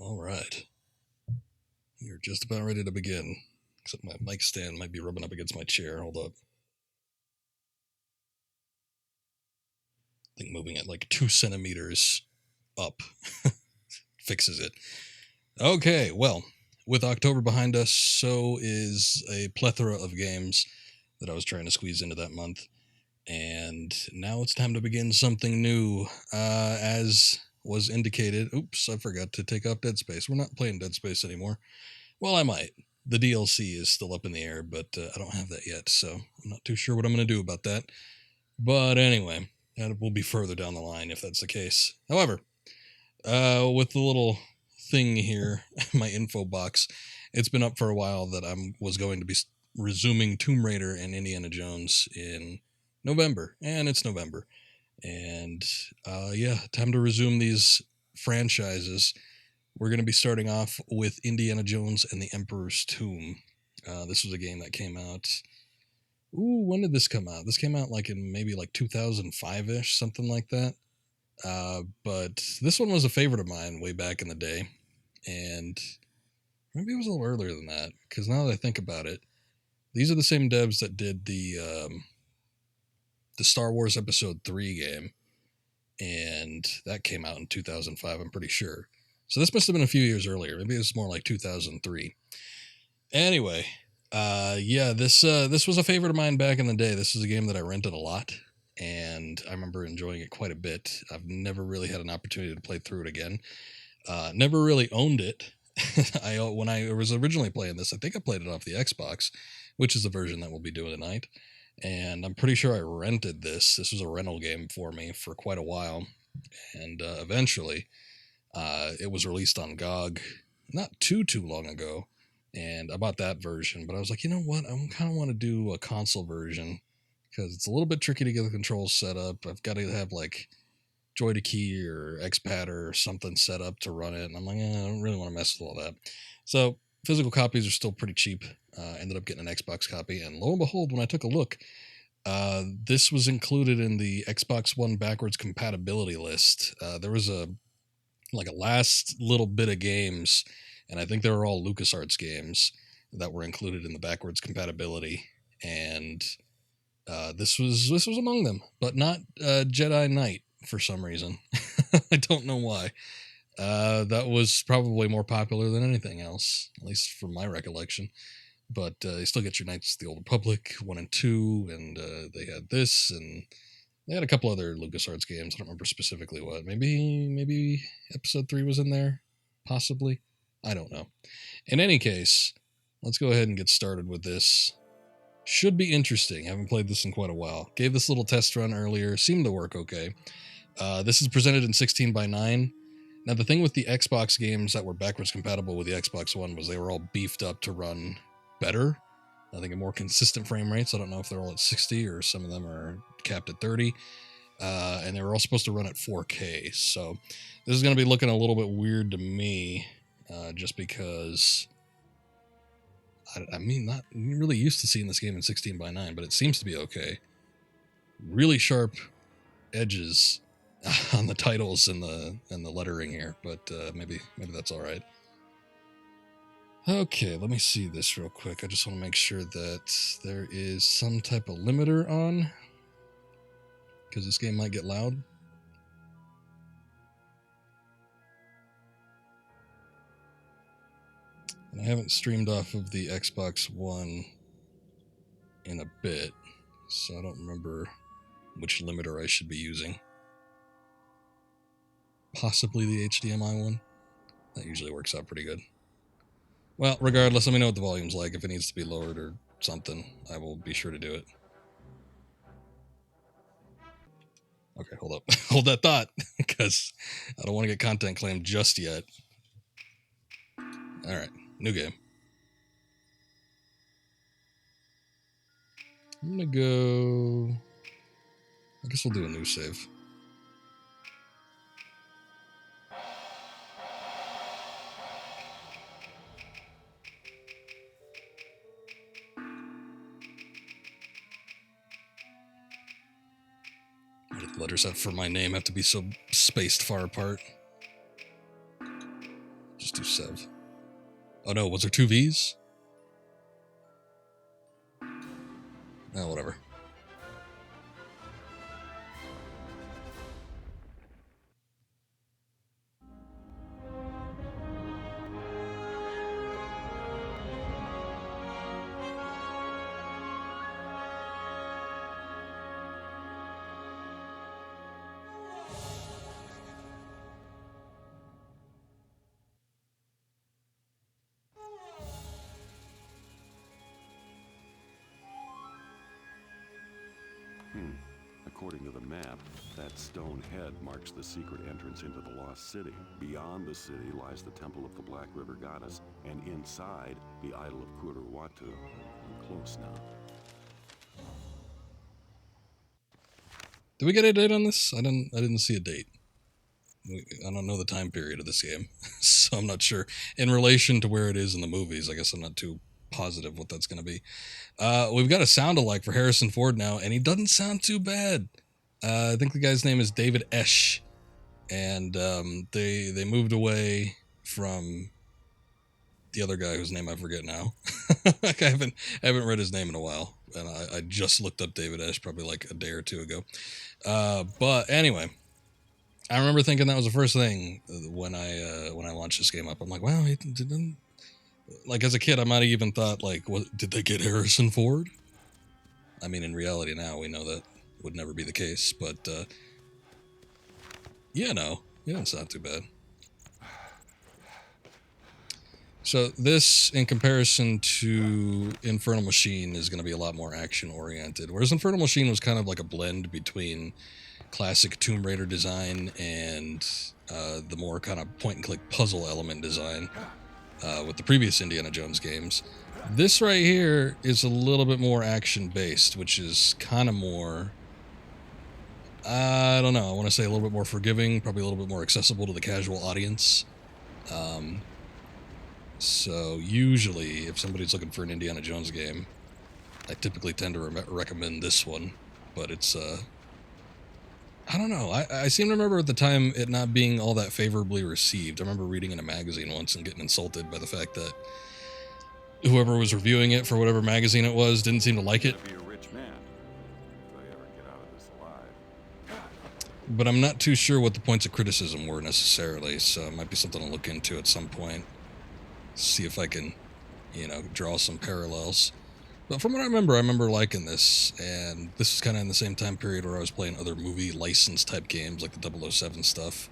All right. You're just about ready to begin. Except my mic stand might be rubbing up against my chair. Hold up. I think moving it like 2 centimeters up fixes it. Okay, well, with October behind us, so is a plethora of games that I was trying to squeeze into that month. And now it's time to begin something new. As was indicated, oops, I forgot to take off Dead Space. We're not playing Dead Space anymore. Well, I might. The DLC is still up in the air, but I don't have that yet, so I'm not too sure what I'm going to do about that. But anyway, that will be further down the line if that's the case. However, with the little thing here, my info box, it's been up for a while that I was going to be resuming Tomb Raider and Indiana Jones in November, and it's November. And yeah, time to resume these franchises. We're going to be starting off with Indiana Jones and the Emperor's Tomb. This was a game that came out. Ooh, when did this come out? This came out like in maybe like 2005-ish, something like that. But this one was a favorite of mine way back in the day. And maybe it was a little earlier than that, because now that I think about it, these are the same devs that did the Star Wars Episode 3 game. And that came out in 2005, I'm pretty sure. So this must have been a few years earlier. Maybe it was more like 2003. Anyway, yeah, this was a favorite of mine back in the day. This is a game that I rented a lot, and I remember enjoying it quite a bit. I've never really had an opportunity to play through it again. Never really owned it. When I was originally playing this, I think I played it off the Xbox, which is the version that we'll be doing tonight. And I'm pretty sure I rented this. This was a rental game for me for quite a while, and eventually. It was released on GOG not too long ago, and I bought that version. But I was like, you know what? I kind of want to do a console version because it's a little bit tricky to get the controls set up. I've got to have like Joy to Key or XPad or something set up to run it, and I'm like, I don't really want to mess with all that. So physical copies are still pretty cheap. Ended up getting an Xbox copy, and lo and behold, when I took a look, this was included in the Xbox One backwards compatibility list. There was a last little bit of games, and I think they were all LucasArts games that were included in the backwards compatibility, and this was among them, but not Jedi Knight for some reason. I don't know why. That was probably more popular than anything else, at least from my recollection. But you still get your Knights of the Old Republic 1 and 2, and they had this, and they had a couple other LucasArts games. I don't remember specifically what. Maybe Episode 3 was in there? Possibly? I don't know. In any case, let's go ahead and get started with this. Should be interesting. I haven't played this in quite a while. Gave this little test run earlier. Seemed to work okay. This is presented in 16:9. Now, the thing with the Xbox games that were backwards compatible with the Xbox One was they were all beefed up to run better. I think a more consistent frame rates. I don't know if they're all at 60 or some of them are capped at 30. And they were all supposed to run at 4K. So this is going to be looking a little bit weird to me, just because I'm not really used to seeing this game in 16:9, but it seems to be okay. Really sharp edges on the titles and the lettering here, but maybe that's all right. Okay, let me see this real quick. I just want to make sure that there is some type of limiter on, because this game might get loud. And I haven't streamed off of the Xbox One in a bit, so I don't remember which limiter I should be using. Possibly the HDMI one. That usually works out pretty good. Well, regardless, let me know what the volume's like. If it needs to be lowered or something, I will be sure to do it. Okay, hold up. Hold that thought, because I don't want to get content claimed just yet. Alright, new game. I'm gonna go... I guess we'll do a new save. Letters for my name have to be so spaced far apart. just do Sev. Oh no, was there 2 V's? Oh, whatever. According to the map, that stone head marks the secret entrance into the Lost City. Beyond the city lies the Temple of the Black River Goddess, and inside, the idol of Kuruwatu. I'm close now. Did we get a date on this? I didn't see a date. I don't know the time period of this game, so I'm not sure. In relation to where it is in the movies, I guess I'm not too positive what that's going to be. We've got a sound-alike for Harrison Ford now, and he doesn't sound too bad. I think the guy's name is David Esch, and they moved away from the other guy whose name I forget now. I haven't read his name in a while, and I just looked up David Esch probably like a day or two ago. But anyway, I remember thinking that was the first thing when I launched this game up. I'm like, wow, he didn't. Like as a kid, I might have even thought, like, what, did they get Harrison Ford? I mean, in reality now, we know that would never be the case, but, yeah, no, it doesn't sound too bad. So this, in comparison to Infernal Machine, is going to be a lot more action-oriented, whereas Infernal Machine was kind of like a blend between classic Tomb Raider design and the more kind of point-and-click puzzle element design with the previous Indiana Jones games. This right here is a little bit more action-based, which is kind of more, I don't know, I want to say a little bit more forgiving, probably a little bit more accessible to the casual audience. So usually, if somebody's looking for an Indiana Jones game, I typically tend to recommend this one, but it's, I don't know, I seem to remember at the time it not being all that favorably received. I remember reading in a magazine once and getting insulted by the fact that whoever was reviewing it for whatever magazine it was didn't seem to like it. Be a rich man if I ever get out of this alive. But I'm not too sure what the points of criticism were necessarily, so it might be something to look into at some point. See if I can, draw some parallels. But from what I remember liking this, and this is kind of in the same time period where I was playing other movie license type games like the 007 stuff,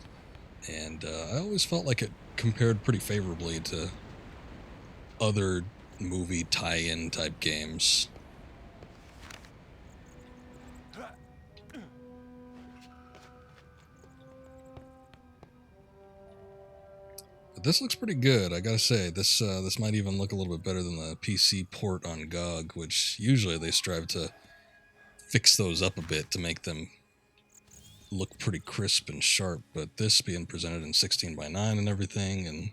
and I always felt like it compared pretty favorably to other movie tie-in type games. But this looks pretty good, I gotta say. This might even look a little bit better than the PC port on GOG, which usually they strive to fix those up a bit to make them look pretty crisp and sharp, but this being presented in 16:9 and everything, and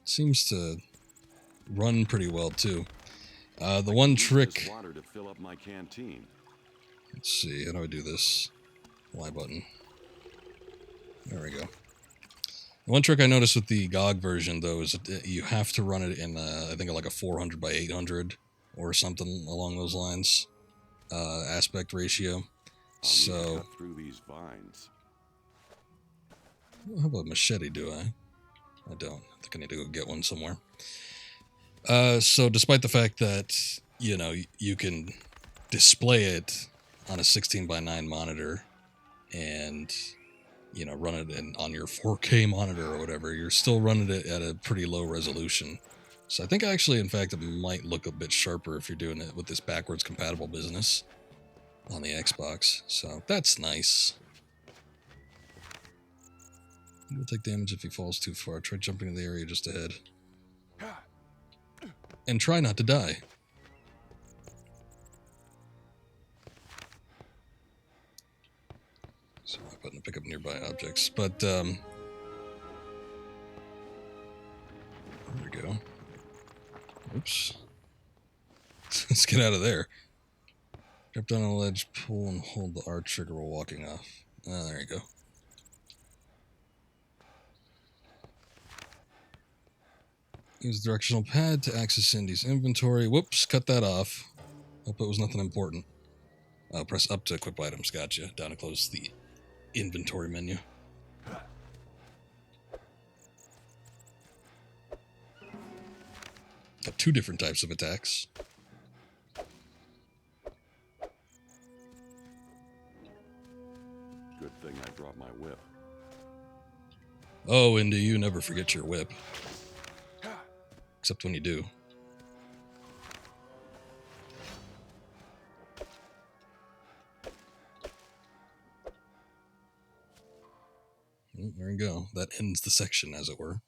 seems to run pretty well too. The one trick, Water to fill up my canteen. let's see, how do I do this? Y button. There we go. The one trick I noticed with the GOG version, though, is that you have to run it in, I think, like a 400 by 800 or something along those lines, aspect ratio. So, Cut through these vines. How about machete, do I? I don't. I think I need to go get one somewhere. So despite the fact that, you can display it on a 16:9 monitor and, run it on your 4K monitor or whatever, you're still running it at a pretty low resolution. So I think actually, in fact, it might look a bit sharper if you're doing it with this backwards compatible business on the Xbox. So that's nice. He'll take damage if he falls too far. Try jumping in the area just ahead. And try not to die. So my button to pick up nearby objects. But, there we go. Oops. Let's get out of there. Drop down on the ledge, pull and hold the R trigger while walking off. Ah, there you go. Use the directional pad to access Indy's inventory. Whoops, cut that off. Hope it was nothing important. Press up to equip items. Gotcha. Down to close the inventory menu. Got 2 different types of attacks. Good thing I brought my whip. Oh, Indy, you never forget your whip. Except when you do. There we go. That ends the section, as it were.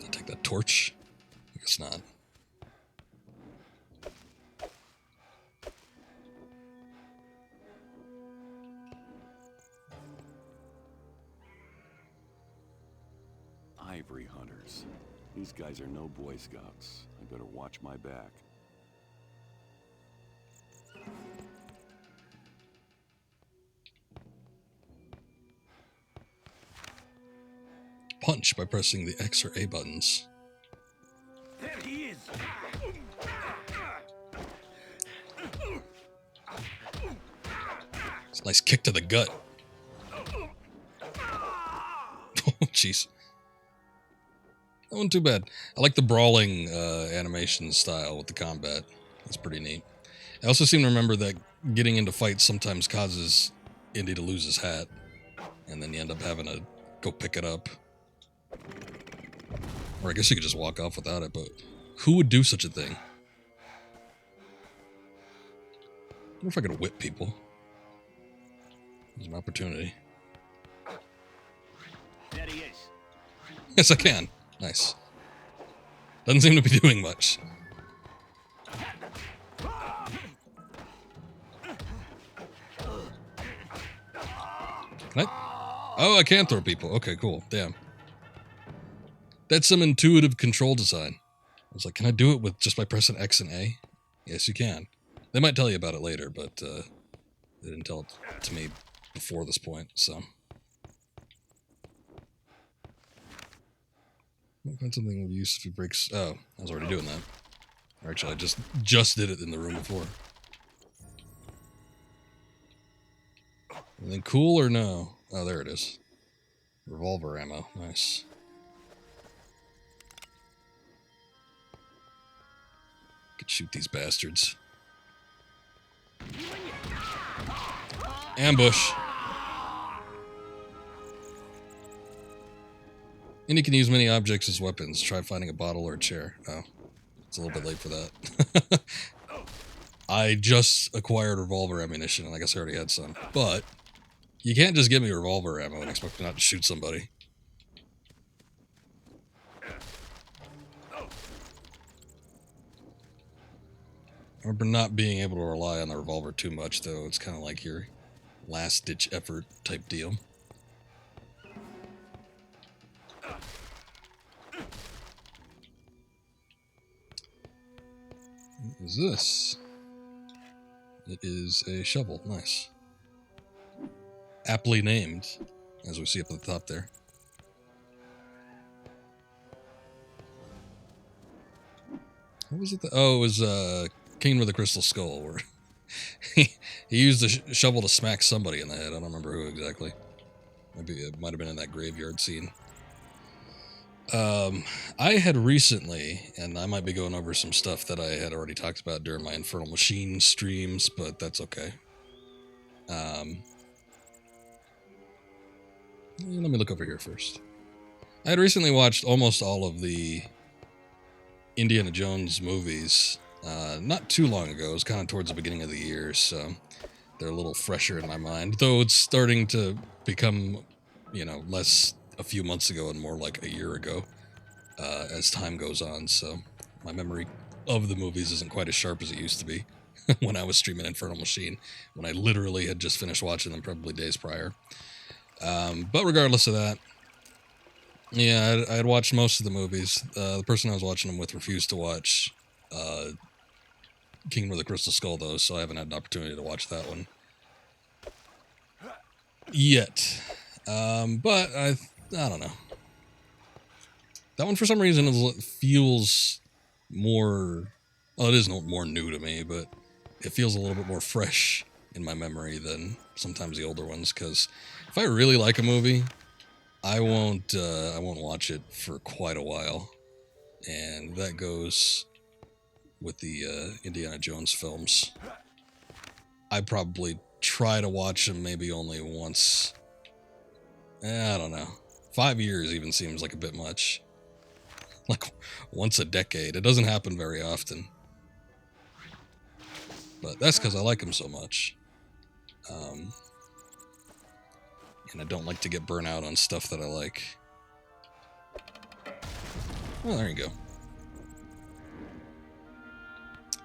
I'll take that torch. I guess not. Ivory hunters. These guys are no Boy Scouts. I better watch my back. Punch by pressing the X or A buttons. There he is. It's a nice kick to the gut. Oh, jeez. That wasn't too bad. I like the brawling animation style with the combat. That's pretty neat. I also seem to remember that getting into fights sometimes causes Indy to lose his hat. And then you end up having to go pick it up. Or I guess you could just walk off without it, but who would do such a thing? I wonder if I could whip people. There's an opportunity. There he is. Yes, I can. Nice. Doesn't seem to be doing much. Can I? Oh, I can throw people. Okay, cool. Damn. That's some intuitive control design. I was like, can I do it with just by pressing X and A? Yes, you can. They might tell you about it later, but they didn't tell it to me before this point, so. Might find something of use if he breaks. Oh, I was already doing that. Or actually, I just did it in the room before. Anything cool or no? Oh, there it is. Revolver ammo. Nice. Could shoot these bastards. Ambush. Indy can use many objects as weapons. Try finding a bottle or a chair. Oh, it's a little bit late for that. I just acquired revolver ammunition, and I guess I already had some. But you can't just give me revolver ammo and expect me not to shoot somebody. I remember not being able to rely on the revolver too much, though. It's kind of like your last-ditch effort type deal. What is this? It is a shovel. Nice. Aptly named, as we see up at the top there. What was it? Oh, it was King with the Crystal Skull, where he used the shovel to smack somebody in the head. I don't remember who exactly. Maybe it might have been in that graveyard scene. I had recently, and I might be going over some stuff that I had already talked about during my Infernal Machine streams, but that's okay. Let me look over here first. I had recently watched almost all of the Indiana Jones movies, not too long ago. It was kind of towards the beginning of the year, so they're a little fresher in my mind, though it's starting to become, less a few months ago and more like a year ago as time goes on, so my memory of the movies isn't quite as sharp as it used to be when I was streaming Infernal Machine, when I literally had just finished watching them probably days prior. But regardless of that, yeah, I had watched most of the movies. The person I was watching them with refused to watch Kingdom of the Crystal Skull, though, so I haven't had an opportunity to watch that one yet. But I don't know. That one, for some reason, feels more... Well, it is more new to me, but it feels a little bit more fresh in my memory than sometimes the older ones, because if I really like a movie, I won't watch it for quite a while. And that goes with the Indiana Jones films. I probably try to watch them maybe only once. I don't know. 5 years even seems like a bit much. Like once a decade. It doesn't happen very often. But that's because I like them so much. And I don't like to get burnt out on stuff that I like. Well, there you go.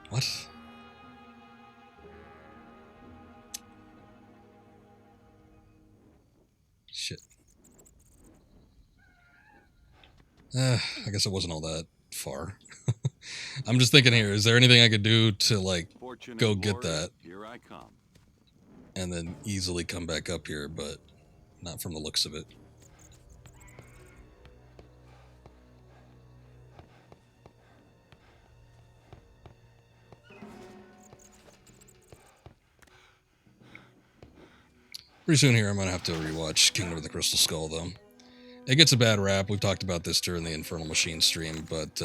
What? Shit. I guess it wasn't all that far. I'm just thinking here, is there anything I could do to, like, go get that? Here I come. And then easily come back up here, but not from the looks of it. Pretty soon here, I'm going to have to rewatch Kingdom of the Crystal Skull, though. It gets a bad rap. We've talked about this during the Infernal Machine stream, but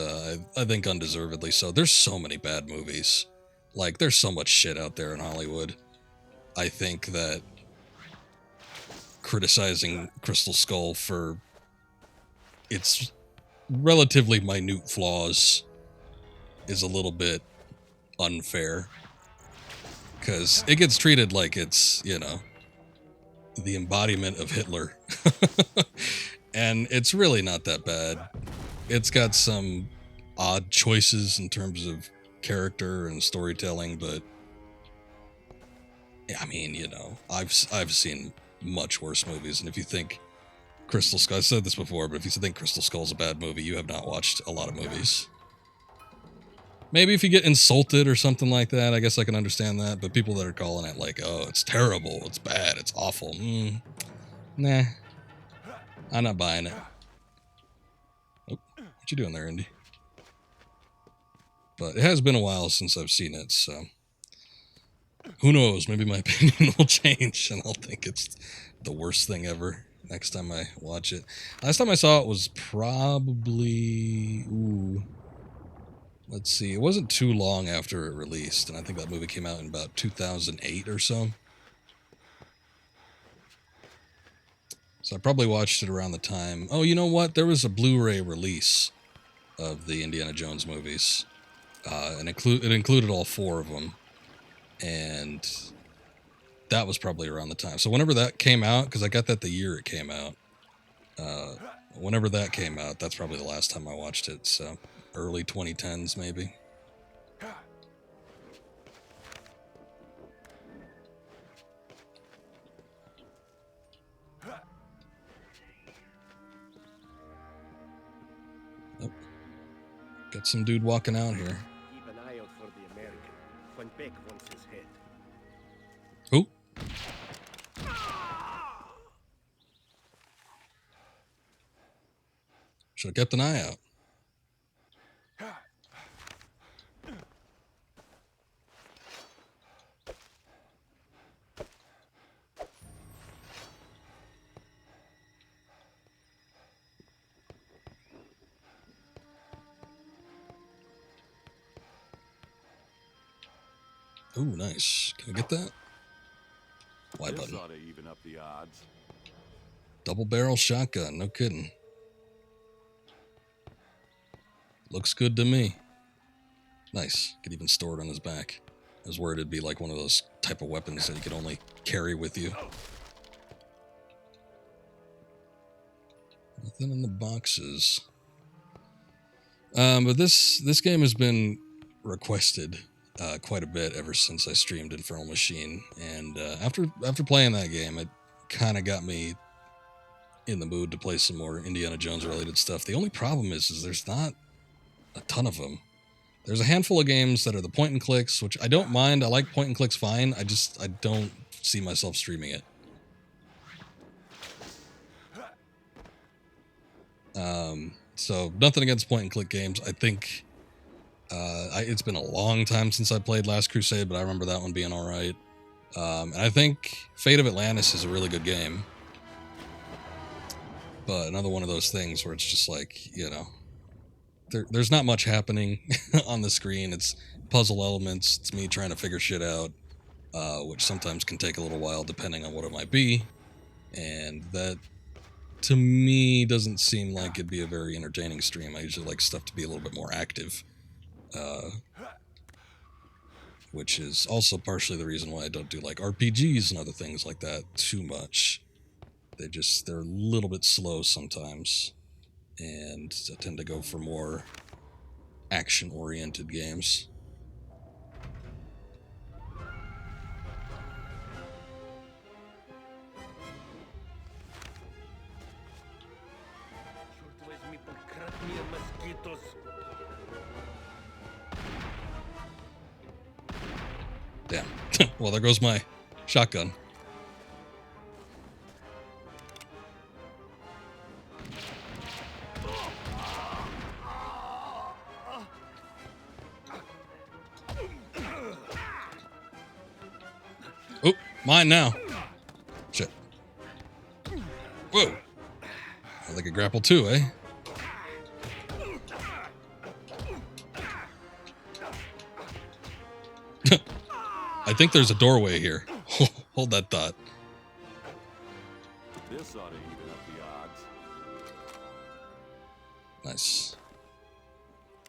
I think undeservedly so. There's so many bad movies. Like, there's so much shit out there in Hollywood. I think that criticizing Crystal Skull for its relatively minute flaws is a little bit unfair. Because it gets treated like it's, you know, the embodiment of Hitler. And it's really not that bad. It's got some odd choices in terms of character and storytelling, but I mean, you know, I've seen much worse movies, and if you think Crystal Skull, I said this before, but if you think Crystal Skull's a bad movie, you have not watched a lot of movies. Maybe if you get insulted or something like that, I guess I can understand that, but people that are calling it like, oh, it's terrible, it's bad, it's awful, nah, I'm not buying it. Oh, what you doing there, Indy? But it has been a while since I've seen it, so who knows, maybe my opinion will change and I'll think it's the worst thing ever next time I watch it. Last time I saw it was probably, let's see, it wasn't too long after it released, and I think that movie came out in about 2008 or so. So I probably watched it around the time. Oh, you know what? There was a Blu-ray release of the Indiana Jones movies, and it included all 4 of them, and that was probably around the time. So whenever that came out, because I got that the year it came out, whenever that came out, that's probably the last time I watched it. So early 2010s, maybe. Oh, got some dude walking out here. Keep an eye out for the American. When Beck wants his head. Who? Should have kept an eye out. Ooh, nice. Can I get that? Y This button. ought to even up the odds. Double barrel shotgun, no kidding. Looks good to me. Nice. Could even store it on his back. I was worried it'd be like one of those type of weapons that you could only carry with you. Nothing in the boxes. But this game has been requested quite a bit ever since I streamed Infernal Machine, and after playing that game, it kind of got me in the mood to play some more Indiana Jones related stuff. The only problem is there's not a ton of them. There's a handful of games that are the point and clicks, which I don't mind. I like point and clicks fine. I don't see myself streaming it. So nothing against point and click games. I think it's been a long time since I played Last Crusade, but I remember that one being all right. And I think Fate of Atlantis is a really good game. But another one of those things where it's just like, you know, there's not much happening on the screen. It's puzzle elements. It's me trying to figure shit out, which sometimes can take a little while depending on what it might be. And that, to me, doesn't seem like it'd be a very entertaining stream. I usually like stuff to be a little bit more active. Which is also partially the reason why I don't do like RPGs and other things like that too much. They're a little bit slow sometimes, and I tend to go for more action-oriented games. Damn. Well, there goes my shotgun. Oh, mine now. Shit. Whoa. I think I grapple too, eh? I think there's a doorway here. Hold that thought. This ought to even up the odds. Nice.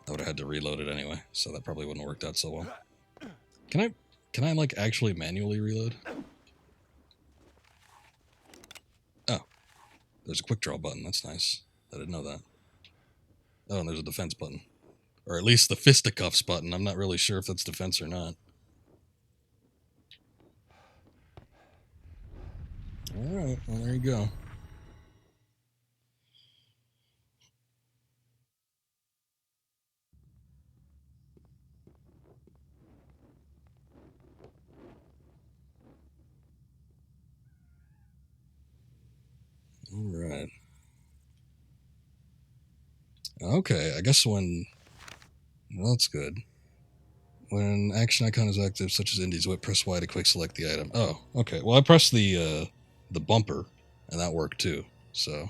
I would have had to reload it anyway, so that probably wouldn't have worked out so well. Can I like actually manually reload? Oh. There's a quick draw button, that's nice. I didn't know that. Oh, and there's a defense button. Or at least the fisticuffs button. I'm not really sure if that's defense or not. Alright, well there you go. Alright. Okay, I guess when... Well, that's good. When an action icon is active, such as Indy's whip, press Y to quick select the item. Oh, okay. Well, I pressed the bumper, and that worked too, so...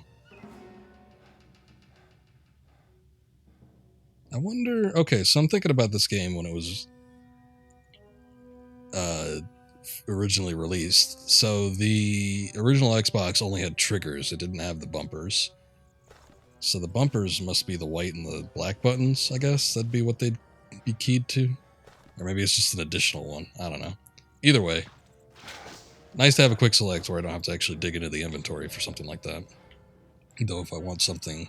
I wonder... Okay, so I'm thinking about this game when it was originally released. So the original Xbox only had triggers. It didn't have the bumpers. So the bumpers must be the white and the black buttons, I guess. That'd be what they'd be keyed to. Or maybe it's just an additional one. I don't know. Either way, nice to have a quick select where I don't have to actually dig into the inventory for something like that. Though if I want something...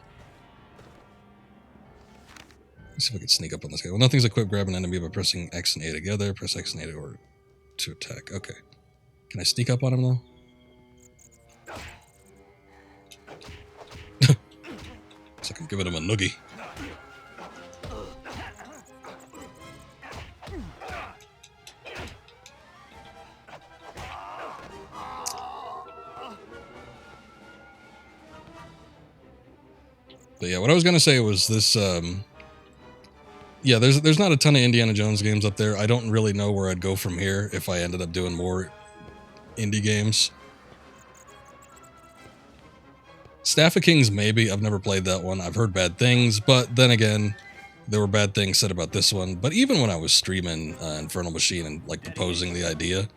Let's see if I can sneak up on this guy. Well, nothing's equipped. Grab an enemy by pressing X and A together. Press X and A or to attack. Okay. Can I sneak up on him, though? So I can give him a noogie. But yeah, what I was going to say was this... Yeah, there's not a ton of Indiana Jones games up there. I don't really know where I'd go from here if I ended up doing more indie games. Staff of Kings, maybe. I've never played that one. I've heard bad things, but then again, there were bad things said about this one. But even when I was streaming Infernal Machine and like proposing the idea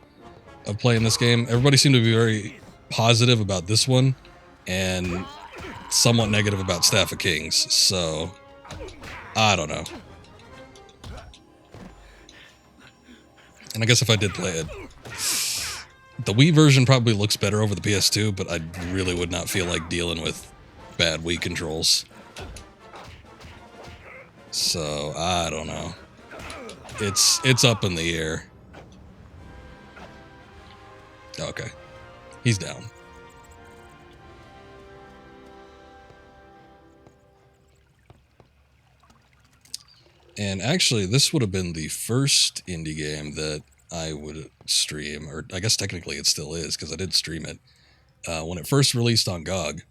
of playing this game, everybody seemed to be very positive about this one and somewhat negative about Staff of Kings. So, I don't know. And I guess if I did play it, the Wii version probably looks better over the PS2, but I really would not feel like dealing with bad Wii controls. So, I don't know. It's up in the air. Okay. He's down. And actually, this would have been the first indie game that I would stream, or I guess technically it still is, because I did stream it. When it first released on GOG,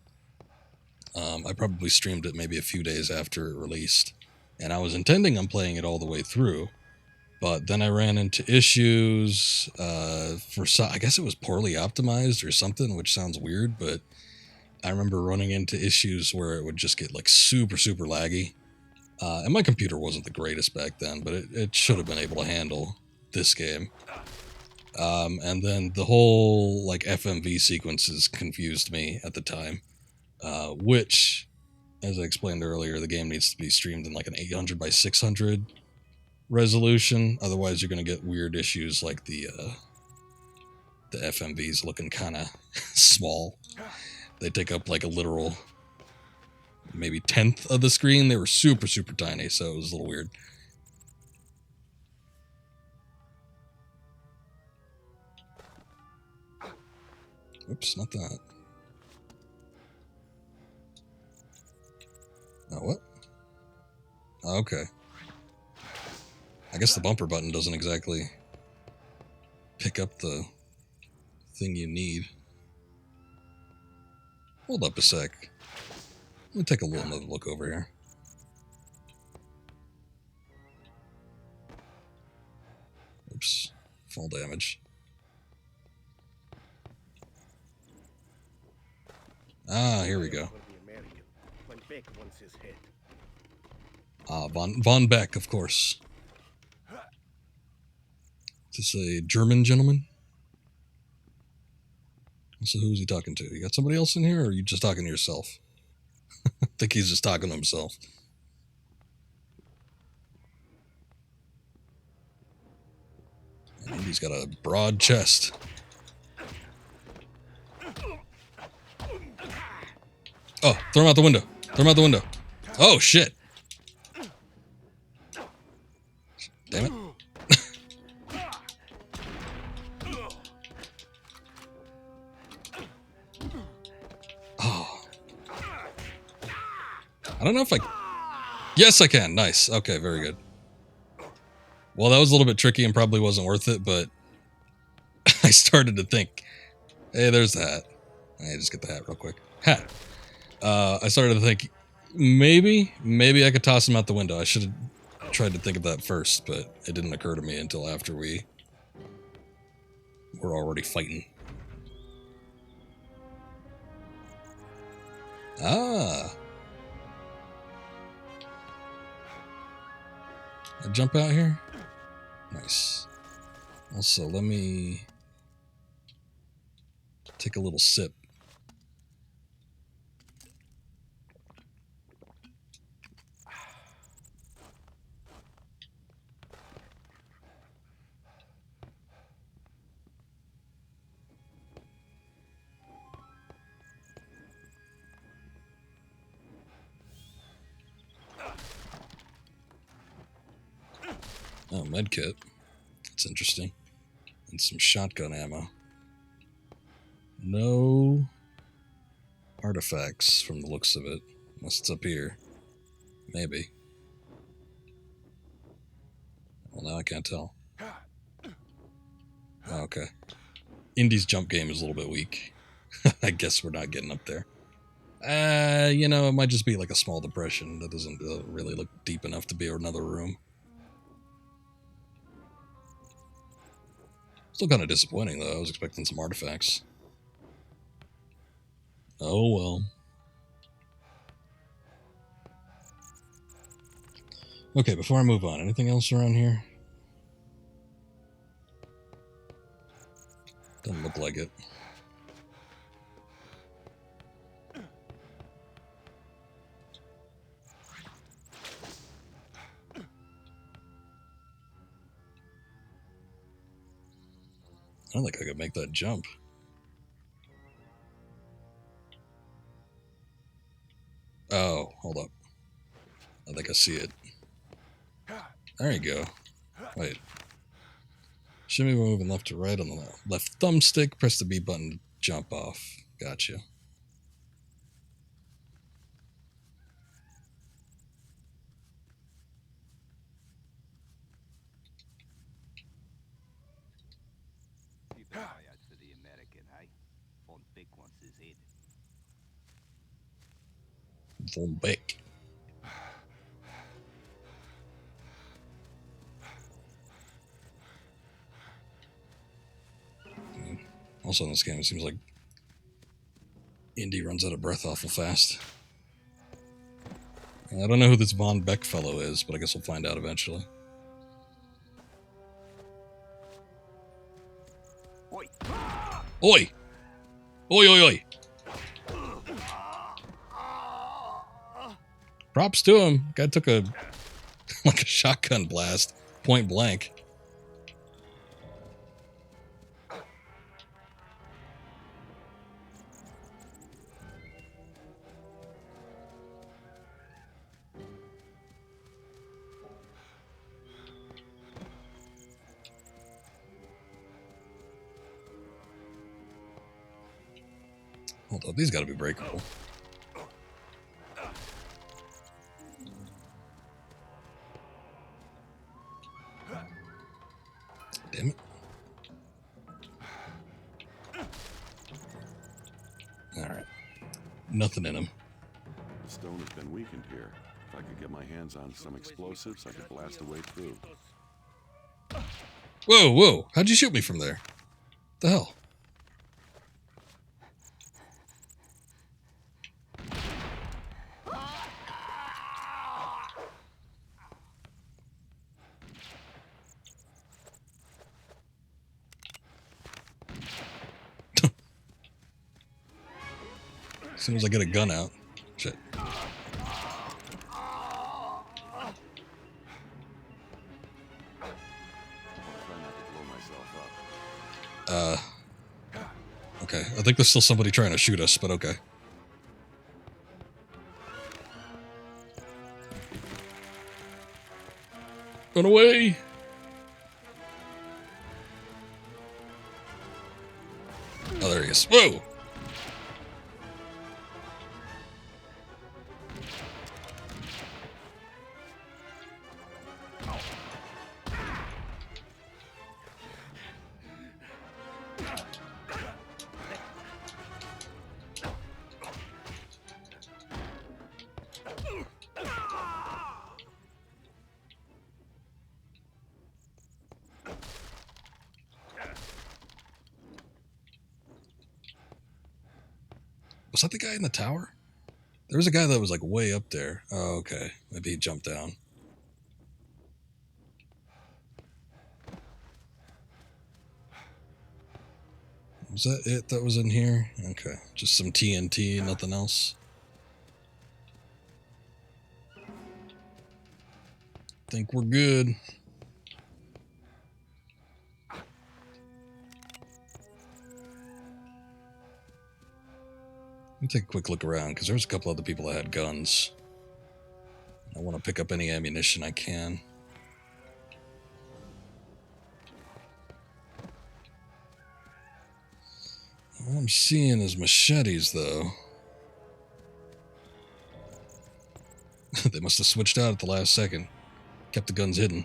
I probably streamed it maybe a few days after it released. And I was intending on playing it all the way through. But then I ran into issues I guess it was poorly optimized or something, which sounds weird, but I remember running into issues where it would just get like super, super laggy. And my computer wasn't the greatest back then, but it should have been able to handle this game. And then the whole like FMV sequences confused me at the time, which, as I explained earlier, the game needs to be streamed in like an 800 by 600 resolution. Otherwise, you're going to get weird issues like the FMVs looking kind of small. They take up like a literal maybe 1/10 of the screen. They were super, super tiny, so it was a little weird. Oops, not that. Oh, what? Oh, okay. I guess the bumper button doesn't exactly pick up the thing you need. Hold up a sec. Let me take a little another look over here. Oops. Fall damage. Ah, here we go. For the American. When Beck wants his head. Ah, Von Beck, of course. Is this a German gentleman? So who's he talking to? You got somebody else in here, or are you just talking to yourself? I think he's just talking to himself. And he's got a broad chest. Oh, throw him out the window. Throw him out the window. Oh, shit. Damn it. Oh. I don't know if I... Yes, I can. Nice. Okay, very good. Well, that was a little bit tricky and probably wasn't worth it, but I started to think, hey, there's the hat. Hey, just get the hat real quick. Hat. I started to think, maybe I could toss him out the window. I should have tried to think of that first, but it didn't occur to me until after we were already fighting. Ah. I jump out here? Nice. Also, let me take a little sip. Oh, medkit. That's interesting. And some shotgun ammo. No artifacts from the looks of it. Unless it's up here. Maybe. Well, now I can't tell. Oh, okay. Indy's jump game is a little bit weak. I guess we're not getting up there. You know, it might just be like a small depression that doesn't really look deep enough to be another room. Still kind of disappointing, though. I was expecting some artifacts. Oh, well. Okay, before I move on, anything else around here? Doesn't look like it. I don't think I could make that jump. Oh, hold up. I think I see it. There you go. Wait. Shimmy while moving left to right on the left thumbstick. Press the B button to jump off. Gotcha. Von Beck. Also in this game, it seems like Indy runs out of breath awful fast. I don't know who this Von Beck fellow is, but I guess we'll find out eventually. Oi! Oi! Oi, oi, oi! Props to him. Guy took a like a shotgun blast, point blank. Hold up, these got to be breakable. Damn it. Alright. Nothing in him. The stone has been weakened here. If I could get my hands on some explosives, I could blast a way through. Whoa, whoa. How'd you shoot me from there? The hell? As soon as I get a gun out. Shit. I'll try not to blow myself up. Okay. I think there's still somebody trying to shoot us, but okay. Run away! Oh, there he is. Whoa! Was that the guy in the tower? There was a guy that was like way up there. Oh, okay. Maybe he jumped down. Was that it that was in here? Okay. Just some TNT, nothing else. Think we're good. Let me take a quick look around, because there's a couple other people that had guns. I want to pick up any ammunition I can. All I'm seeing is machetes, though. They must have switched out at the last second. Kept the guns hidden.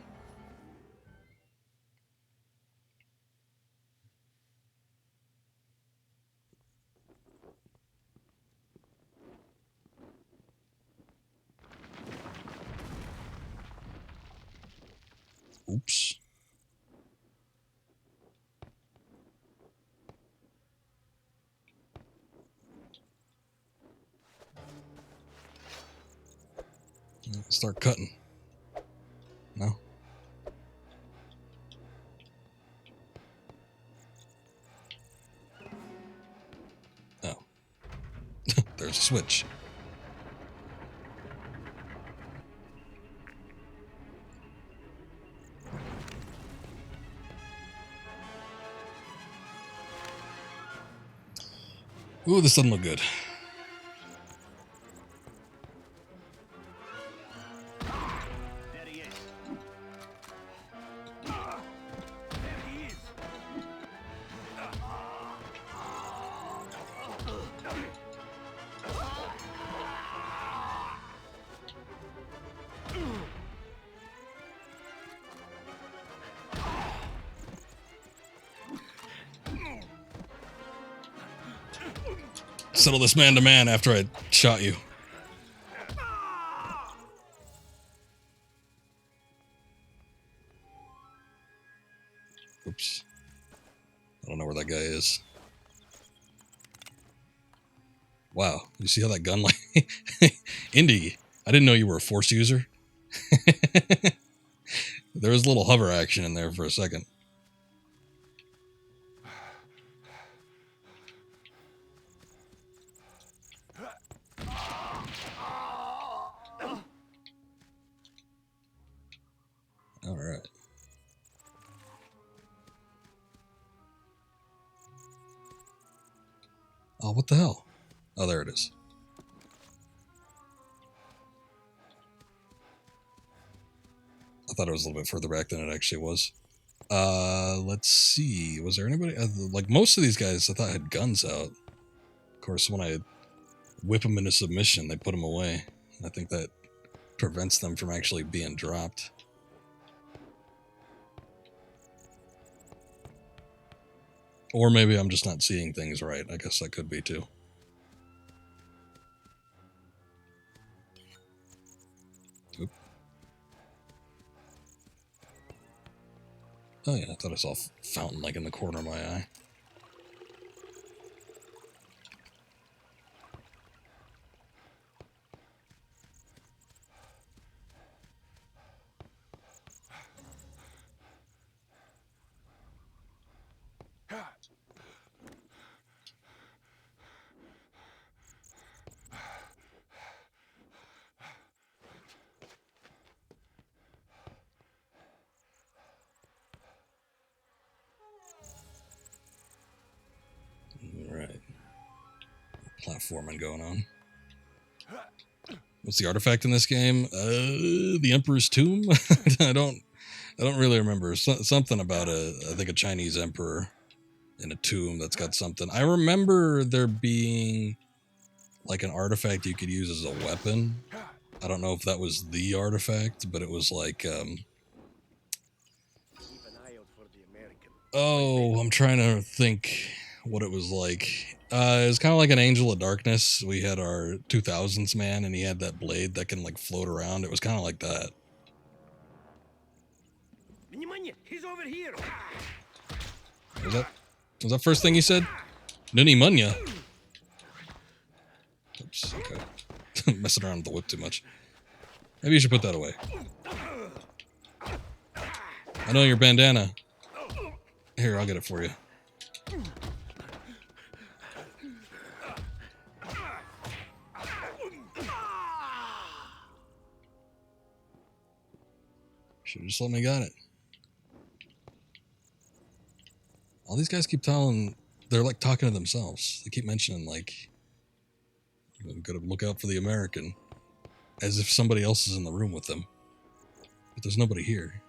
Oops. Start cutting. No? Oh. There's a switch. Ooh, this doesn't look good. There he is. There he is. settle this man to man after I shot you. Oops. I don't know where that guy is. Wow. You see how that gun like Indy, I didn't know you were a force user. There was a little hover action in there for a second. All right. Oh, what the hell? Oh, there it is. I thought it was a little bit further back than it actually was. Let's see. Was there anybody? Like, most of these guys I thought had guns out. Of course, when I whip them into submission, they put them away. I think that prevents them from actually being dropped. Or maybe I'm just not seeing things right. I guess that could be too. Oop. Oh yeah, I thought I saw a fountain like in the corner of my eye. Right. Platforming going on. What's the artifact in this game? The Emperor's Tomb? I don't really remember. Something about I think a Chinese emperor in a tomb that's got something. I remember there being like an artifact you could use as a weapon. I don't know if that was the artifact, but it was like oh, I'm trying to think what it was like. It was kind of like an Angel of Darkness. We had our 2000s man, and he had that blade that can like float around. It was kind of like that. He's over here. Was that first thing he said? Nini Munya. Oops. Okay. Messing around with the whip too much. Maybe you should put that away. I know your bandana. Here, I'll get it for you. Should've just let me got it. All these guys keep they're like talking to themselves. They keep mentioning like, "I'm gonna look out for the American," as if somebody else is in the room with them. But there's nobody here.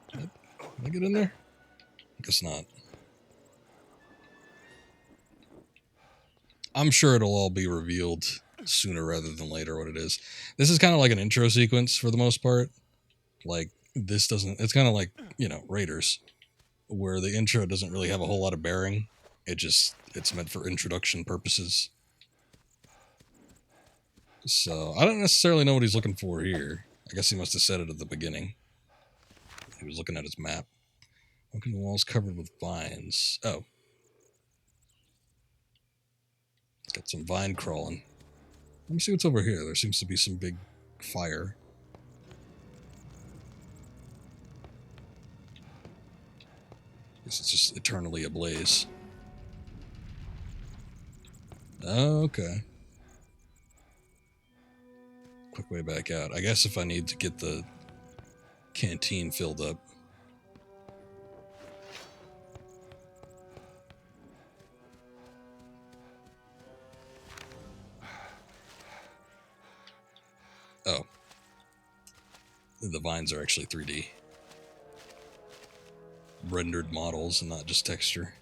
Can I get in there? I guess not. I'm sure it'll all be revealed sooner rather than later what it is. This is kind of like an intro sequence for the most part. Like, this doesn't... It's kind of like, Raiders, where the intro doesn't really have a whole lot of bearing. It's meant for introduction purposes. So, I don't necessarily know what he's looking for here. I guess he must have said it at the beginning. He was looking at his map. Looking at the walls covered with vines. Oh. Got some vine crawling. Let me see what's over here. There seems to be some big fire. Guess it's just eternally ablaze. Oh, okay. Quick way back out. I guess if I need to get the canteen filled up. Oh. The vines are actually 3D. Rendered models and not just texture.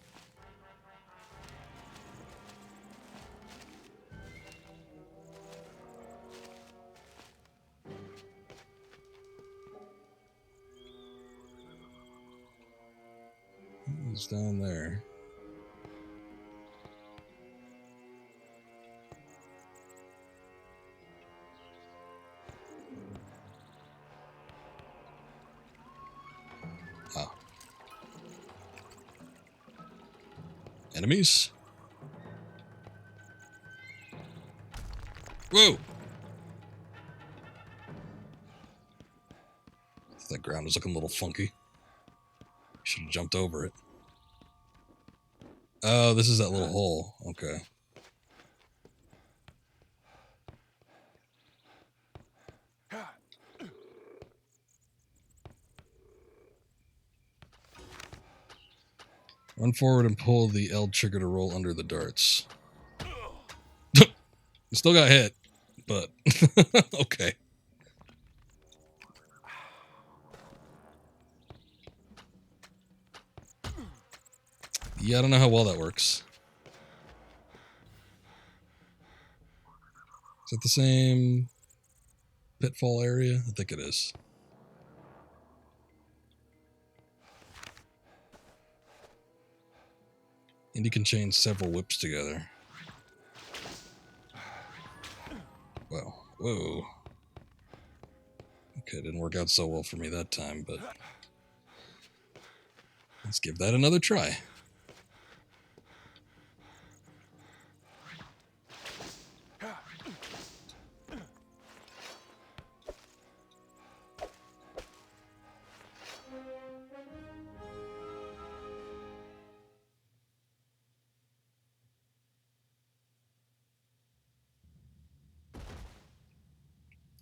He's down there. Ah. Enemies? Whoa! That ground is looking a little funky. Should have jumped over it. Oh, this is that little hole. Okay. Run forward and pull the L trigger to roll under the darts. Still got hit, but okay. Yeah, I don't know how well that works. Is it the same pitfall area? I think it is. Indy can chain several whips together. Wow. Whoa. Okay, didn't work out so well for me that time, but let's give that another try.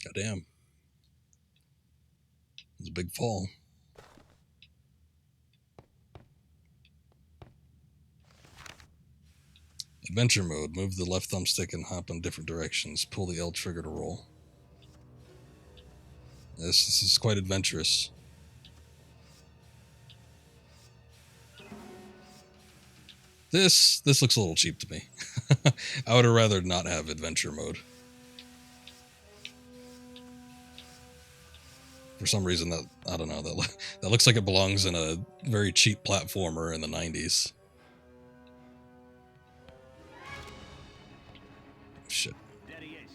Goddamn. It's a big fall. Adventure mode. Move the left thumbstick and hop in different directions. Pull the L trigger to roll. This is quite adventurous. This looks a little cheap to me. I would have rather not have adventure mode. For some reason, that I don't know, that looks like it belongs in a very cheap platformer in the 90s. Shit. There he is.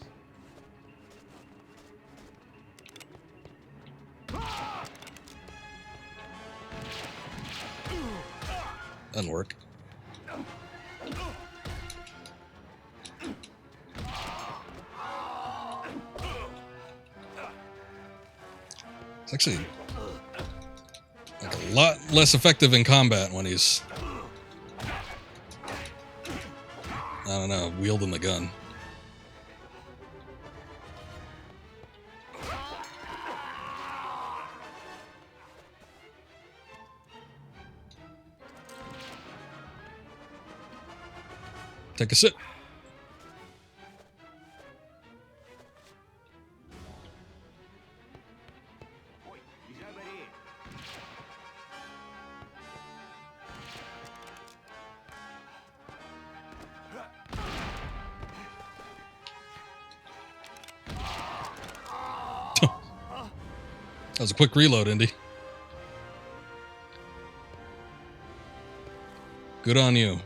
Doesn't work. It's actually like a lot less effective in combat when he's, I don't know, wielding the gun. Take a sip. That was a quick reload, Indy. Good on you.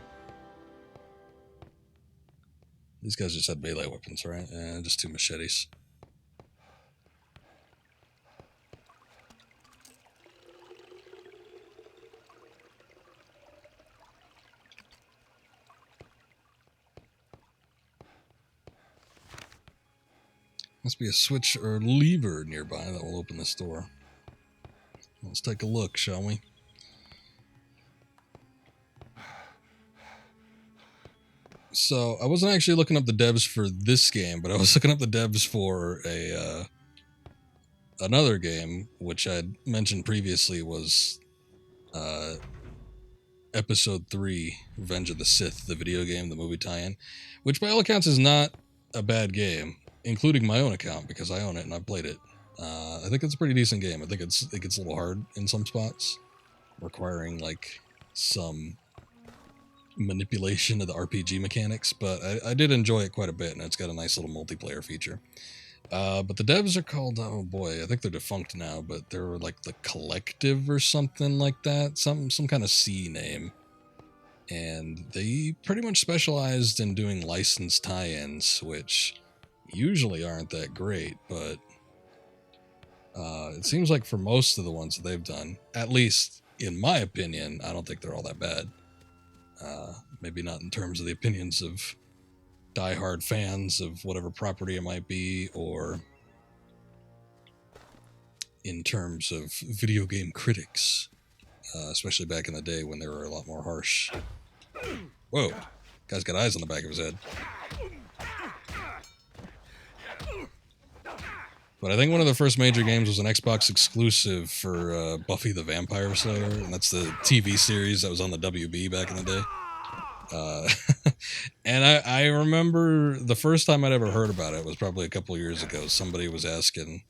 These guys just had melee weapons, right? Just two machetes. Must be a switch or lever nearby that will open this door. Let's take a look, shall we? So, I wasn't actually looking up the devs for this game, but I was looking up the devs for another game, which I'd mentioned previously was Episode 3, Revenge of the Sith, the video game, the movie tie-in, which by all accounts is not a bad game, including my own account, because I own it and I've played it. I think it's a pretty decent game. I think it gets a little hard in some spots, requiring like some manipulation of the RPG mechanics, but I did enjoy it quite a bit, and it's got a nice little multiplayer feature. But the devs are called, oh boy, I think they're defunct now, but they're like the Collective or something like that, some kind of C name. And they pretty much specialized in doing licensed tie-ins, which usually aren't that great, but it seems like for most of the ones that they've done, at least in my opinion, I don't think they're all that bad. Maybe not in terms of the opinions of diehard fans of whatever property it might be, or in terms of video game critics, especially back in the day when they were a lot more harsh. Whoa, guy's got eyes on the back of his head. But I think one of the first major games was an Xbox exclusive for Buffy the Vampire Slayer, and that's the TV series that was on the WB back in the day. And I remember the first time I'd ever heard about it was probably a couple years ago. Somebody was asking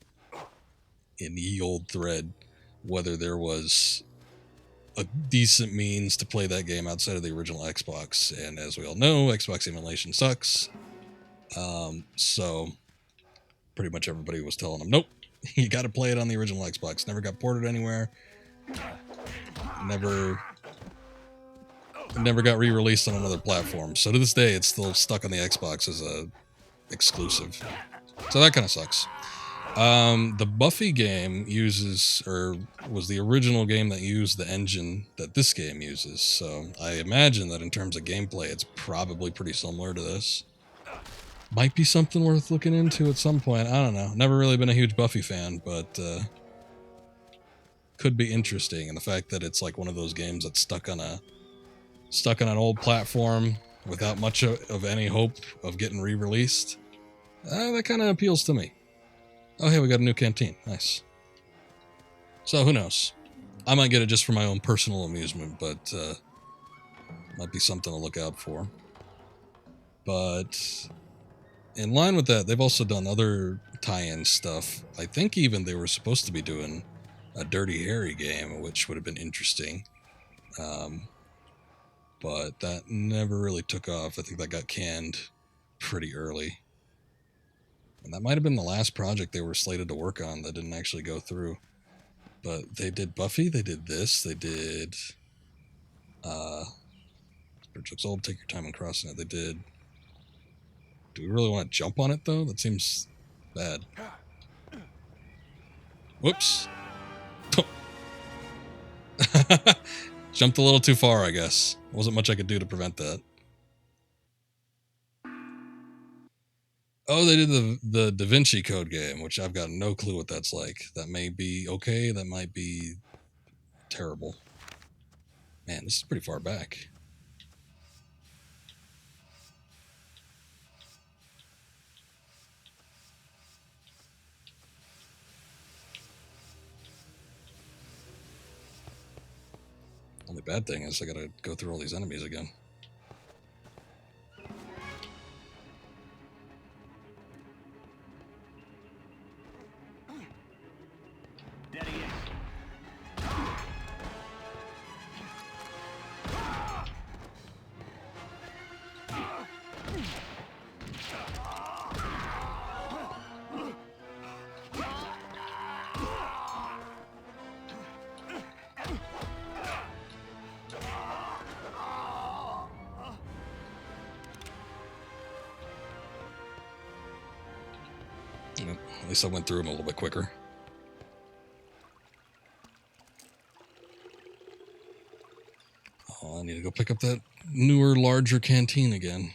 in the old thread whether there was a decent means to play that game outside of the original Xbox, and as we all know, Xbox emulation sucks. So pretty much everybody was telling them, nope, you got to play it on the original Xbox. Never got ported anywhere. Never got re-released on another platform. So to this day, it's still stuck on the Xbox as a exclusive. So that kind of sucks. The Buffy game was the original game that used the engine that this game uses. So I imagine that in terms of gameplay, it's probably pretty similar to this. Might be something worth looking into at some point. I don't know. Never really been a huge Buffy fan, but could be interesting. And the fact that it's like one of those games that's stuck on an old platform without much of any hope of getting re-released, that kind of appeals to me. Oh, hey, we got a new canteen. Nice. So who knows? I might get it just for my own personal amusement, but might be something to look out for. But in line with that, they've also done other tie-in stuff. I think even they were supposed to be doing a Dirty Harry game, which would have been interesting. But that never really took off. I think that got canned pretty early. And that might have been the last project they were slated to work on that didn't actually go through. But they did Buffy, they did this, they did Bridge Looks Old, Take Your Time in Crossing It. They did... Do we really want to jump on it, though? That seems bad. Whoops. Jumped a little too far, I guess. Wasn't much I could do to prevent that. Oh, they did the Da Vinci Code game, which I've got no clue what that's like. That may be okay, that might be terrible. Man, this is pretty far back. Only bad thing is I gotta go through all these enemies again. At least I went through them a little bit quicker. Oh, I need to go pick up that newer, larger canteen again.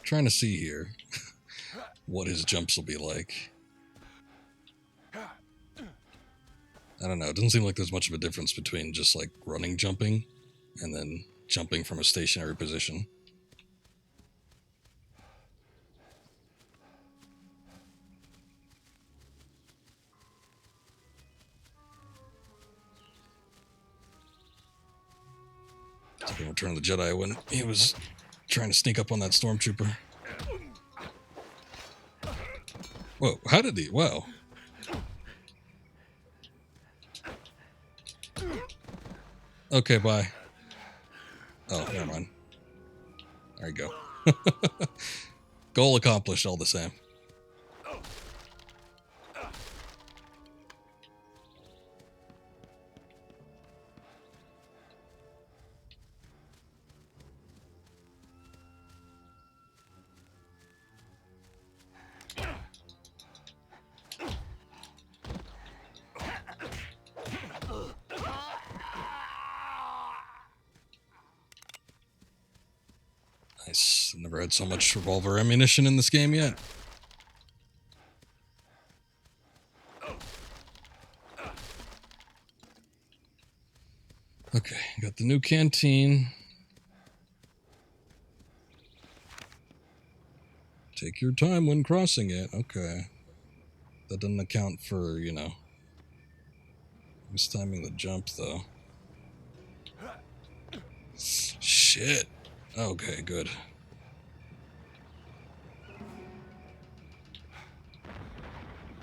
Trying to see here what his jumps will be like. I don't know. It doesn't seem like there's much of a difference between just like running jumping and then jumping from a stationary position. It's like in Return of the Jedi when he was trying to sneak up on that stormtrooper. Whoa, how did he? Wow. Okay, bye. Oh, never mind. There you go. Goal accomplished all the same. Nice. Never had so much revolver ammunition in this game yet. Okay, got the new canteen. Take your time when crossing it. Okay. That doesn't account for, you know, mistiming the jump, though. Shit. Okay, good.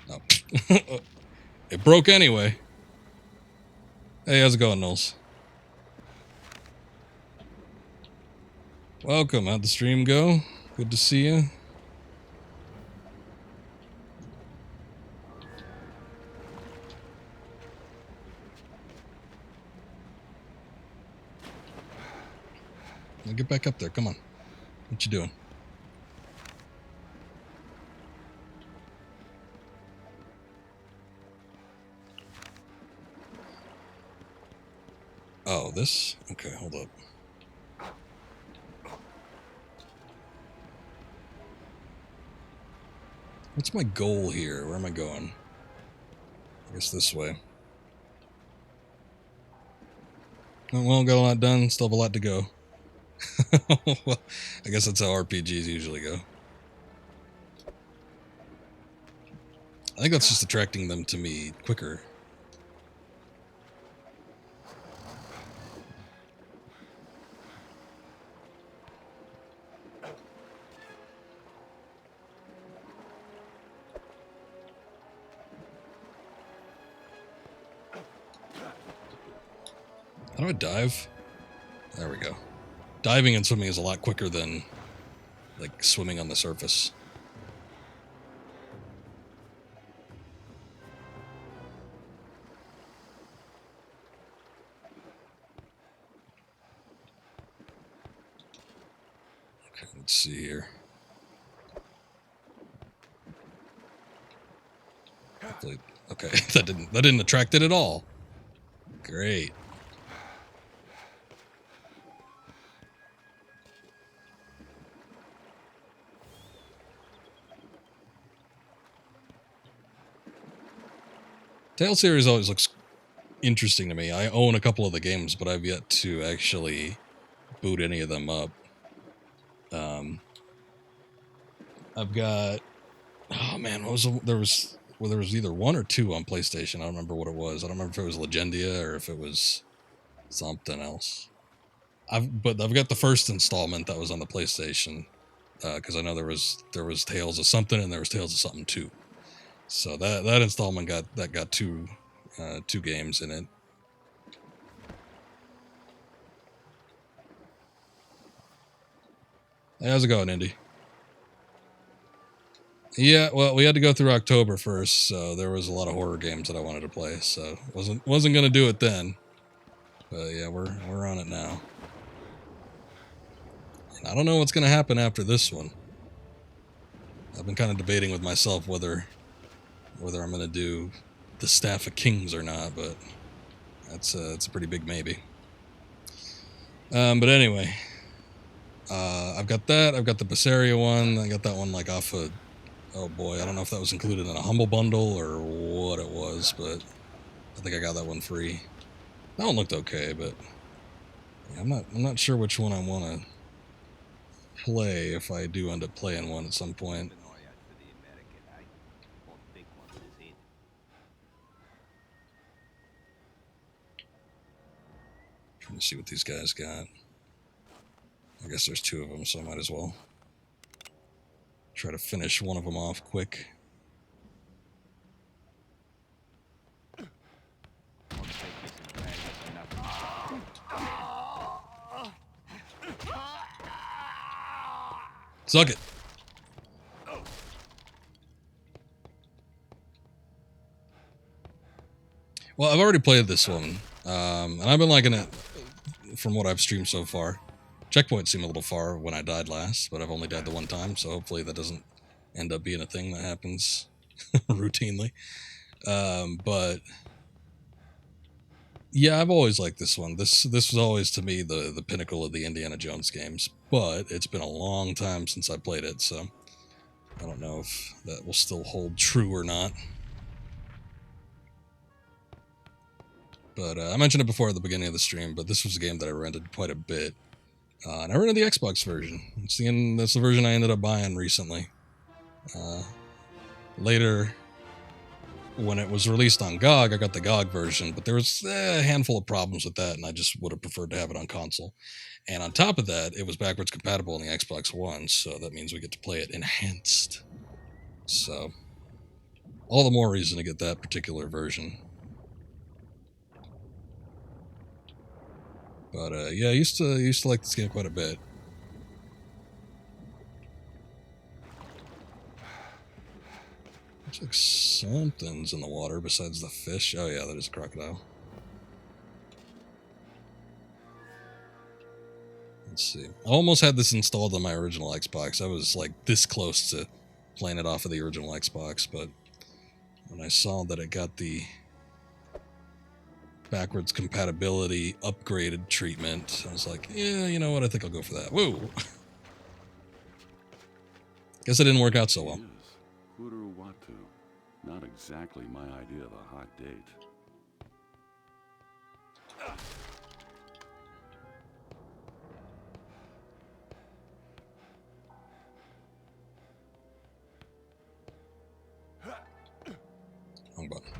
Oh. It broke anyway. Hey, how's it going, Knowles? Welcome. How'd the stream go? Good to see you. Now get back up there. Come on. What you doing? Oh, this? Okay, hold up. What's my goal here? Where am I going? I guess this way. Oh, well, got a lot done. Still have a lot to go. Well, I guess that's how RPGs usually go. I think that's just attracting them to me quicker. How do I dive? There we go. Diving and swimming is a lot quicker than, like, swimming on the surface. Okay, let's see here. Hopefully, okay, that didn't attract it at all. Great. Tale series always looks interesting to me. I own a couple of the games, but I've yet to actually boot any of them up. I've got, oh man, there was either one or two on PlayStation. I don't remember what it was. I don't remember if it was Legendia or if it was something else. But I've got the first installment that was on the PlayStation, because I know there was Tales of something and there was Tales of something too. So that installment got two games in it. Hey, how's it going, Indy? Yeah, well, we had to go through October first, so there was a lot of horror games that I wanted to play. So wasn't gonna do it then, but yeah, we're on it now. And I don't know what's gonna happen after this one. I've been kind of debating with myself whether I'm gonna do the Staff of Kings or not, but it's a pretty big maybe. But anyway, I've got that. I've got the Bessaria one. I got that one like off of, oh boy, I don't know if that was included in a Humble Bundle or what it was, but I think I got that one free. That one looked okay, but yeah, I'm not sure which one I want to play if I do end up playing one at some point. Trying to see what these guys got. I guess there's two of them, so I might as well try to finish one of them off quick. Suck it. Well, I've already played this one, and I've been liking it from what I've streamed so far. Checkpoints seem a little far when I died last, but I've only died the one time, so hopefully that doesn't end up being a thing that happens routinely. But yeah, I've always liked this one. This was always to me the pinnacle of the Indiana Jones games, but it's been a long time since I played it, so I don't know if that will still hold true or not. But I mentioned it before at the beginning of the stream, but this was a game that I rented quite a bit. And I rented the Xbox version. That's the version I ended up buying recently. Later, when it was released on GOG, I got the GOG version, but there was a handful of problems with that, and I just would have preferred to have it on console. And on top of that, it was backwards compatible on the Xbox One, so that means we get to play it enhanced. So, all the more reason to get that particular version. But yeah, I used to like this game quite a bit. Looks like something's in the water besides the fish. Oh yeah, that is a crocodile. Let's see. I almost had this installed on my original Xbox. I was like this close to playing it off of the original Xbox, but when I saw that it got the backwards compatibility upgraded treatment, I was like, yeah, you know what? I think I'll go for that. Whoa! Guess it didn't work out so well. Not exactly my idea of a hot date. Wrong button.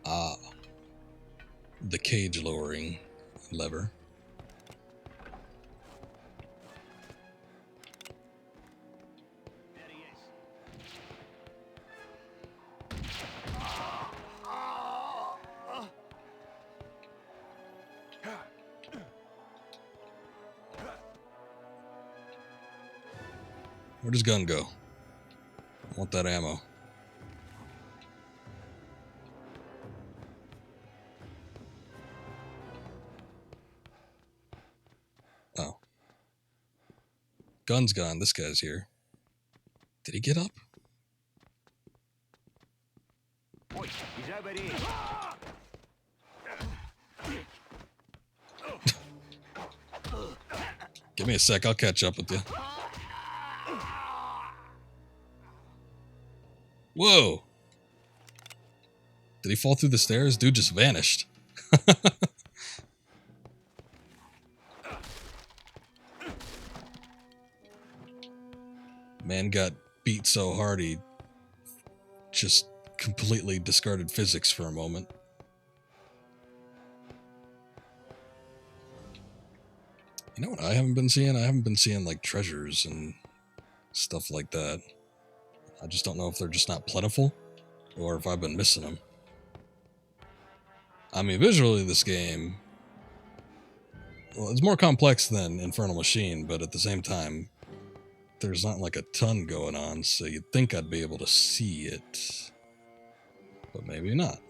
Ah. The cage lowering lever. Where does gun go? I want that ammo. Oh. Gun's gone. This guy's here. Did he get up? Give me a sec. I'll catch up with you. Whoa! Did he fall through the stairs? Dude just vanished. Man got beat so hard he just completely discarded physics for a moment. You know what I haven't been seeing? I haven't been seeing like treasures and stuff like that. I just don't know if they're just not plentiful or if I've been missing them. I mean, visually this game, well, it's more complex than Infernal Machine, but at the same time, there's not like a ton going on, so you'd think I'd be able to see it, but maybe not.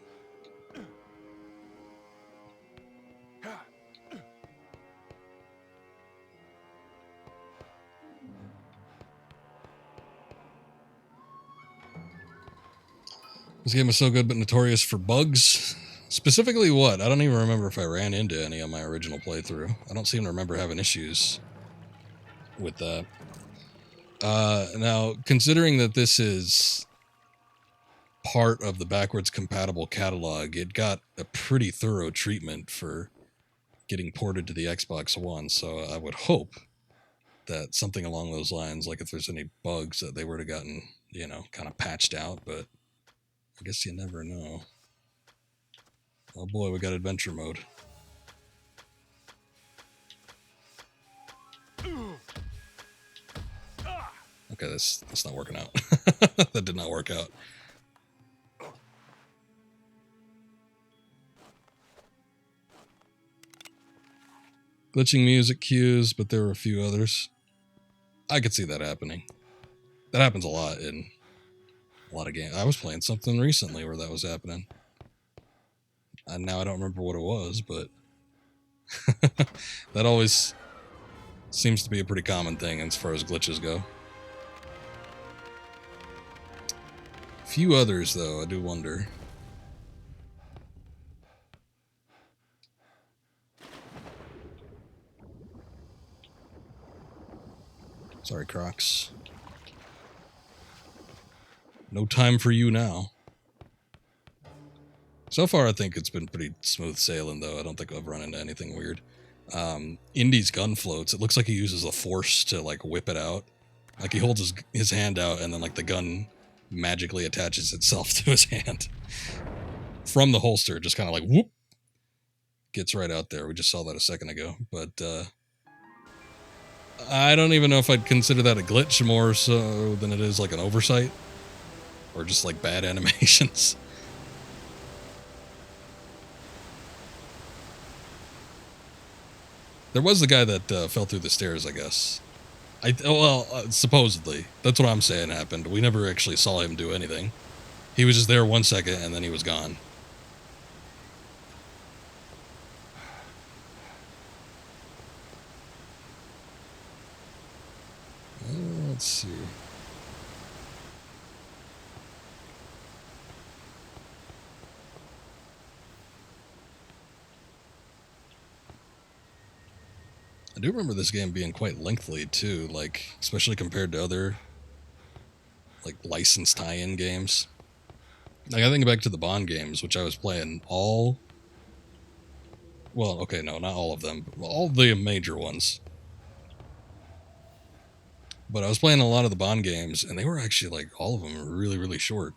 This game is so good, but notorious for bugs. Specifically what? I don't even remember if I ran into any on my original playthrough. I don't seem to remember having issues with that. Now, considering that this is part of the backwards compatible catalog, it got a pretty thorough treatment for getting ported to the Xbox One, so I would hope that something along those lines, like if there's any bugs that they would have gotten, you know, kind of patched out, but I guess you never know. Oh boy, we got adventure mode. Okay, that's not working out. That did not work out. Glitching music cues, but there were a few others. I could see that happening. That happens a lot in a lot of games. I was playing something recently where that was happening. And now I don't remember what it was, but that always seems to be a pretty common thing as far as glitches go. Few others, though, I do wonder. Sorry, Crocs. No time for you now. So far, I think it's been pretty smooth sailing, though. I don't think I've run into anything weird. Indy's gun floats. It looks like he uses the force to, like, whip it out. Like, he holds his hand out, and then, like, the gun magically attaches itself to his hand. From the holster, just kind of like, whoop. Gets right out there. We just saw that a second ago. But, I don't even know if I'd consider that a glitch more so than it is, like, an oversight. Or just, like, bad animations. There was the guy that fell through the stairs, I guess. Supposedly. That's what I'm saying happened. We never actually saw him do anything. He was just there 1 second, and then he was gone. Let's see. I do remember this game being quite lengthy, too, like, especially compared to other, like, licensed tie-in games. Like, I think back to the Bond games, which I was playing all... Well, okay, no, not all of them, but all the major ones. But I was playing a lot of the Bond games, and they were actually, like, all of them were really, really short.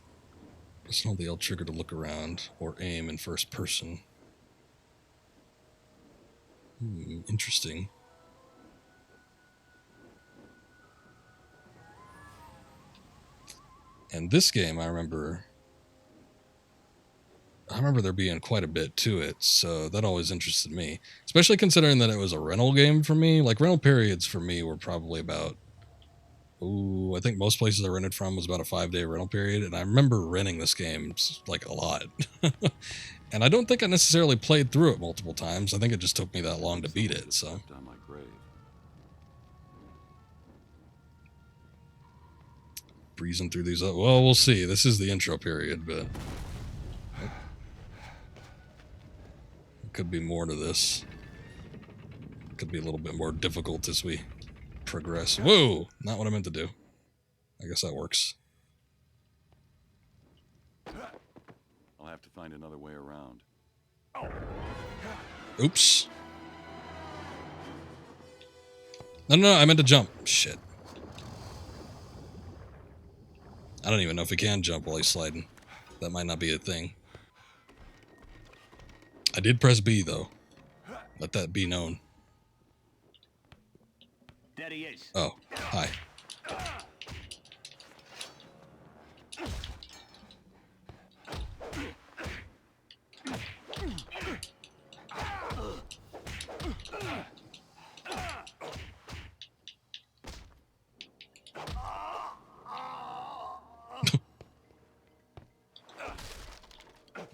Press hold the L trigger to look around, or aim in first person. Interesting. And this game, I remember there being quite a bit to it, so that always interested me. Especially considering that it was a rental game for me. Like, rental periods for me were probably about... I think most places I rented from was about a 5-day rental period, and I remember renting this game, like, a lot. And I don't think I necessarily played through it multiple times. I think it just took me that long to beat it, so... Breezing through these. Well, we'll see. This is the intro period, but there could be more to this. It could be a little bit more difficult as we progress. Whoa! Not what I meant to do. I guess that works. I'll have to find another way around. Oops. No, I meant to jump. Shit. I don't even know if he can jump while he's sliding. That might not be a thing. I did press B, though. Let that be known. There he is. Oh, hi.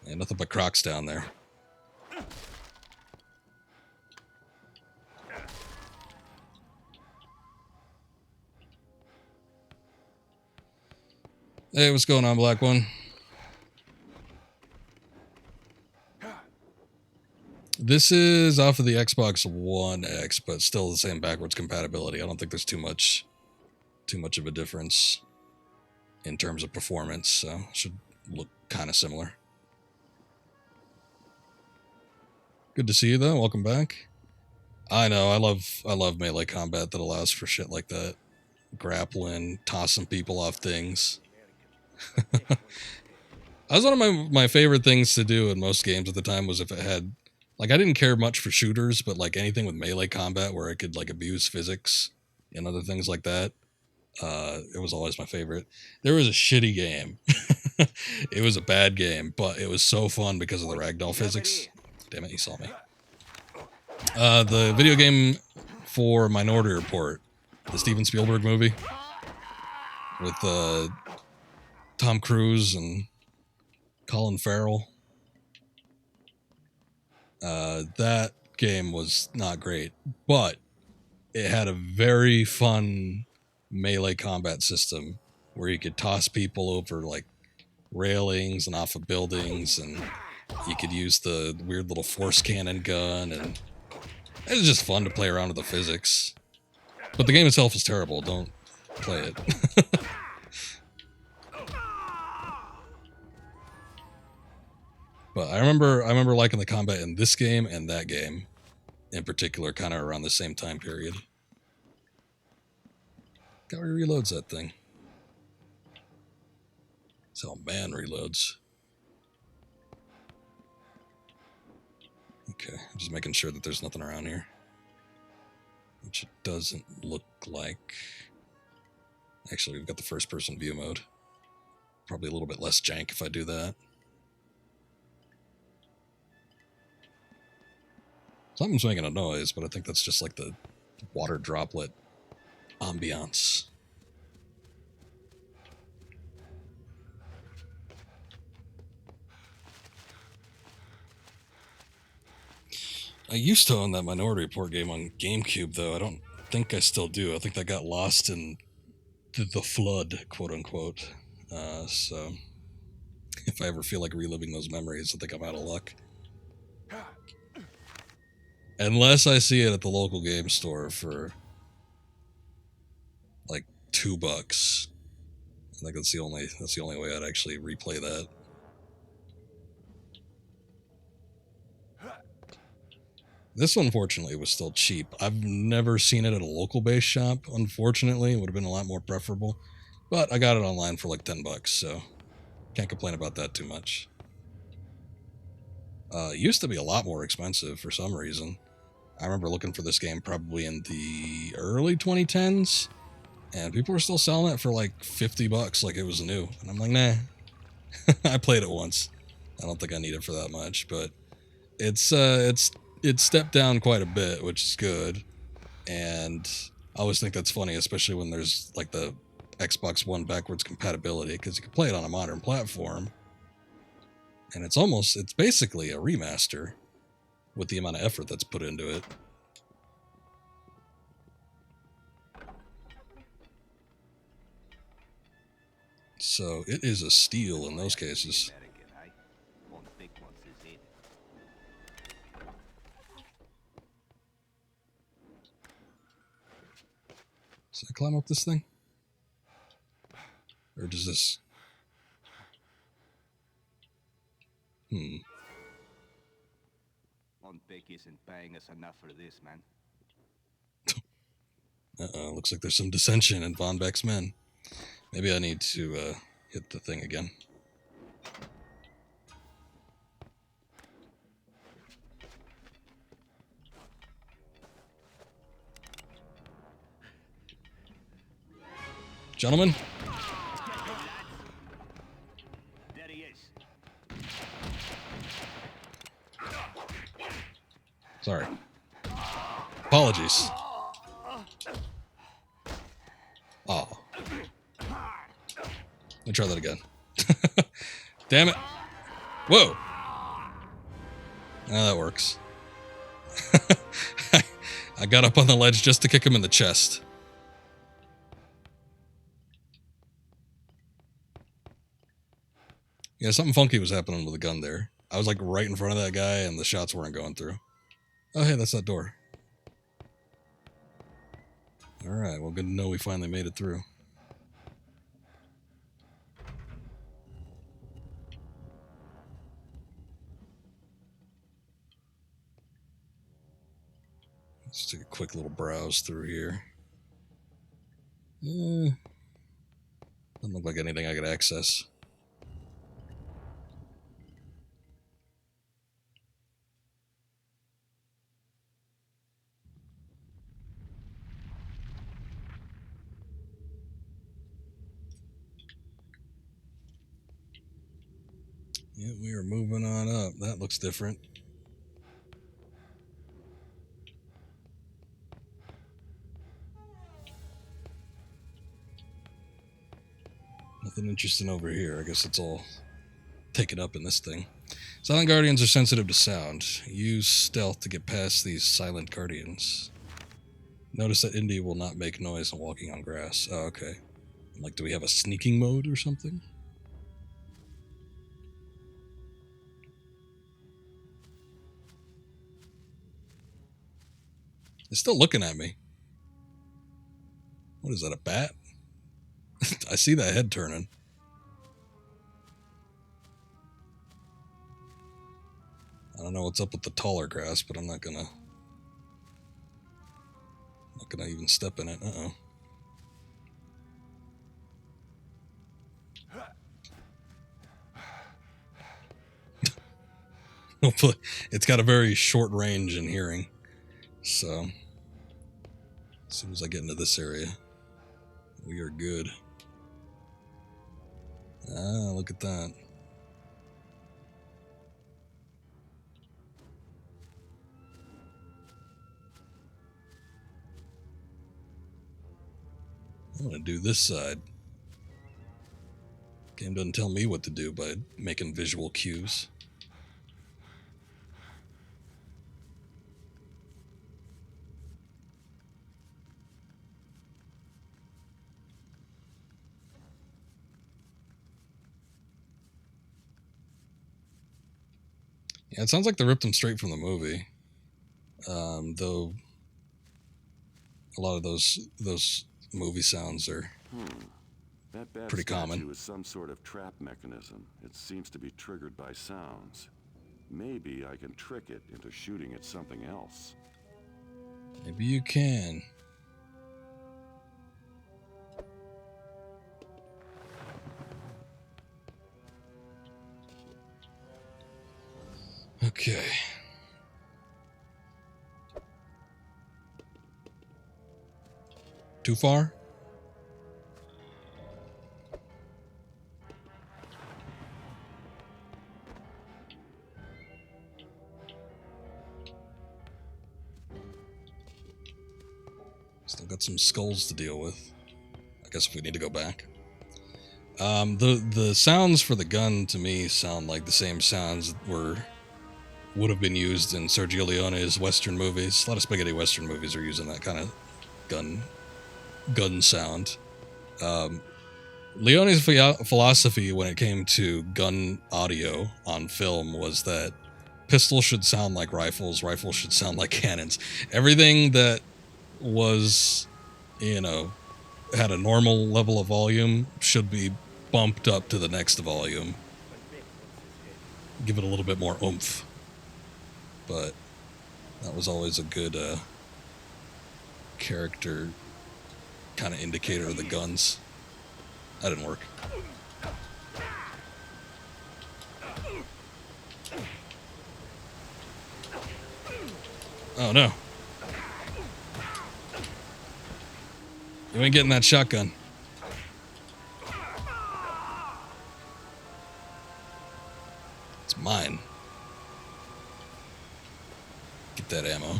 Yeah, nothing but Crocs down there. Hey, what's going on, Black One? This is off of the Xbox One X, but still the same backwards compatibility. I don't think there's too much of a difference in terms of performance, so should look kind of similar. Good to see you, though. Welcome back. I know, I love melee combat that allows for shit like that. Grappling, tossing people off things. That was one of my favorite things to do in most games at the time, was if it had... Like, I didn't care much for shooters, but, like, anything with melee combat where I could, like, abuse physics and other things like that, it was always my favorite. There was a shitty game. It was a bad game, but it was so fun because of the ragdoll physics. Damn it, he saw me. The video game for Minority Report, the Steven Spielberg movie with Tom Cruise and Colin Farrell. That game was not great, but it had a very fun melee combat system where you could toss people over like railings and off of buildings, and you could use the weird little force cannon gun, and it was just fun to play around with the physics. But the game itself is terrible. Don't play it. But I remember liking the combat in this game and that game in particular, kind of around the same time period. Got reloads that thing. So man reloads. Okay, I'm just making sure that there's nothing around here. Which it doesn't look like. Actually, we've got the first person view mode. Probably a little bit less jank if I do that. Something's making a noise, but I think that's just like the water droplet ambiance. I used to own that Minority Report game on GameCube, though. I don't think I still do. I think that got lost in the flood, quote unquote. So if I ever feel like reliving those memories, I think I'm out of luck. Unless I see it at the local game store for like $2. I think that's the only way I'd actually replay that. This, unfortunately, was still cheap. I've never seen it at a local base shop, unfortunately. It would have been a lot more preferable. But I got it online for like $10, so can't complain about that too much. It used to be a lot more expensive for some reason. I remember looking for this game probably in the early 2010s, and people were still selling it for like $50 like it was new. And I'm like, nah. I played it once. I don't think I need it for that much, but it's stepped down quite a bit, which is good. And I always think that's funny, especially when there's like the Xbox One backwards compatibility, because you can play it on a modern platform. And it's basically a remaster with the amount of effort that's put into it. So it is a steal in those cases. Does I climb up this thing? Or does this... Beck isn't paying us enough for this, man. Uh-oh, looks like there's some dissension in Von Beck's men. Maybe I need to hit the thing again. Gentlemen? There he is. Sorry. Apologies. Oh. Let me try that again. Damn it. Whoa. Now that works. I got up on the ledge just to kick him in the chest. Yeah, something funky was happening with the gun there. I was like right in front of that guy and the shots weren't going through. Oh, hey, that's that door. Alright, well, good to know we finally made it through. Let's take a quick little browse through here. Doesn't look like anything I could access. Yeah, we are moving on up. That looks different. Nothing interesting over here. I guess it's all taken up in this thing. Silent guardians are sensitive to sound. Use stealth to get past these silent guardians. Notice that Indy will not make noise when walking on grass. Oh, okay. Like, do we have a sneaking mode or something? It's still looking at me. What is that, a bat? I see that head turning. I don't know what's up with the taller grass, but I'm not gonna even step in it. Hopefully, it's got a very short range in hearing. So, as soon as I get into this area, we are good. Ah, look at that. I'm gonna do this side. Game doesn't tell me what to do by making visual cues. Yeah, it sounds like they ripped them straight from the movie. Though a lot of those movie sounds are That bat pretty common. statue is some sort of trap mechanism. It seems to be triggered by sounds. Maybe I can trick it into shooting at something else. Maybe you can. Okay. Too far? Still got some skulls to deal with. I guess if we need to go back. The sounds for the gun to me sound like the same sounds that would have been used in Sergio Leone's Western movies. A lot of spaghetti Western movies are using that kind of gun sound. Leone's philosophy when it came to gun audio on film was that pistols should sound like rifles should sound like cannons. Everything that was, had a normal level of volume should be bumped up to the next volume. Give it a little bit more oomph. But that was always a good character kind of indicator of the guns. That didn't work. Oh no. You ain't getting that shotgun. It's mine. Get that ammo.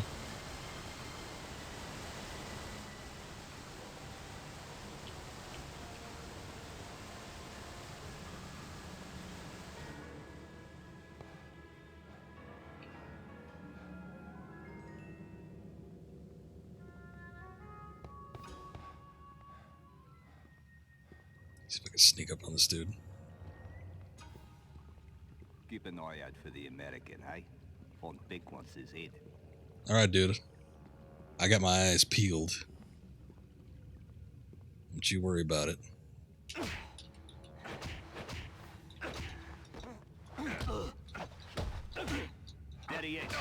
See if I can sneak up on this dude. Keep an eye out for the American, hey? On big one's his head. Alright, dude. I got my eyes peeled. Don't you worry about it. There he is.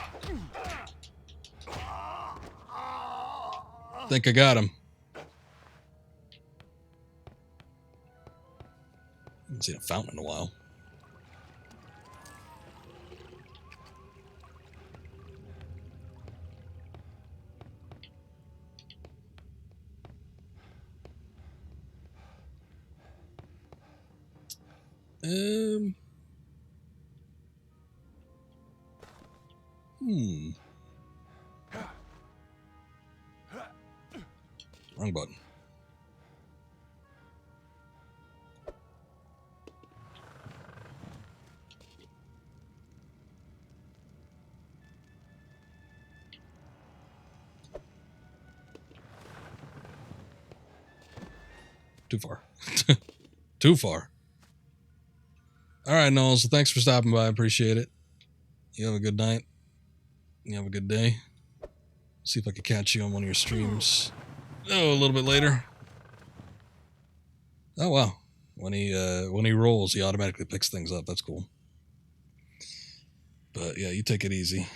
Think I got him. Haven't seen a fountain in a while. Wrong button. Too far. Too far. All right, Noel. So thanks for stopping by. I appreciate it. You have a good night. You have a good day. See if I can catch you on one of your streams. Oh, a little bit later. Oh wow. When he rolls, he automatically picks things up. That's cool. But yeah, you take it easy.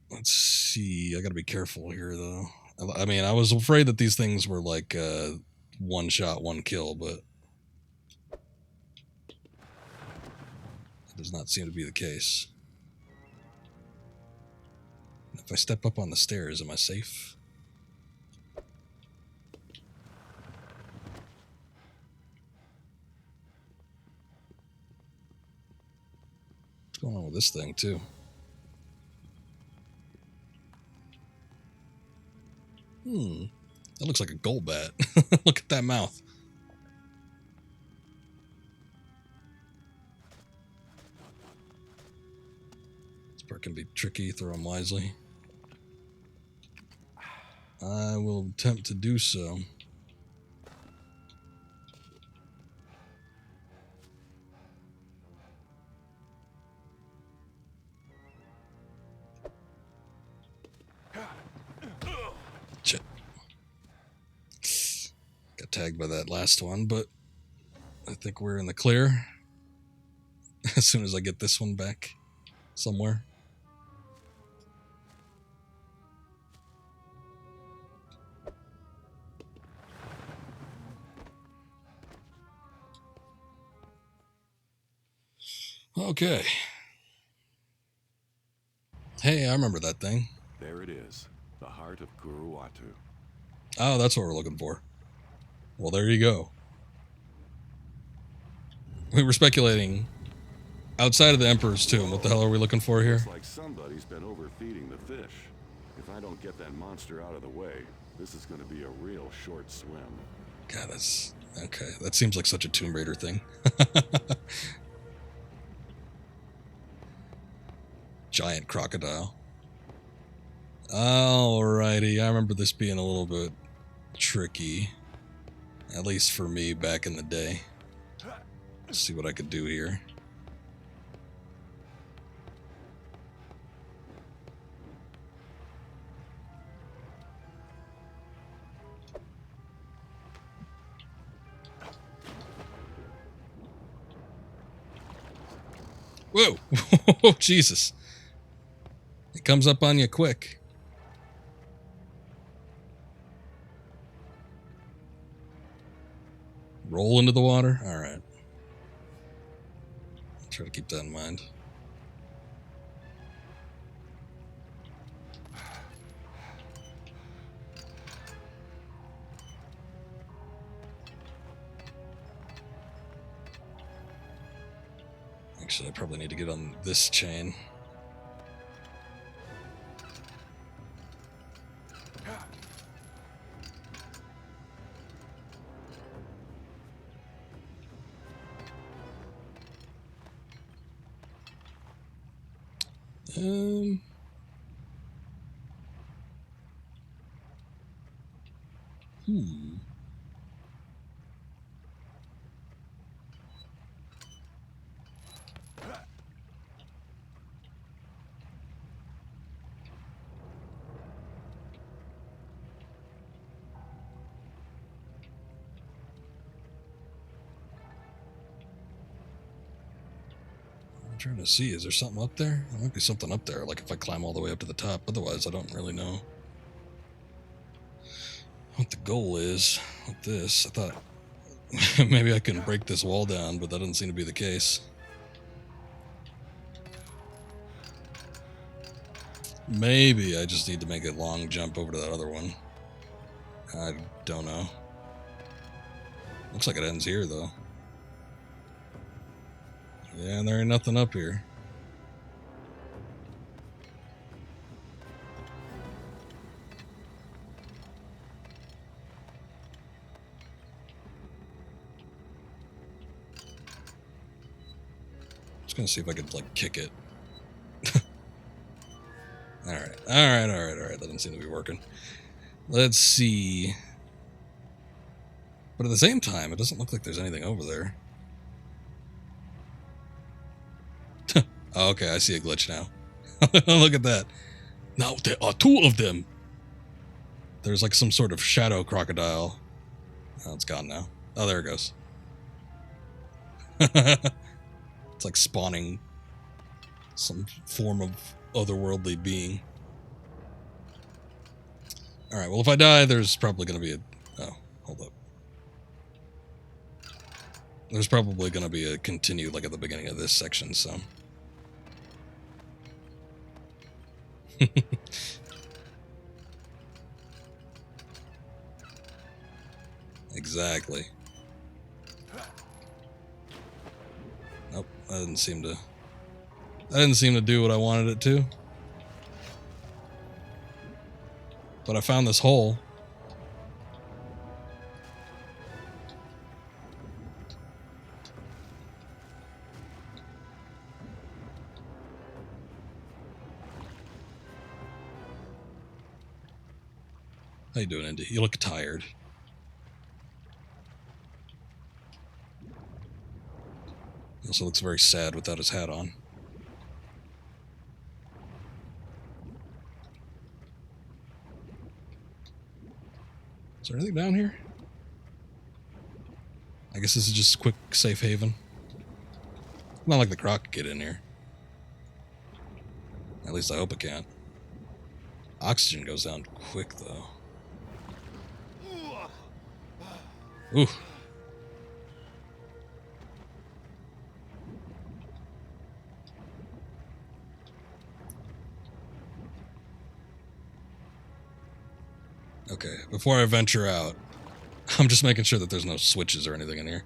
Let's see. I gotta be careful here though. I mean, I was afraid that these things were like one shot, one kill, but it does not seem to be the case. If I step up on the stairs, am I safe? What's going on with this thing too? That looks like a gold bat. Look at that mouth. This part can be tricky. Throw them wisely. I will attempt to do so. Shit. Got tagged by that last one, but I think we're in the clear. As soon as I get this one back somewhere. Okay. Hey, I remember that thing. There it is, the heart of Kuruwatu. Oh, that's what we're looking for. Well, there you go. We were speculating outside of the Emperor's tomb. What the hell are we looking for here? Looks like somebody's been overfeeding the fish. If I don't get that monster out of the way, this is going to be a real short swim. God, that's... Okay, that seems like such a Tomb Raider thing. Giant crocodile. Alrighty, I remember this being a little bit tricky. At least for me back in the day. Let's see what I could do here. Whoa! Oh, Jesus. It comes up on you quick. Roll into the water? Alright. Try to keep that in mind. Actually, I probably need to get on this chain. I'm trying to see, is there something up there? There might be something up there, like if I climb all the way up to the top. Otherwise, I don't really know what the goal is with this. I thought maybe I can break this wall down, but that doesn't seem to be the case. Maybe I just need to make a long jump over to that other one. I don't know. Looks like it ends here, though. Yeah, and there ain't nothing up here. Just gonna see if I could, like, kick it. Alright. That doesn't seem to be working. Let's see. But at the same time, it doesn't look like there's anything over there. Oh, okay, I see a glitch now. Look at that. Now there are two of them. There's like some sort of shadow crocodile. Oh, it's gone now. Oh, there it goes. It's like spawning some form of otherworldly being. Alright, well, if I die, there's probably going to be a... Oh, hold up. There's probably going to be a continue, like, at the beginning of this section, so... Exactly. Nope, that didn't seem to... That didn't seem to do what I wanted it to. But I found this hole. How you doing, Indy? You look tired. He also looks very sad without his hat on. Is there anything down here? I guess this is just a quick safe haven. Not like the Croc could get in here. At least I hope it can't. Oxygen goes down quick, though. Ooh. Okay, before I venture out, I'm just making sure that there's no switches or anything in here.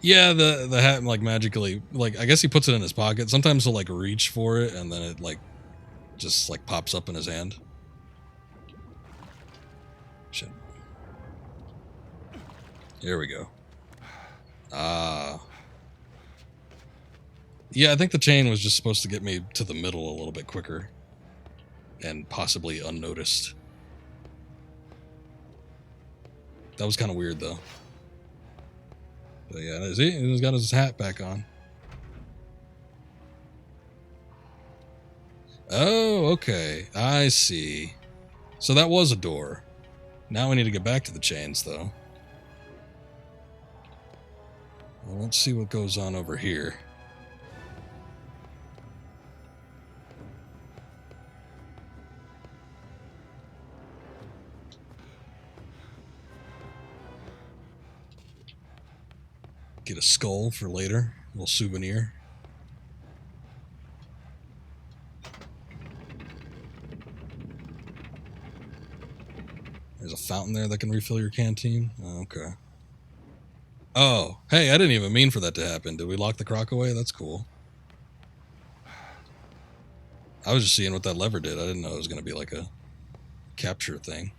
Yeah, the hat, like, magically, like, I guess he puts it in his pocket. Sometimes he'll, like, reach for it, and then it, like, just, like, pops up in his hand. Shit. Here we go. Ah. Yeah, I think the chain was just supposed to get me to the middle a little bit quicker. And possibly unnoticed. That was kind of weird, though. But yeah, see, he's got his hat back on. Oh, okay. I see. So that was a door. Now we need to get back to the chains, though. Well, let's see what goes on over here. Get a skull for later. A little souvenir. There's a fountain there that can refill your canteen. Oh, okay. Oh, hey, I didn't even mean for that to happen. Did we lock the Croc away? That's cool. I was just seeing what that lever did. I didn't know it was going to be like a capture thing.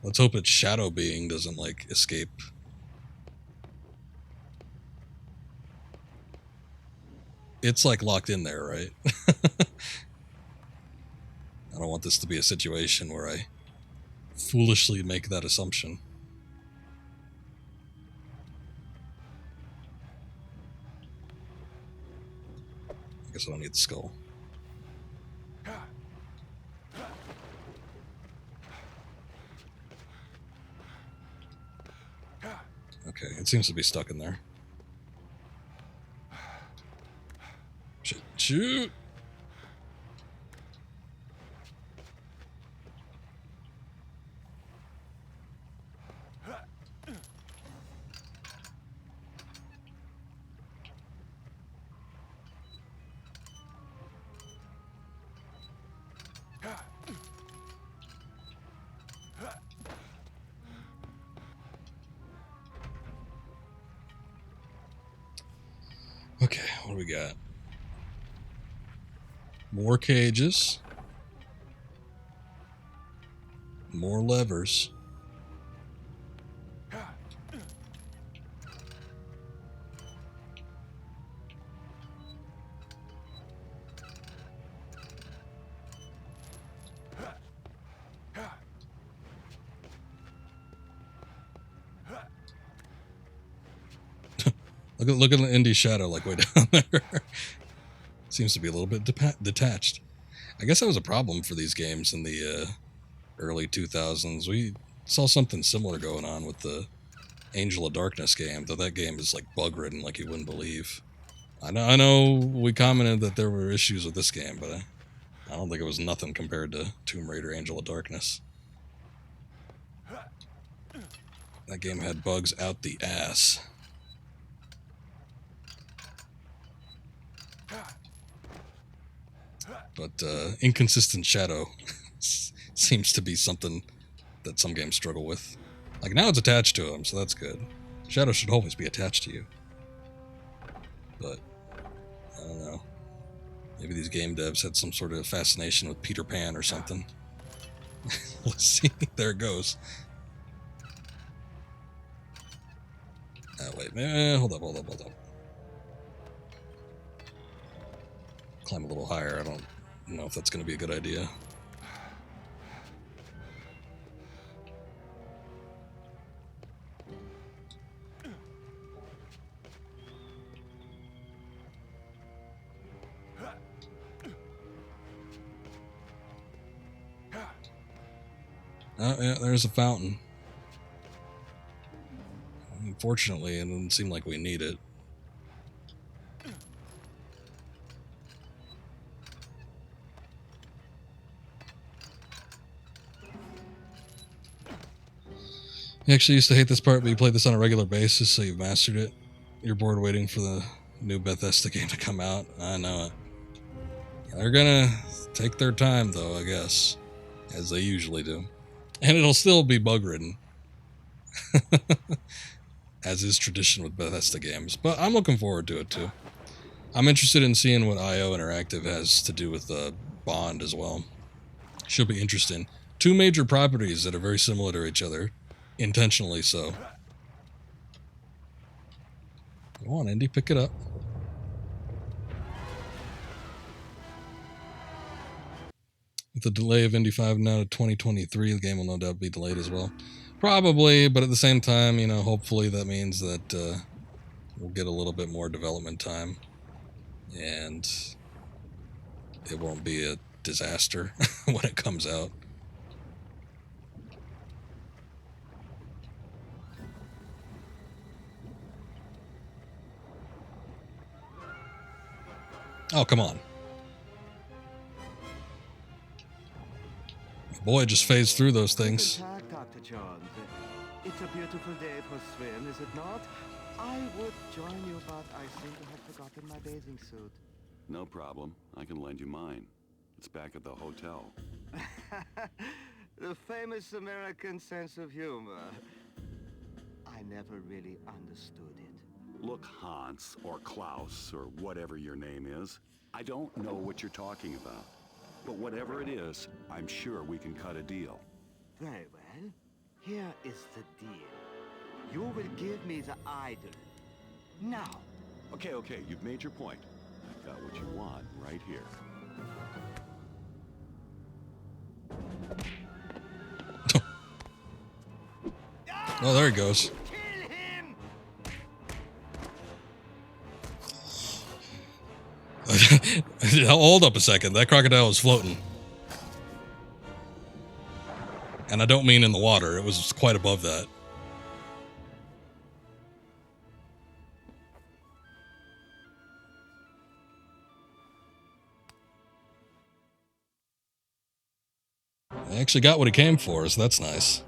Let's hope its shadow being doesn't, like, escape. It's, like, locked in there, right? I don't want this to be a situation where I foolishly make that assumption. I guess I don't need the skull. Okay, it seems to be stuck in there. Shoot! Shoot! Okay, what do we got? More cages. More levers. Look at the Indy shadow, like, way down there. Seems to be a little bit detached. I guess that was a problem for these games in the early 2000s. We saw something similar going on with the Angel of Darkness game, though that game is like bug-ridden like you wouldn't believe. I know we commented that there were issues with this game, but I don't think it was nothing compared to Tomb Raider Angel of Darkness. That game had bugs out the ass. But inconsistent shadow seems to be something that some games struggle with. Like, now it's attached to them, so that's good. Shadow should always be attached to you. But, I don't know. Maybe these game devs had some sort of fascination with Peter Pan or something. Let's see. There it goes. Oh, wait. Hold up. Climb a little higher. I don't know if that's going to be a good idea. Oh, yeah, there's a fountain. Unfortunately, it doesn't seem like we need it. You actually used to hate this part, but you played this on a regular basis, so you've mastered it. You're bored waiting for the new Bethesda game to come out. I know it. They're gonna take their time, though, I guess. As they usually do. And it'll still be bug-ridden. As is tradition with Bethesda games. But I'm looking forward to it, too. I'm interested in seeing what IO Interactive has to do with Bond as well. Should be interesting. Two major properties that are very similar to each other. Intentionally so. Go on, Indy, pick it up. With the delay of Indy 5 now to 2023, the game will no doubt be delayed as well. Probably, but at the same time, you know, hopefully that means that we'll get a little bit more development time. And it won't be a disaster when it comes out. Oh, come on. Boy, just phased through those things. Dr. Jones. It's a beautiful day for swim, is it not? I would join you, but I seem to have forgotten my bathing suit. No problem. I can lend you mine. It's back at the hotel. The famous American sense of humor. I never really understood it. Look, Hans, or Klaus, or whatever your name is, I don't know what you're talking about. But whatever it is, I'm sure we can cut a deal. Very well. Here is the deal. You will give me the idol. Now. Okay, you've made your point. I've got what you want right here. Oh, there he goes. Kill him! Hold up a second. That crocodile was floating. And I don't mean in the water. It was quite above that. I actually got what he came for, so that's nice.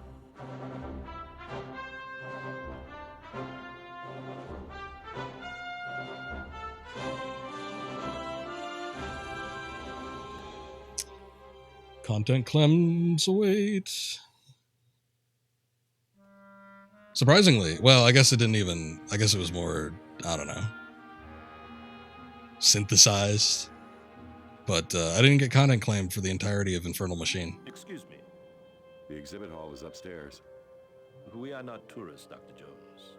Content cleanse awaits. Surprisingly, well, I guess it didn't even, I guess it was more, I don't know, synthesized. But I didn't get content claimed for the entirety of Infernal Machine. Excuse me. The exhibit hall is upstairs. We are not tourists, Dr. Jones.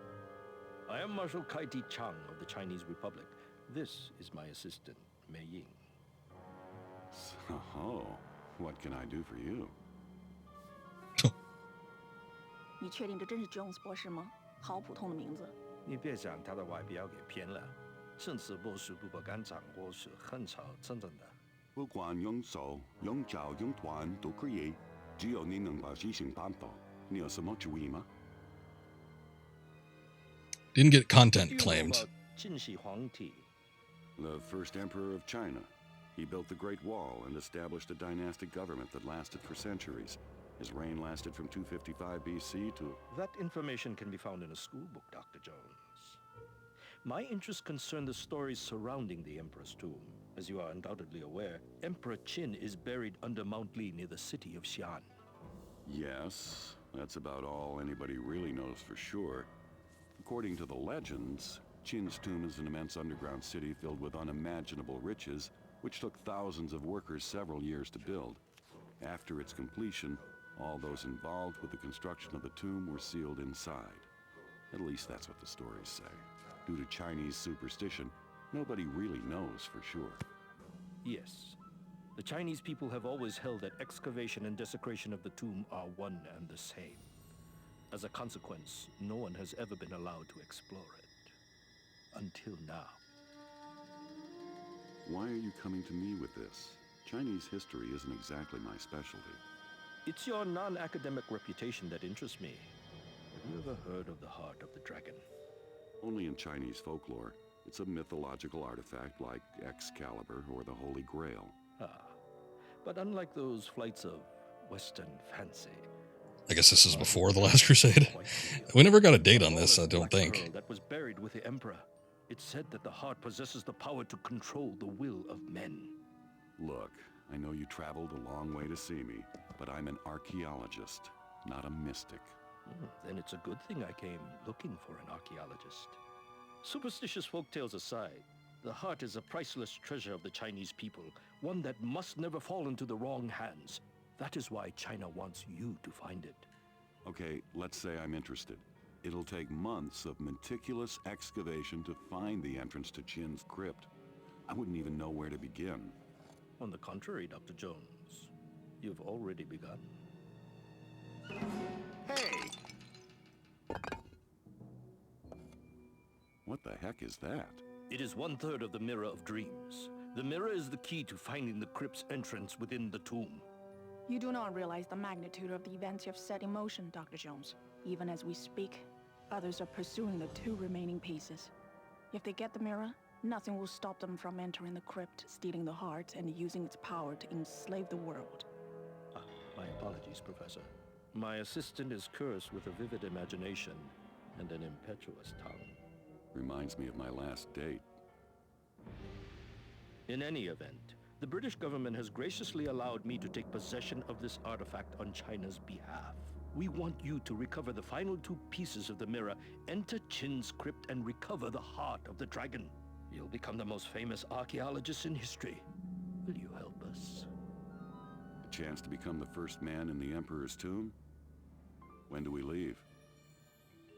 I am Marshal Kaiti Chang of the Chinese Republic. This is my assistant, Mei Ying. So, what can I do for you? 你确定这真是 Jones 博士吗？好普通的名字。你别将他的外表给骗了，甚至不是不敢掌握是很少真正的。不管用手、用脚、用团都可以，只有你能把事情办到。你有什么主意吗？ Didn't get content Do you know claimed. about Jinshi Huangti? The first emperor of China. He built the Great Wall and established a dynastic government that lasted for centuries. His reign lasted from 255 BC to... That information can be found in a school book, Dr. Jones. My interests concern the stories surrounding the Emperor's tomb. As you are undoubtedly aware, Emperor Qin is buried under Mount Li near the city of Xi'an. Yes, that's about all anybody really knows for sure. According to the legends, Qin's tomb is an immense underground city filled with unimaginable riches, which took thousands of workers several years to build. After its completion, all those involved with the construction of the tomb were sealed inside. At least that's what the stories say. Due to Chinese superstition, nobody really knows for sure. Yes. The Chinese people have always held that excavation and desecration of the tomb are one and the same. As a consequence, no one has ever been allowed to explore it. Until now. Why are you coming to me with this? Chinese history isn't exactly my specialty. It's your non-academic reputation that interests me. Have you ever heard of the Heart of the Dragon? Only in Chinese folklore. It's a mythological artifact like Excalibur or the Holy Grail. Ah, but unlike those flights of Western fancy, I guess this is before The Last Crusade. We never got a date on this, I don't think. that was buried with the Emperor. It's said that the heart possesses the power to control the will of men. Look, I know you traveled a long way to see me, but I'm an archaeologist, not a mystic. Then it's a good thing I came looking for an archaeologist. Superstitious folktales aside, the heart is a priceless treasure of the Chinese people, one that must never fall into the wrong hands. That is why China wants you to find it. Okay, let's say I'm interested. It'll take months of meticulous excavation to find the entrance to Qin's crypt. I wouldn't even know where to begin. On the contrary, Dr. Jones, you've already begun. Hey! What the heck is that? It is 1/3 of the Mirror of Dreams. The mirror is the key to finding the crypt's entrance within the tomb. You do not realize the magnitude of the events you have set in motion, Dr. Jones. Even as we speak, others are pursuing the 2 remaining pieces. If they get the mirror, nothing will stop them from entering the crypt, stealing the heart, and using its power to enslave the world. My apologies, Professor. My assistant is cursed with a vivid imagination and an impetuous tongue. Reminds me of my last date. In any event, the British government has graciously allowed me to take possession of this artifact on China's behalf. We want you to recover the final 2 pieces of the mirror, enter Qin's crypt, and recover the heart of the dragon. You'll become the most famous archaeologist in history. Will you help us? A chance to become the first man in the Emperor's tomb? When do we leave?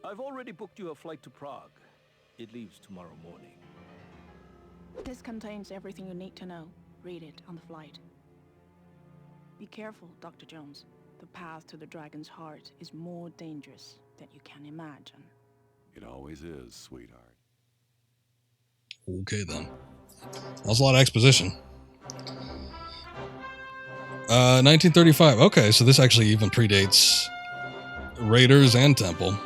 I've already booked you a flight to Prague. It leaves tomorrow morning. This contains everything you need to know. Read it on the flight. Be careful, Dr. Jones. The path to the dragon's heart is more dangerous than you can imagine. It always is, sweetheart. Okay, then. That was a lot of exposition. 1935. Okay, so this actually even predates Raiders and Temple.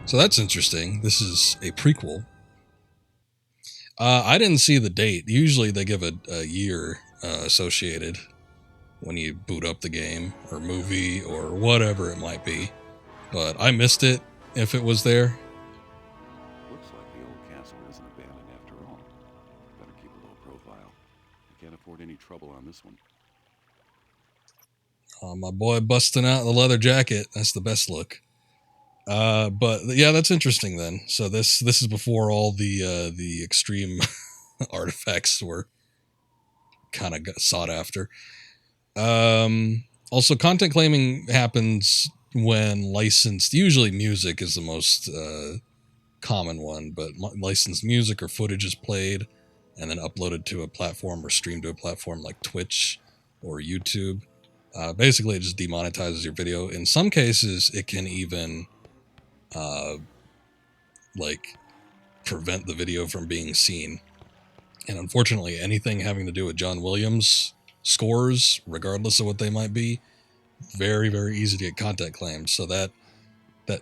So that's interesting. This is a prequel. I didn't see the date. Usually they give a year associated when you boot up the game or movie or whatever it might be. But I missed it if it was there. Looks like the old castle isn't abandoned after all. Better keep a low profile. I can't afford any trouble on this one. My boy busting out the leather jacket. That's the best look. But yeah, that's interesting then. So this is before all the extreme artifacts were kind of sought after. Also, content claiming happens when licensed. Usually, music is the most common one, but licensed music or footage is played and then uploaded to a platform or streamed to a platform like Twitch or YouTube. Basically, it just demonetizes your video. In some cases, it can even like prevent the video from being seen. And unfortunately, anything having to do with John Williams scores, regardless of what they might be, very, very easy to get content claimed. So that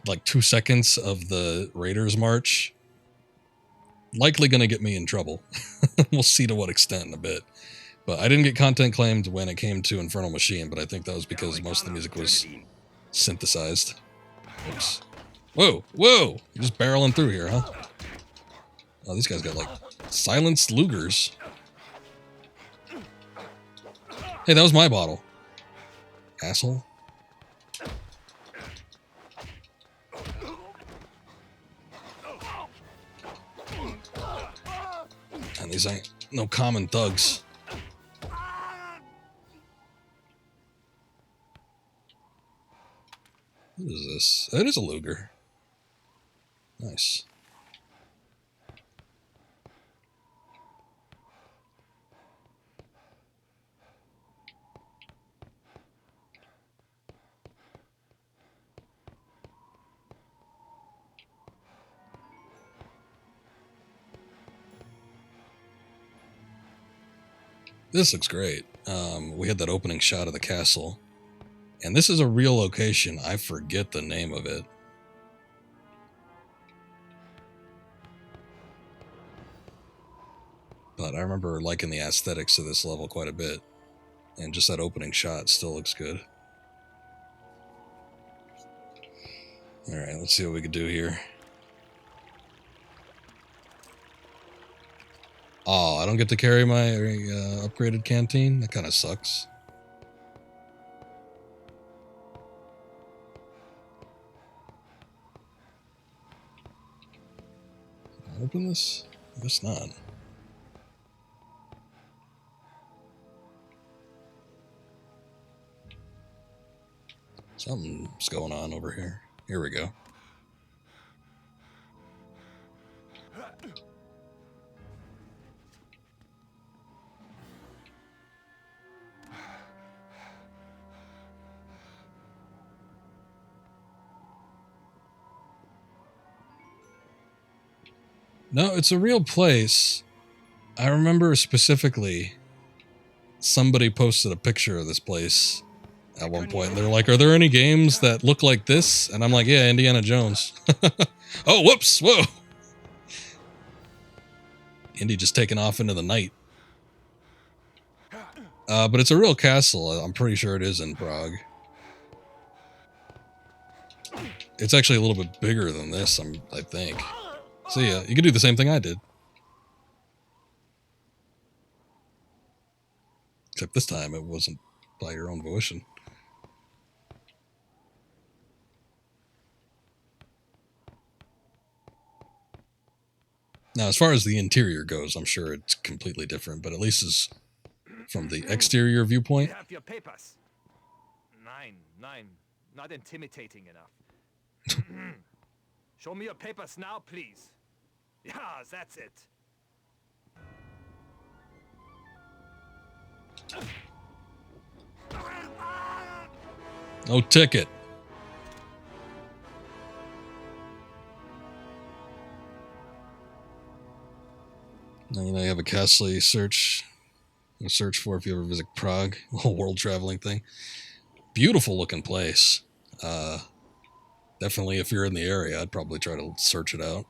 like 2 seconds of the Raiders march, likely going to get me in trouble. We'll see to what extent in a bit. But I didn't get content claimed when it came to Infernal Machine, but I think that was because most of the music was synthesized. Oops. Whoa, whoa! You're just barreling through here, huh? Oh, these guys got, like, silenced Lugers. Hey, that was my bottle. Asshole. And these ain't no common thugs. What is this? That is a Luger. Nice. This looks great. We had that opening shot of the castle. And this is a real location. I forget the name of it. But I remember liking the aesthetics of this level quite a bit. And just that opening shot still looks good. Alright, let's see what we can do here. Oh, I don't get to carry my upgraded canteen? That kind of sucks. Can I open this? I guess not. Something's going on over here. Here we go. No, it's a real place. I remember specifically somebody posted a picture of this place at one point. They're like, are there any games that look like this? And I'm like, yeah, Indiana Jones. Oh, whoops, whoa. Indy just taking off into the night. But it's a real castle. I'm pretty sure it is in Prague. It's actually a little bit bigger than this, I think. So yeah, you can do the same thing I did. Except this time it wasn't by your own volition. Now, as far as the interior goes, I'm sure it's completely different, but at least as from the exterior viewpoint. You have your papers. Nine, not intimidating enough. Show me your papers now, please. Yeah, that's it. No ticket. Now, you know, you have a castle you search for if you ever visit Prague. A whole world traveling thing. Beautiful looking place. Definitely, if you're in the area, I'd probably try to search it out.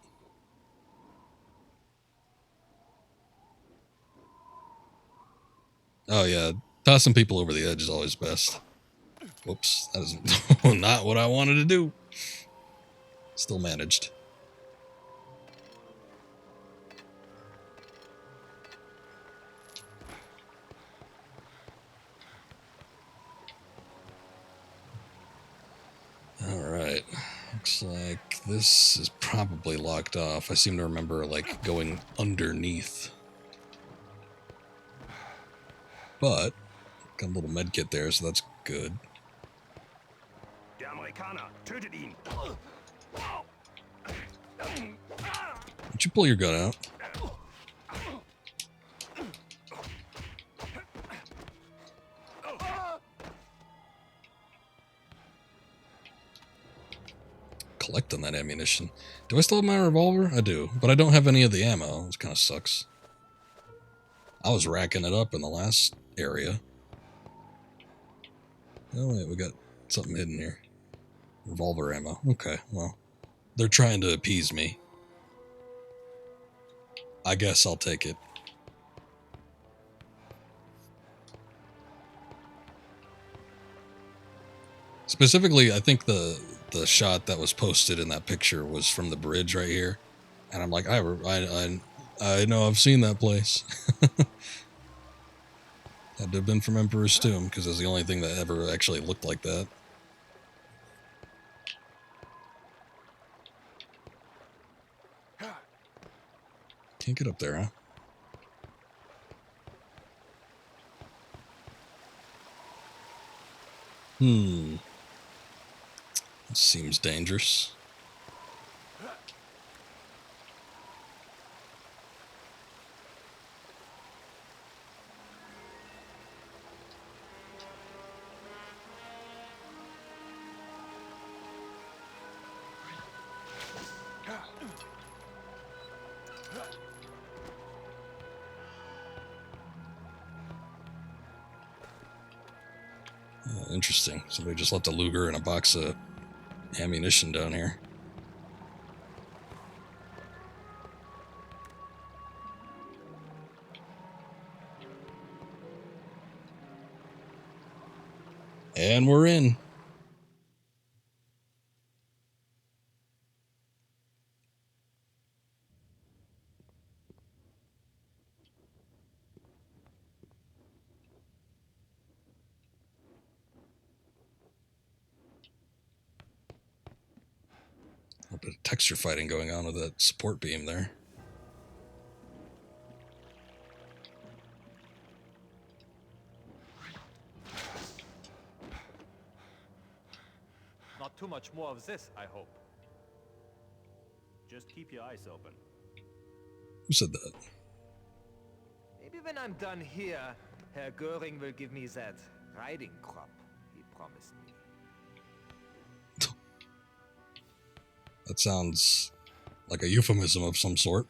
Oh yeah, tossing people over the edge is always best. Whoops, that is not what I wanted to do. Still managed. Alright, looks like this is probably locked off. I seem to remember, like, going underneath. But, got a little med kit there, so that's good. Der Amerikaner, tötet ihn. Why'd you pull your gun out? collect on that ammunition. Do I still have my revolver? I do, but I don't have any of the ammo. It kind of sucks. I was racking it up in the last area. Oh wait, we got something hidden here. Revolver ammo. Okay, well, they're trying to appease me. I guess I'll take it. Specifically, I think the shot that was posted in that picture was from the bridge right here, and I'm like, I know I've seen that place. Had to have been from Emperor's Tomb because it was the only thing that ever actually looked like that. Can't get up there, huh? This seems dangerous. Interesting. Somebody just left a Luger and a box of ammunition down here. And we're in. A bit of texture fighting going on with that support beam there. Not too much more of this, I hope. Just keep your eyes open. Who said that? Maybe when I'm done here, Herr Göring will give me that riding crop he promised me. That sounds like a euphemism of some sort.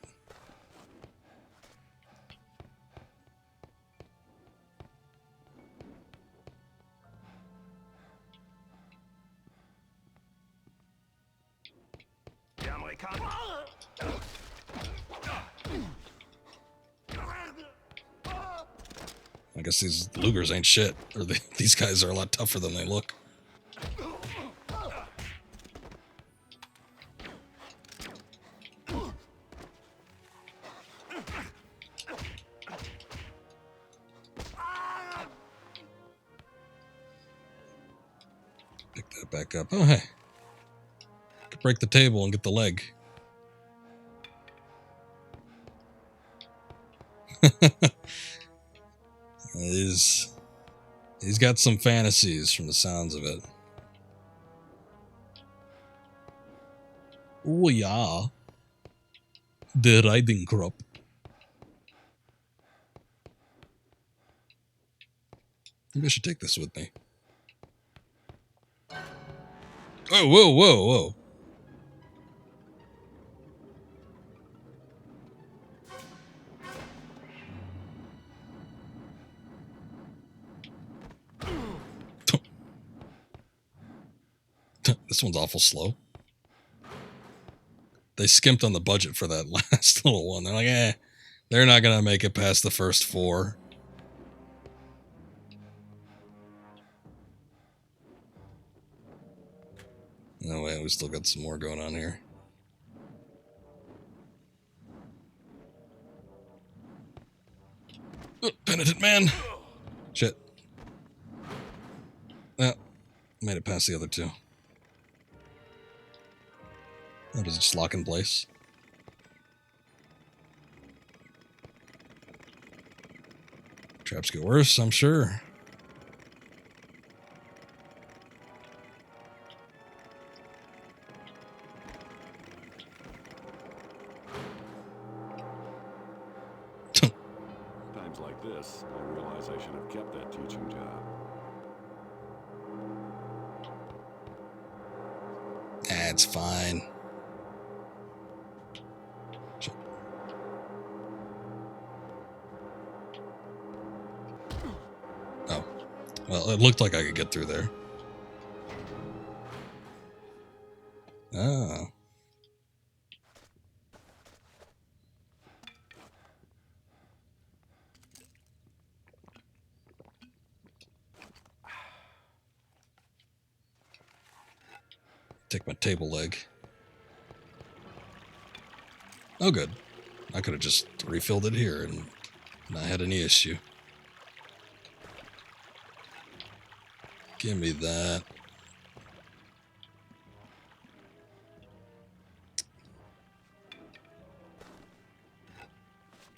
I guess these Lugers ain't shit, or these guys are a lot tougher than they look. Pick that back up. Oh, hey. Could break the table and get the leg. He's got some fantasies from the sounds of it. Oh yeah. The riding crop. Maybe I should take this with me. Oh, whoa, whoa, whoa. This one's awful slow. They skimped on the budget for that last little one. They're like, they're not going to make it past the first 4. No way, we still got some more going on here. Oh, penitent man! Shit. Oh, made it past the other 2. Oh, does it just lock in place? Traps get worse, I'm sure. Times like this, I realize I should have kept that teaching job. It's fine. Oh. Well, it looked like I could get through there. Ah. Take my table leg. Oh, good. I could have just refilled it here and not had any issue. Give me that.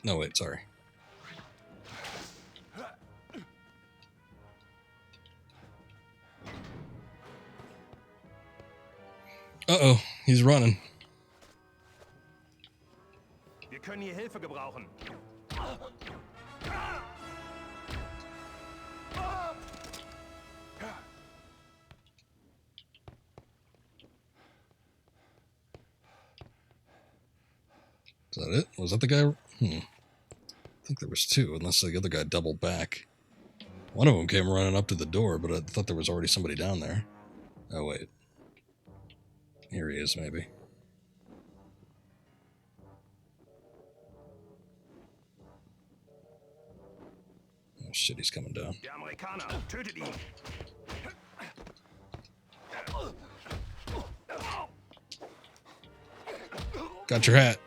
No, wait, sorry. Uh-oh, he's running. Wir können hier Hilfe gebrauchen. Is that it? Was that the guy? I think there was two, unless the other guy doubled back. One of them came running up to the door, but I thought there was already somebody down there. Oh, wait. Here he is, maybe. Oh, shit, he's coming down. Der Amerikaner, tötet ihn. Got your hat.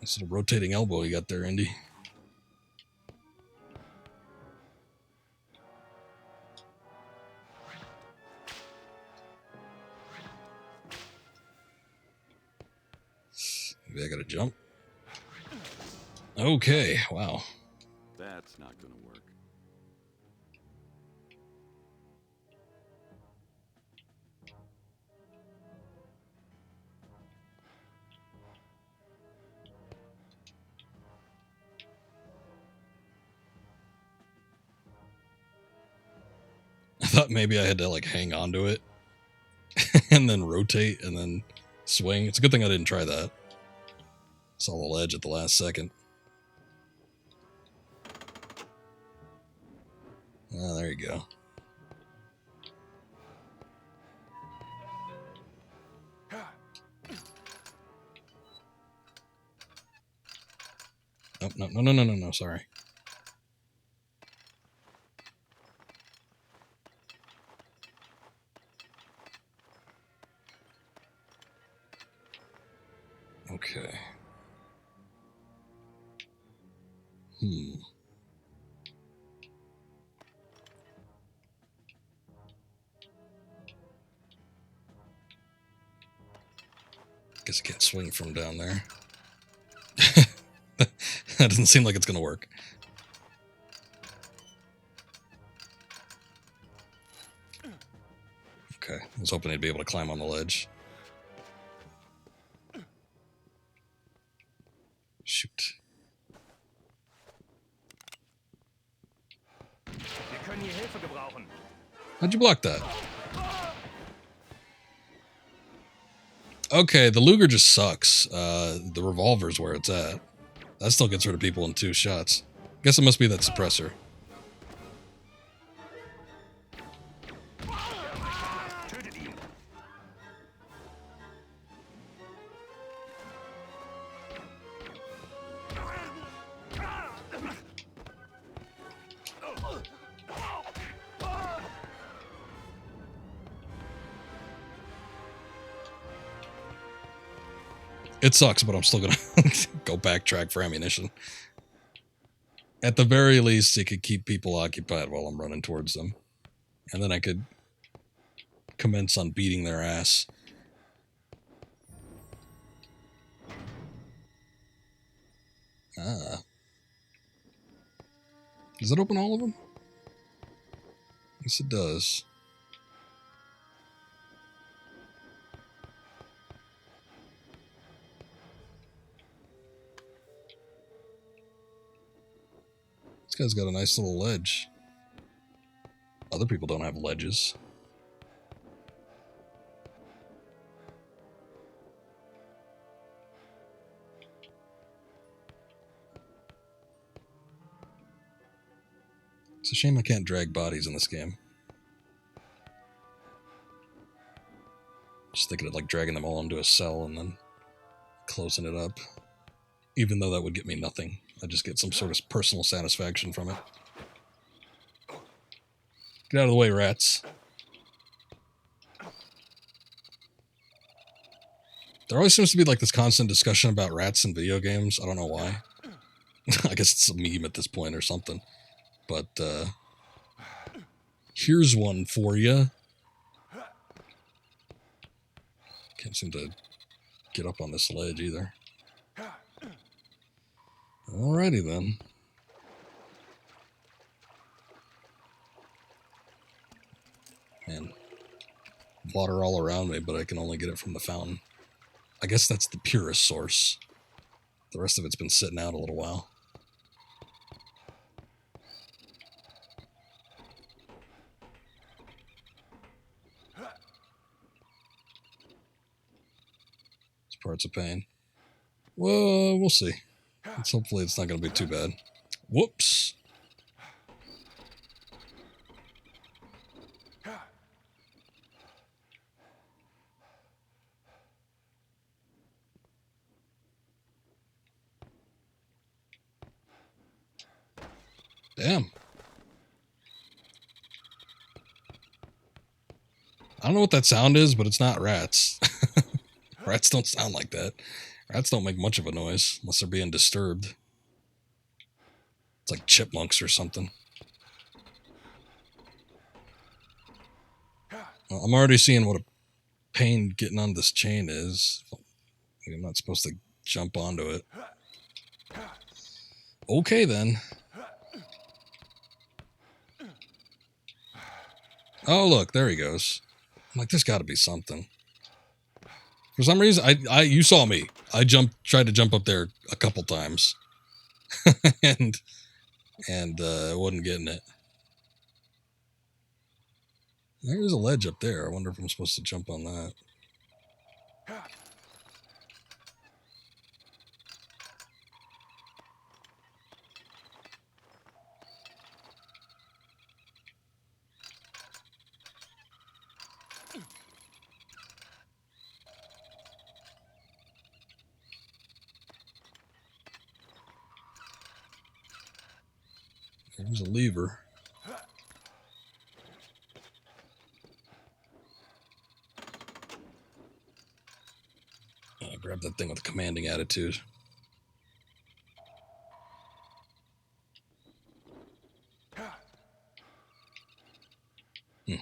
Nice little rotating elbow you got there, Indy. Maybe I gotta jump. Okay, wow. That's not going to work. I thought maybe I had to like hang onto it and then rotate and then swing. It's a good thing I didn't try that. Saw the ledge at the last second. Ah, there you go. Oh, no, sorry. Okay. Guess I can't swing from down there. That doesn't seem like it's gonna work. Okay, I was hoping he'd be able to climb on the ledge. Shoot. Wir können hier Hilfe gebrauchen. How'd you block that? Okay, the Luger just sucks. The revolver's where it's at. That still gets rid of people in 2 shots. Guess it must be that suppressor. Tötet ihn. It sucks, but I'm still gonna go backtrack for ammunition. At the very least, it could keep people occupied while I'm running towards them. And then I could commence on beating their ass. Ah. Does it open all of them? Yes, it does. This guy's got a nice little ledge. Other people don't have ledges. It's a shame I can't drag bodies in this game. Just thinking of like dragging them all into a cell and then closing it up. Even though that would get me nothing. I just get some sort of personal satisfaction from it. Get out of the way, rats. There always seems to be like this constant discussion about rats in video games. I don't know why. I guess it's a meme at this point or something. But here's one for you. Can't seem to get up on this ledge either. Alrighty then. Man, water all around me, but I can only get it from the fountain. I guess that's the purest source. The rest of it's been sitting out a little while. It's parts of pain. Well, we'll see. Hopefully it's not going to be too bad. Whoops. Damn. I don't know what that sound is, but it's not rats. Rats don't sound like that. Rats don't make much of a noise unless they're being disturbed. It's like chipmunks or something. Well, I'm already seeing what a pain getting on this chain is. I'm not supposed to jump onto it. Okay, then. Oh, look, there he goes. I'm like, there's got to be something. For some reason, you saw me. I tried to jump up there a couple times, and wasn't getting it. There's a ledge up there. I wonder if I'm supposed to jump on that. There's a lever. Grab that thing with a commanding attitude. I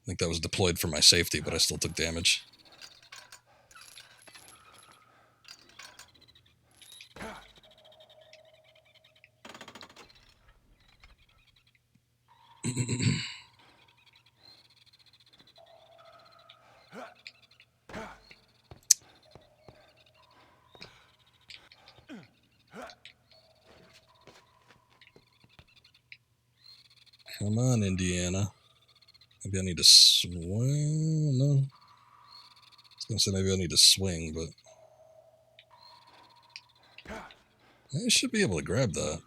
think that was deployed for my safety, but I still took damage. Come on, Indiana. Maybe I need to swing. No. I was going to say maybe I need to swing, but I should be able to grab that.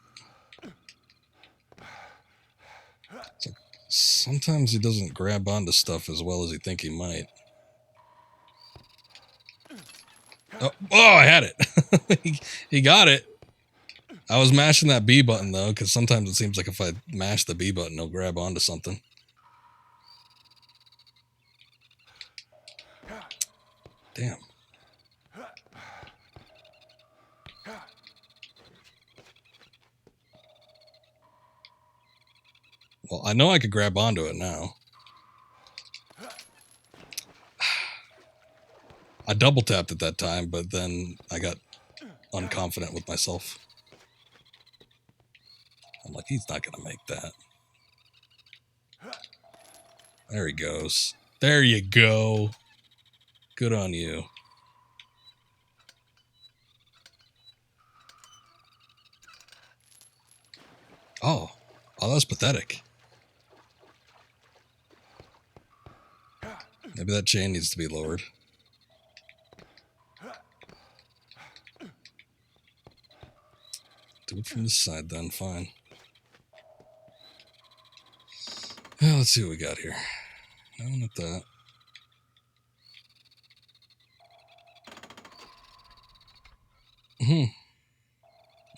It's like sometimes he doesn't grab onto stuff as well as he think he might. Oh, I had it. he got it. I was mashing that B button, though, because sometimes it seems like if I mash the B button, it'll grab onto something. Damn. Well, I know I could grab onto it now. I double tapped at that time, but then I got unconfident with myself. I'm like, he's not going to make that. There he goes. There you go. Good on you. Oh, that was pathetic. Maybe that chain needs to be lowered. Do it from this side then, fine. Well, let's see what we got here. No, not that.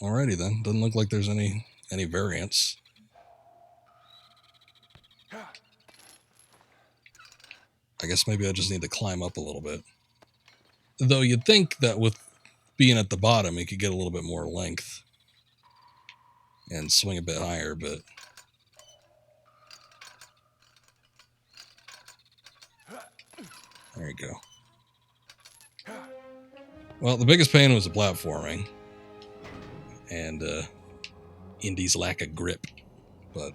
Alrighty then. Doesn't look like there's any variance. I guess maybe I just need to climb up a little bit. Though you'd think that with being at the bottom, you could get a little bit more length and swing a bit higher, but there you go. Well, the biggest pain was the platforming and Indy's lack of grip, but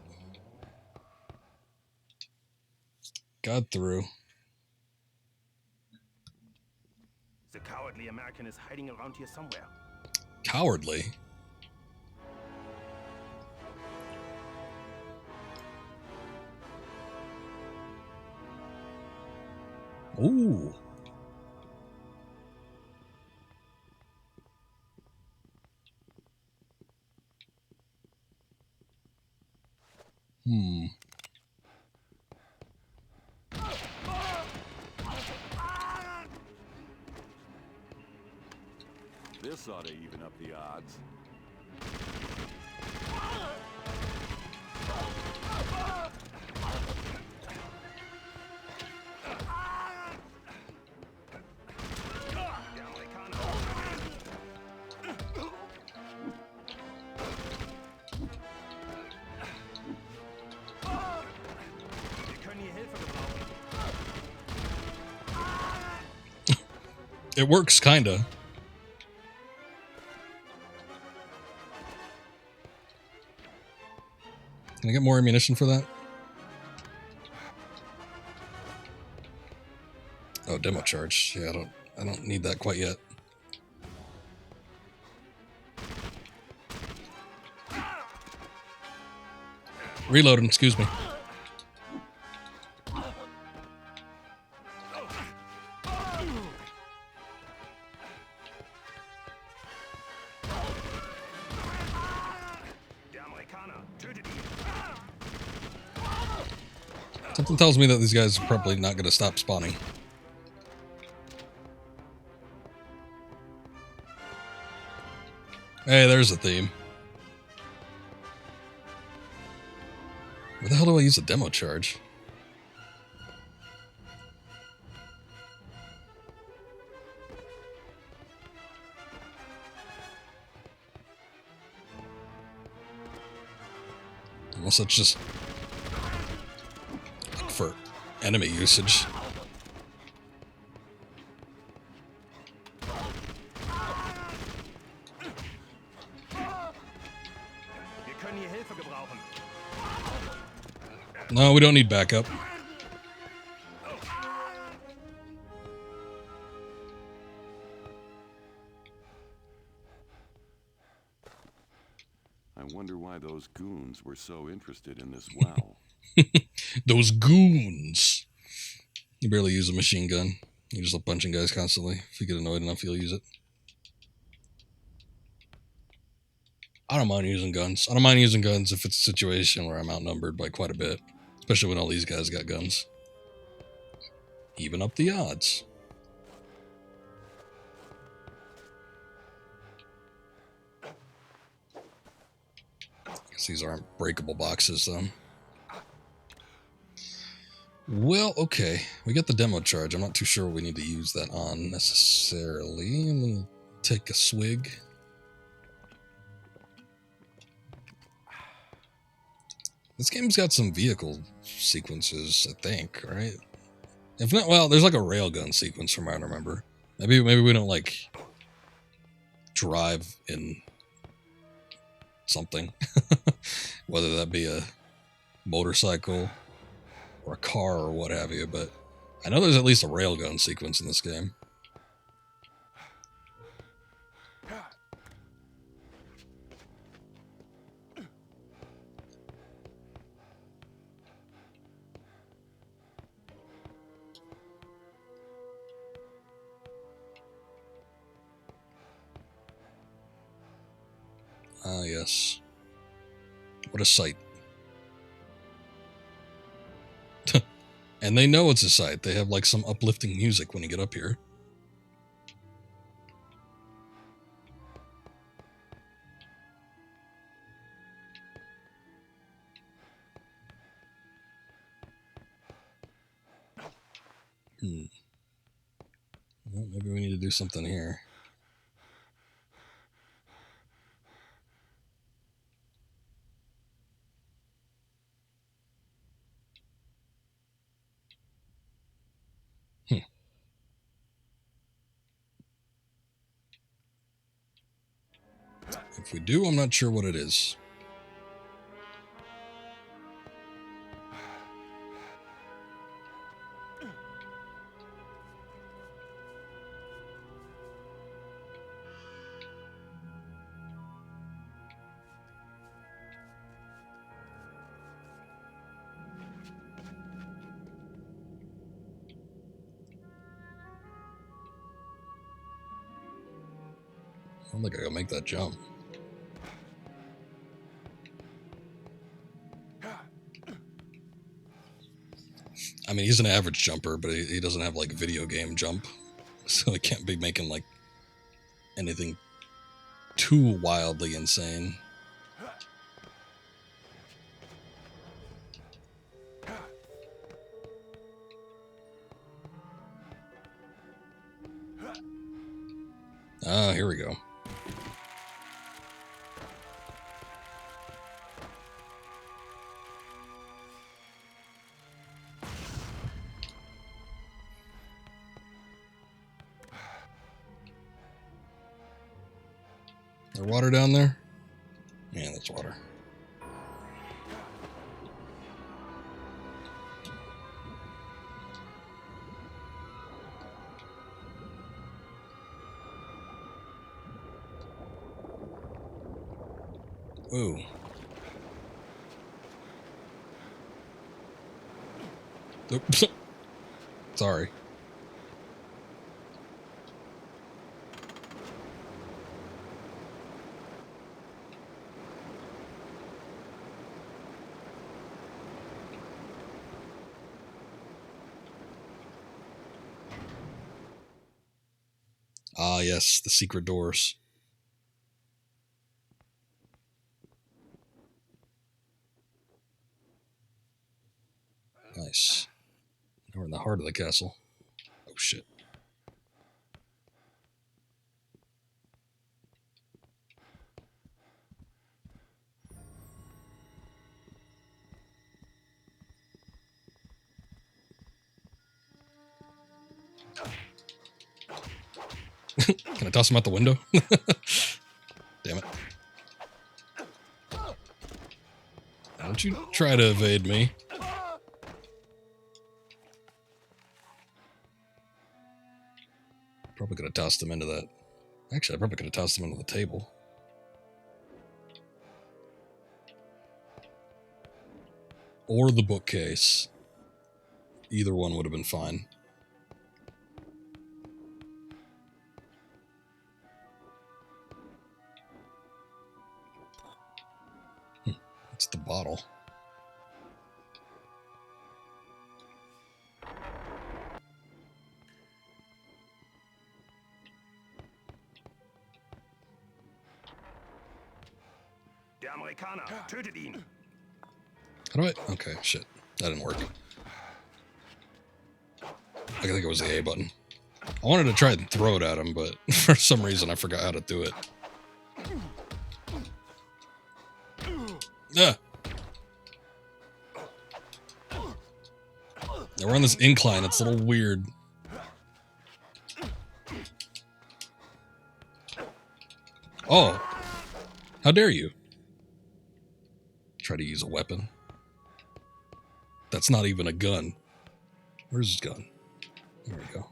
got through. The cowardly American is hiding around here somewhere. Cowardly? Ooh. This ought to even up the odds. It works, kinda. Can I get more ammunition for that? Oh, demo charge. Yeah, I don't need that quite yet. Reloading, excuse me. Something tells me that these guys are probably not going to stop spawning. Hey, there's a theme. Where the hell do I use a demo charge? Unless it's just for enemy usage. No, we don't need backup. I wonder why those goons were so interested in this well. Those goons. You barely use a machine gun. You just love punching guys constantly. If you get annoyed enough, you'll use it. I don't mind using guns. I don't mind using guns if it's a situation where I'm outnumbered by quite a bit. Especially when all these guys got guns. Even up the odds. Guess these aren't breakable boxes, though. Well, okay. We got the demo charge. I'm not too sure what we need to use that on necessarily. I'm going to take a swig. This game's got some vehicle sequences, I think, right? If not, well, there's like a railgun sequence from what I remember. Maybe we don't like drive in something. Whether that be a motorcycle or a car or what have you, but I know there's at least a railgun sequence in this game. Ah, yes. What a sight. And they know it's a sight. They have like some uplifting music when you get up here. Well, maybe we need to do something here. If we do, I'm not sure what it is. I don't think I can make that jump. I mean, he's an average jumper, but he doesn't have like video game jump. So he can't be making like anything too wildly insane. Ah, here we go. There water down there? Yeah, that's water. Ooh. Oops. Sorry. Ah, yes, the secret doors. Nice. Now we're in the heart of the castle. Oh, shit. Can I toss him out the window? Damn it. Don't you try to evade me. Probably could have tossed him into that. Actually, I probably could have tossed him into the table. Or the bookcase. Either one would have been fine. It's the bottle. Der Amerikaner, tötet ihn! How do I... Okay, shit. That didn't work. I think it was the A button. I wanted to try and throw it at him, but for some reason I forgot how to do it. Yeah. Yeah, we're on this incline. It's a little weird. Oh. How dare you? Try to use a weapon. That's not even a gun. Where's his gun? There we go.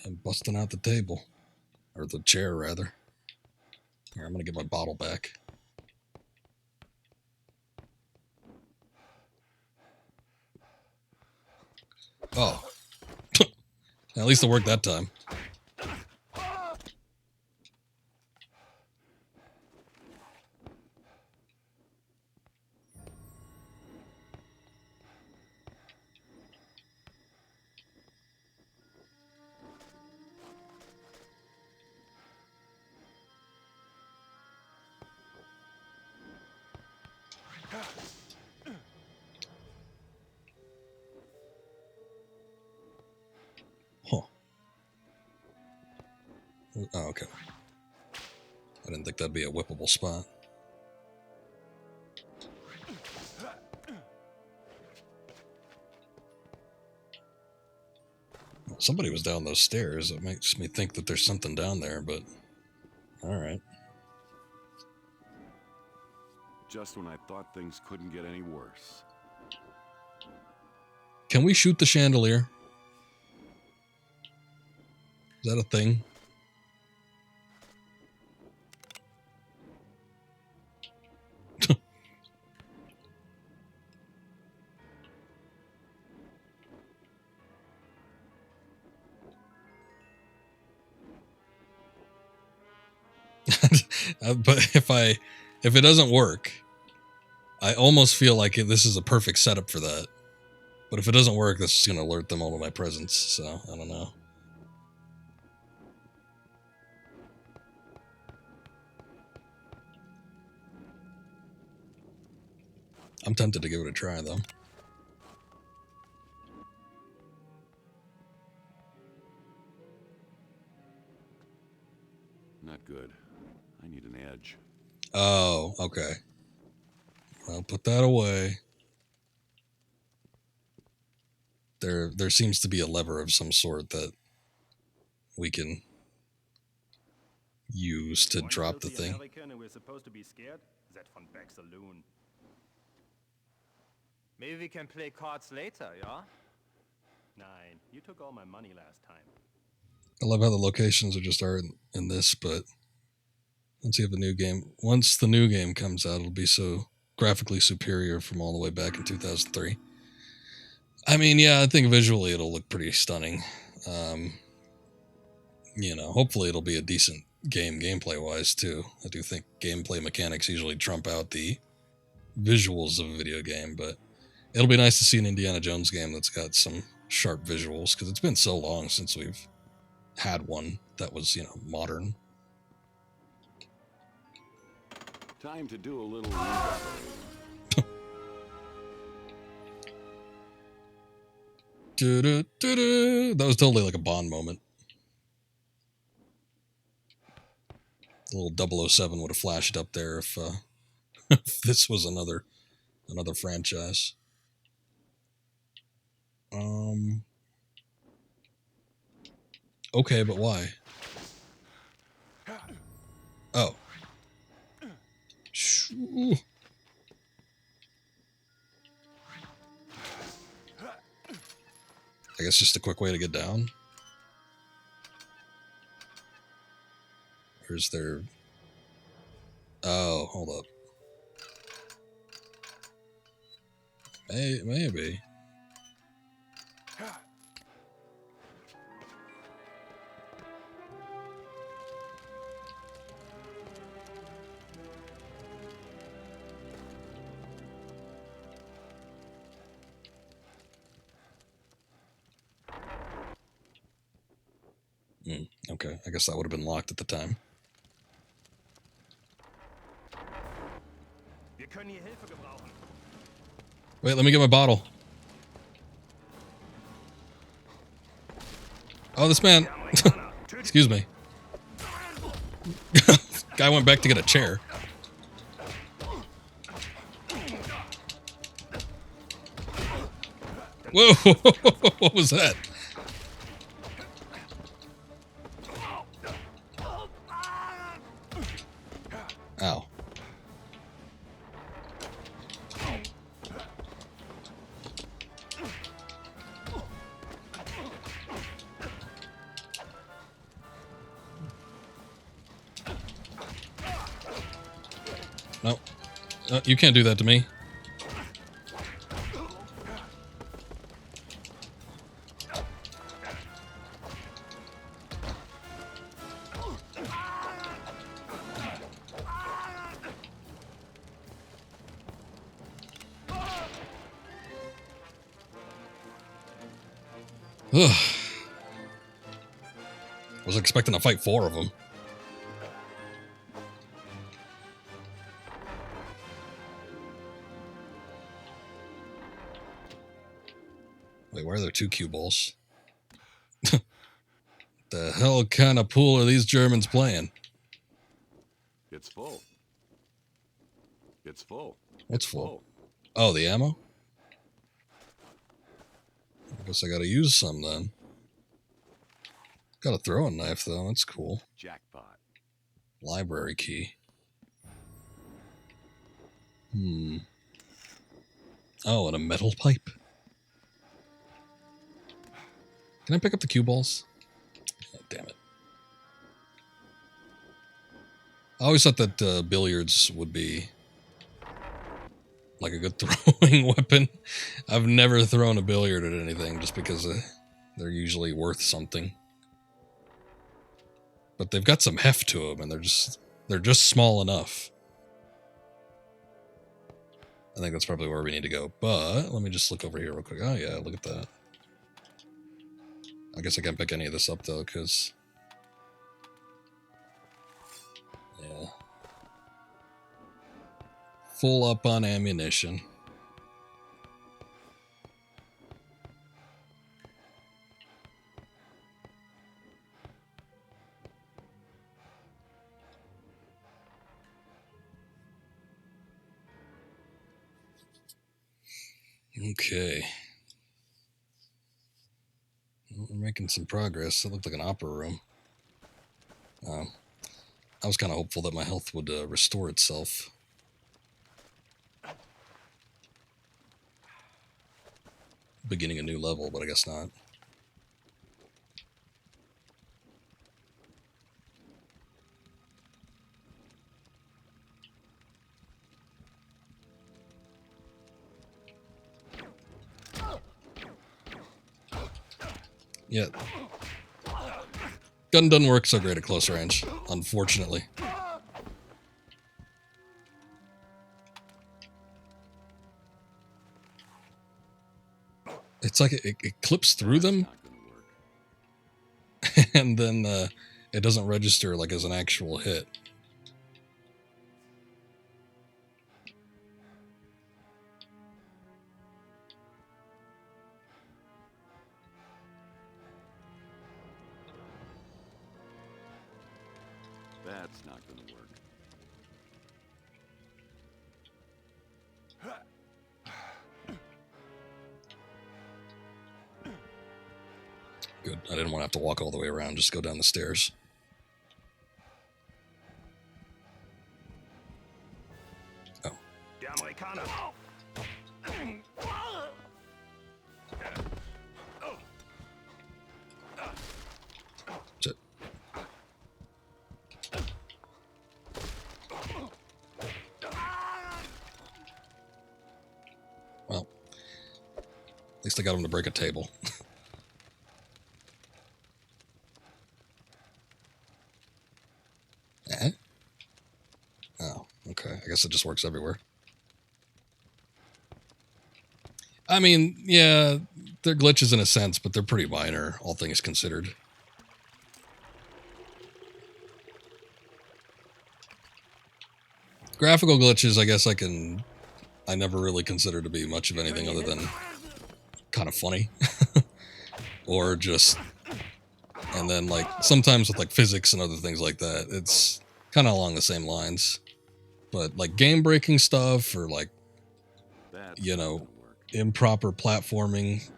And busting out the table. Or the chair, rather. Here, I'm going to get my bottle back. Oh. At least it worked that time. Huh. Oh, okay. I didn't think that'd be a whippable spot. Well, somebody was down those stairs. It makes me think that there's something down there, but alright. Just when I thought things couldn't get any worse. Can we shoot the chandelier? Is that a thing? But if it doesn't work, I almost feel like this is a perfect setup for that. But if it doesn't work, this is going to alert them all to my presence. So I don't know. I'm tempted to give it a try, though. Not good. I need an edge. Oh, okay. I'll put that away. There seems to be a lever of some sort that we can use to drop the thing. We're supposed to be scared? That von Beck saloon. Maybe we can play cards later, yeah? Nine. You took all my money last time. I love how the locations are just in this, but once the new game comes out, it'll be so graphically superior from all the way back in 2003. I mean, yeah, I think visually it'll look pretty stunning. Hopefully it'll be a decent game gameplay-wise, too. I do think gameplay mechanics usually trump out the visuals of a video game, but it'll be nice to see an Indiana Jones game that's got some sharp visuals, because it's been so long since we've had one that was, modern. Time to do a little. That was totally like a Bond moment. The little 007 would have flashed up there if this was another franchise. Okay, but why? Oh. Shoo. I guess just a quick way to get down. Or is there... Oh, hold up. Maybe. Okay, I guess that would have been locked at the time. Wait, let me get my bottle. Oh, this man. Excuse me. Guy went back to get a chair. Whoa, what was that? Ow. No. You can't do that to me. Ugh. Was expecting to fight 4 of them. Wait, why are there 2 cue balls? The hell kind of pool are these Germans playing? It's full. It's full. What's It's full? Oh, the ammo? I guess I gotta use some then. Got a throwing knife though, that's cool. Jackpot. Library key. Oh, and a metal pipe. Can I pick up the cue balls? Oh, damn it. I always thought that billiards would be like a good throwing weapon. I've never thrown a billiard at anything just because they're usually worth something. But they've got some heft to them, and they're just small enough. I think that's probably where we need to go. But let me just look over here real quick. Oh yeah, look at that. I guess I can't pick any of this up though, because yeah, full up on ammunition. Okay. We're making some progress. It looked like an opera room. I was kind of hopeful that my health would restore itself. Beginning a new level, but I guess not. Yeah. Gun doesn't work so great at close range, unfortunately. It's like it clips through them, and then it doesn't register like as an actual hit. That's not going to work. Good. I didn't want to have to walk all the way around, just go down the stairs. Oh. Shit. Well, at least I got him to break a table. Eh? Oh, okay. I guess it just works everywhere. I mean, yeah, they're glitches in a sense, but they're pretty minor, all things considered. Graphical glitches, I guess I never really consider to be much of anything other than kind of funny. Or just, and then like sometimes with like physics and other things like that, it's kind of along the same lines. But like game breaking stuff or like, you know, improper platforming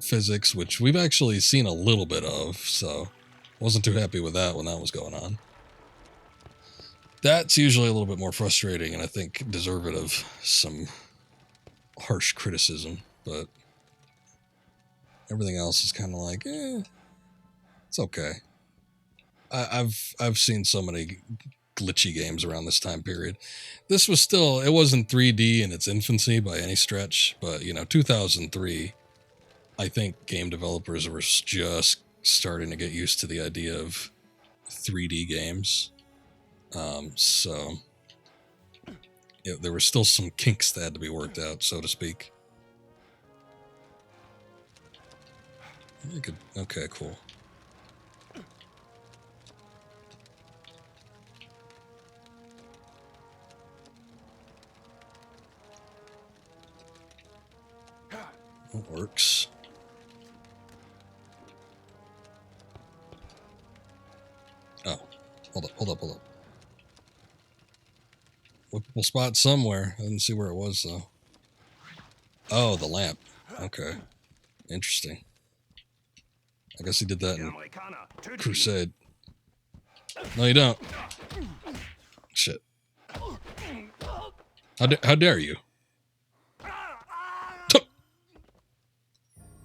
physics, which we've actually seen a little bit of, so wasn't too happy with that when that was going on. That's usually a little bit more frustrating and I think deserving of some harsh criticism, but everything else is kind of like, it's okay. I've seen so many glitchy games around this time period. This was still, it wasn't 3D in its infancy by any stretch, but 2003, I think game developers were just starting to get used to the idea of 3D games. So there were still some kinks that had to be worked out, so to speak. Okay, cool. It works. Hold up. We'll spot somewhere. I didn't see where it was, though. Oh, the lamp. Okay. Interesting. I guess he did that in Crusade. No, you don't. Shit. How dare you?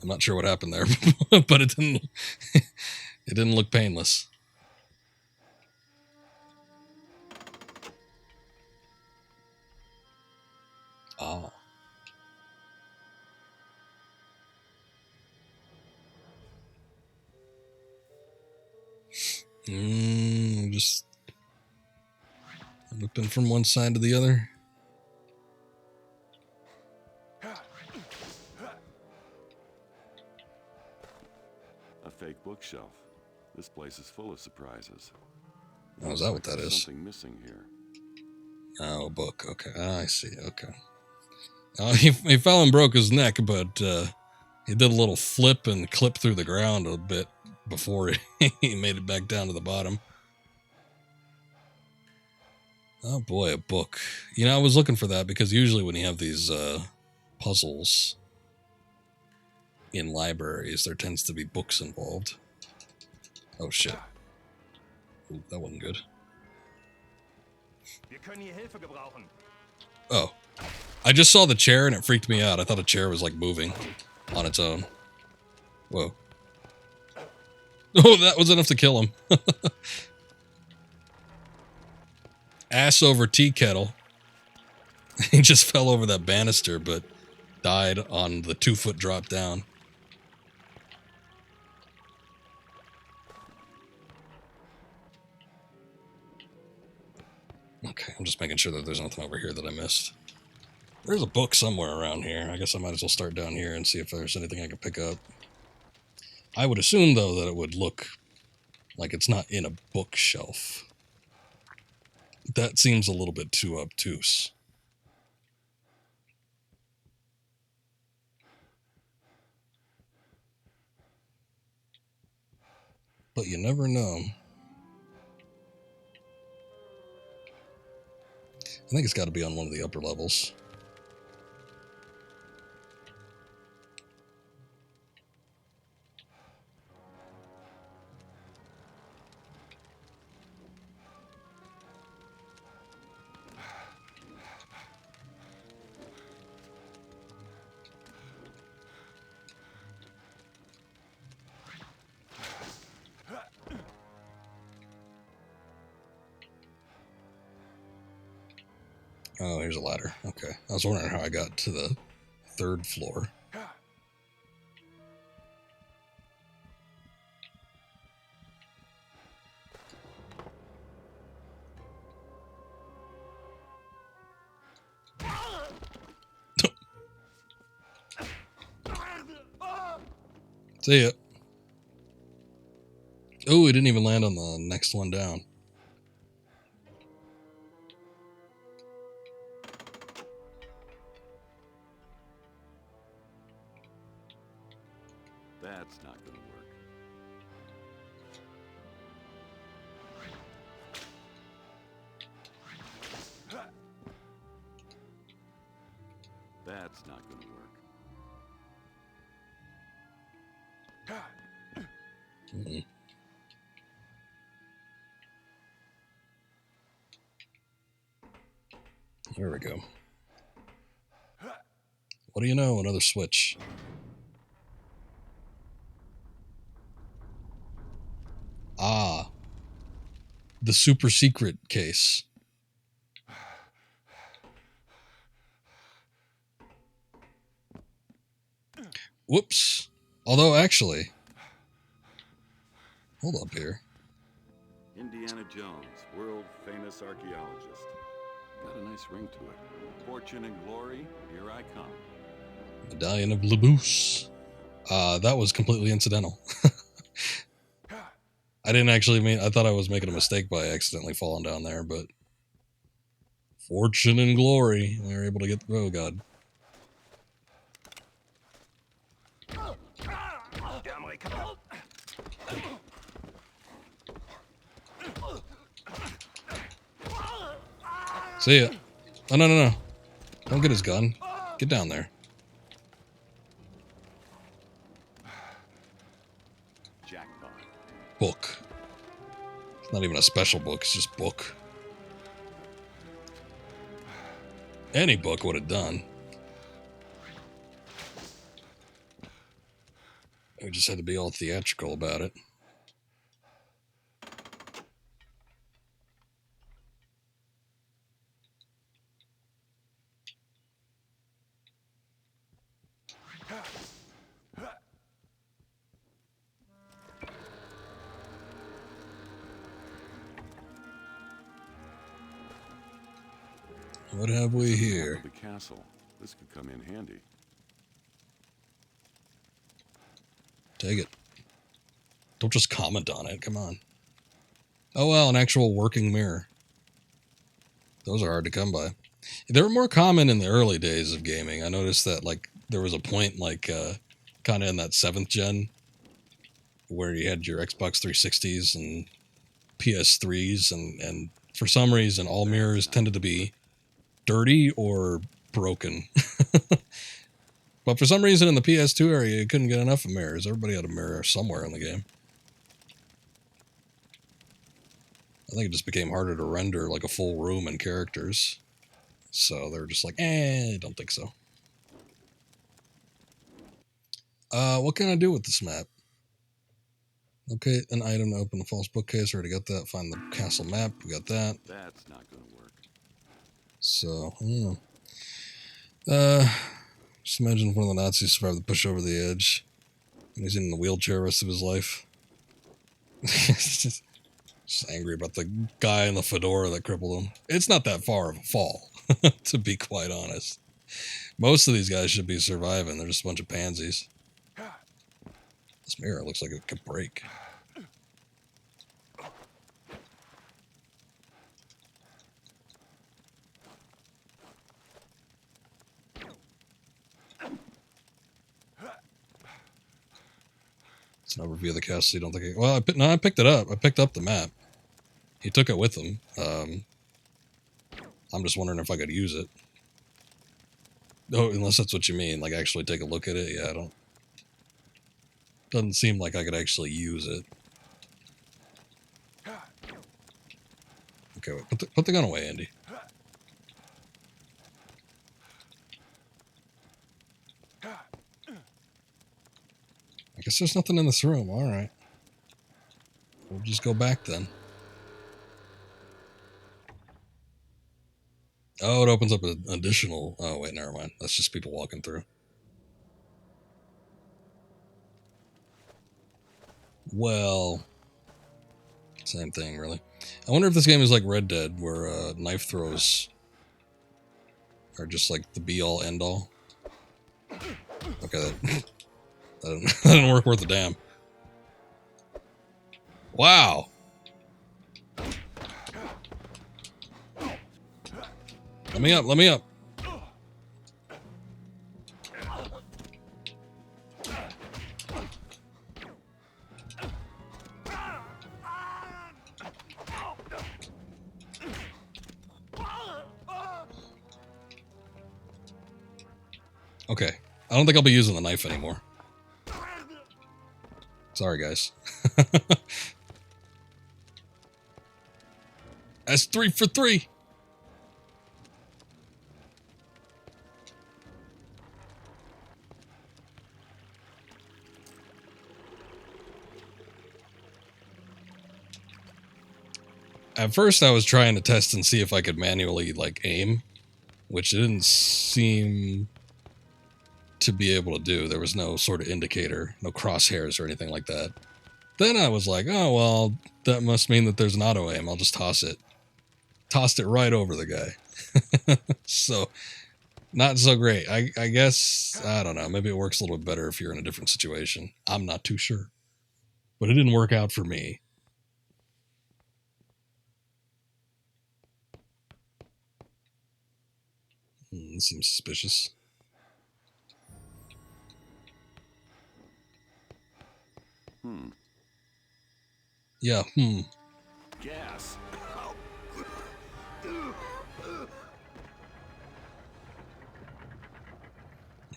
I'm not sure what happened there, but it didn't look painless. Oh. Just looking from one side to the other. A fake bookshelf. This place is full of surprises. Oh, is that what that There's is? something missing here. Oh, a book. Okay. I see. Okay. He fell and broke his neck, but he did a little flip and clip through the ground a bit before he made it back down to the bottom. Oh boy, a book. You know, I was looking for that because usually when you have these puzzles in libraries, there tends to be books involved. Oh shit. Ooh, that wasn't good. Oh. I just saw the chair and it freaked me out. I thought a chair was like moving on its own. Whoa. Oh, that was enough to kill him. Ass over tea kettle. He just fell over that banister, but died on the 2-foot drop down. Okay, I'm just making sure that there's nothing over here that I missed. There's a book somewhere around here. I guess I might as well start down here and see if there's anything I can pick up. I would assume, though, that it would look like it's not in a bookshelf. That seems a little bit too obtuse. But you never know. I think it's got to be on one of the upper levels. Oh, here's a ladder. Okay. I was wondering how I got to the 3rd floor. See ya. Oh, he didn't even land on the next one down. That's not going to work. That's not going to work. Mm-hmm. There we go. What do you know? Another switch. Ah. The super secret case. Whoops. Although, actually... Hold up here. Indiana Jones, world-famous archaeologist. Got a nice ring to it. Fortune and glory, here I come. Medallion of Labousse. That was completely incidental. I didn't actually mean... I thought I was making a mistake by accidentally falling down there, but... Fortune and glory. We were able to get... Oh, God. See ya. Oh, no. Don't get his gun. Get down there. Jackpot. Book. It's not even a special book. It's just book. Any book would have done. We just had to be all theatrical about it. What have we here? The castle. This could come in handy. Take it. Don't just comment on it. Come on. Oh, well, an actual working mirror. Those are hard to come by. They were more common in the early days of gaming. I noticed that, like, there was a point, like, kind of in that 7th gen where you had your Xbox 360s and PS3s, and for some reason, all mirrors tended to be dirty or broken. But for some reason in the PS2 area, you couldn't get enough of mirrors. Everybody had a mirror somewhere in the game. I think it just became harder to render like a full room and characters. So they were just like, I don't think so. What can I do with this map? Okay, an item to open the false bookcase. Already got that. Find the castle map. We got that. That's not going to work. So, just imagine if one of the Nazis survived the push over the edge. And he's in the wheelchair the rest of his life. just angry about the guy in the fedora that crippled him. It's not that far of a fall, to be quite honest. Most of these guys should be surviving. They're just a bunch of pansies. This mirror looks like it could break. It's an overview of the castle. You don't think? I picked it up. I picked up the map. He took it with him. I'm just wondering if I could use it. Oh, unless that's what you mean, like actually take a look at it. Yeah, I don't. Doesn't seem like I could actually use it. Okay, wait, put the gun away, Andy. I guess there's nothing in this room. All right. We'll just go back then. Oh, it opens up an additional... Oh, wait, never mind. That's just people walking through. Well... Same thing, really. I wonder if this game is like Red Dead, where knife throws are just like the be-all, end-all. Okay, that didn't work worth a damn. Wow! Let me up, let me up. Okay, I don't think I'll be using the knife anymore. Sorry, guys. That's 3 for 3. At first, I was trying to test and see if I could manually, like, aim, which didn't seem to be able to do. There was no sort of indicator, no crosshairs or anything like that. Then I was like, oh, well, that must mean that there's an auto aim. I'll just toss it. Tossed it right over the guy. So, not so great. I guess, I don't know, maybe it works a little bit better if you're in a different situation. I'm not too sure. But it didn't work out for me. This seems suspicious. Yeah, Gas.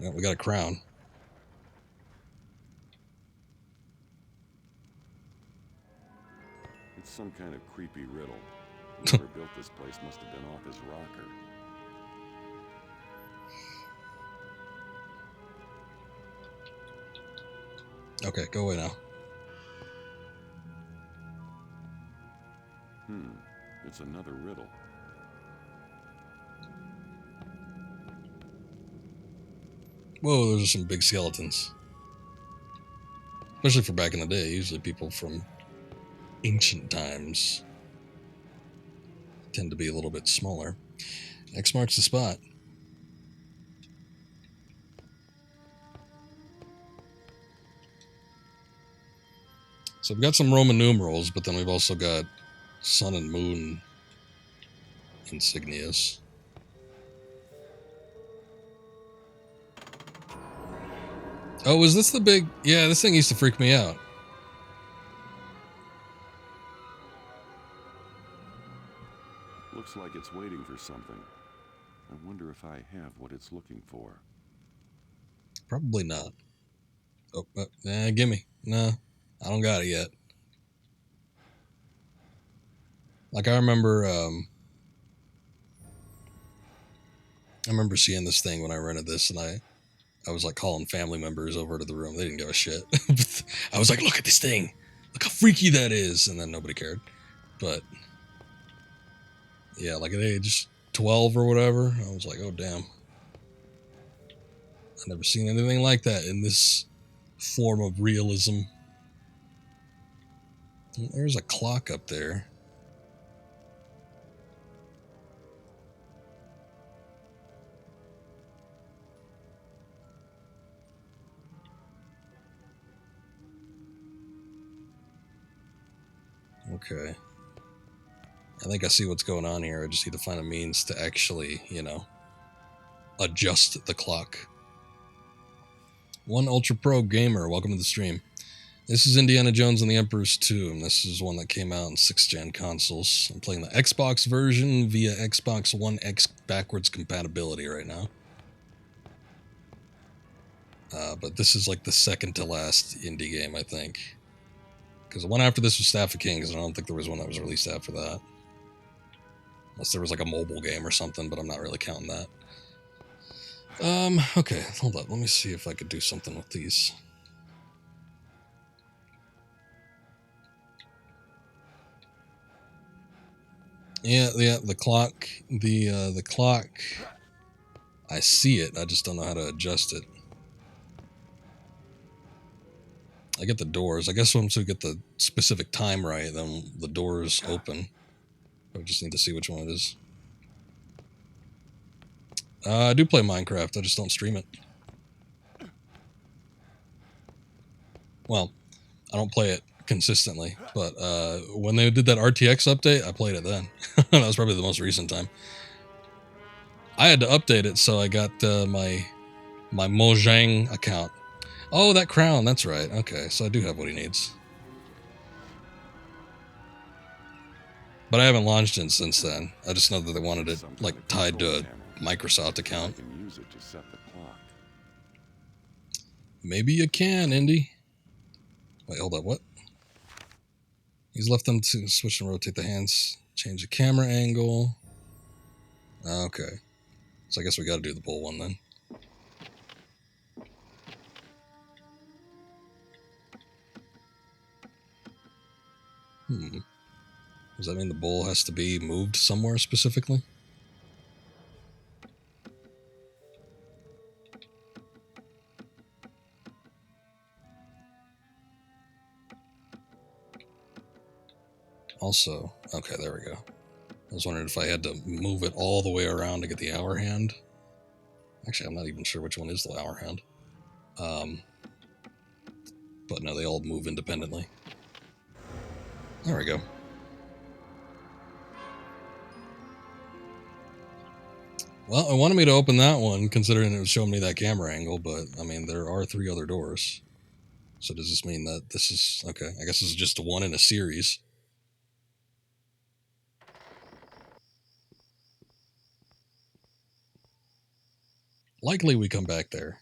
Yeah, we got a crown. It's some kind of creepy riddle. Whoever built this place must have been off his rocker. Okay, go away now. It's another riddle. Whoa, those are some big skeletons. Especially for back in the day. Usually people from ancient times tend to be a little bit smaller. X marks the spot. So we've got some Roman numerals, but then we've also got sun and moon insignias. Oh, was this the big... Yeah, this thing used to freak me out. Looks like it's waiting for something. I wonder if I have what it's looking for. Probably not. Oh, gimme. No, I don't got it yet. Like, I remember seeing this thing when I rented this, and I was like calling family members over to the room. They didn't give a shit. I was like, look at this thing. Look how freaky that is. And then nobody cared. But yeah, like at age 12 or whatever, I was like, oh, damn. I've never seen anything like that in this form of realism. There's a clock up there. Okay. I think I see what's going on here. I just need to find a means to actually, adjust the clock. One Ultra Pro Gamer, welcome to the stream. This is Indiana Jones and the Emperor's Tomb. This is one that came out in 6th-gen consoles. I'm playing the Xbox version via Xbox One X backwards compatibility right now. But this is like the second to last indie game, I think. Because the one after this was Staff of Kings, and I don't think there was one that was released after that. Unless there was like a mobile game or something, but I'm not really counting that. Okay, hold up. Let me see if I could do something with these. Yeah, the clock, the clock, I see it, I just don't know how to adjust it. I get the doors. I guess once we get the specific time right, then the doors open. I just need to see which one it is. I do play Minecraft, I just don't stream it. Well, I don't play it consistently, but when they did that RTX update, I played it then. That was probably the most recent time. I had to update it, so I got my Mojang account. Oh, that crown, that's right. Okay, so I do have what he needs. But I haven't launched it since then. I just know that they wanted it like tied to a Microsoft account. I can use it to set the clock. Maybe you can, Indy. Wait, hold up, what? He's left them to switch and rotate the hands. Change the camera angle. Okay. So I guess we gotta do the pull one then. Does that mean the bowl has to be moved somewhere specifically? Also, okay, there we go. I was wondering if I had to move it all the way around to get the hour hand. Actually, I'm not even sure which one is the hour hand. But no, they all move independently. There we go. Well, it wanted me to open that one, considering it was showing me that camera angle, but, I mean, there are 3 other doors. So does this mean that this is... Okay, I guess this is just one in a series. Likely we come back there.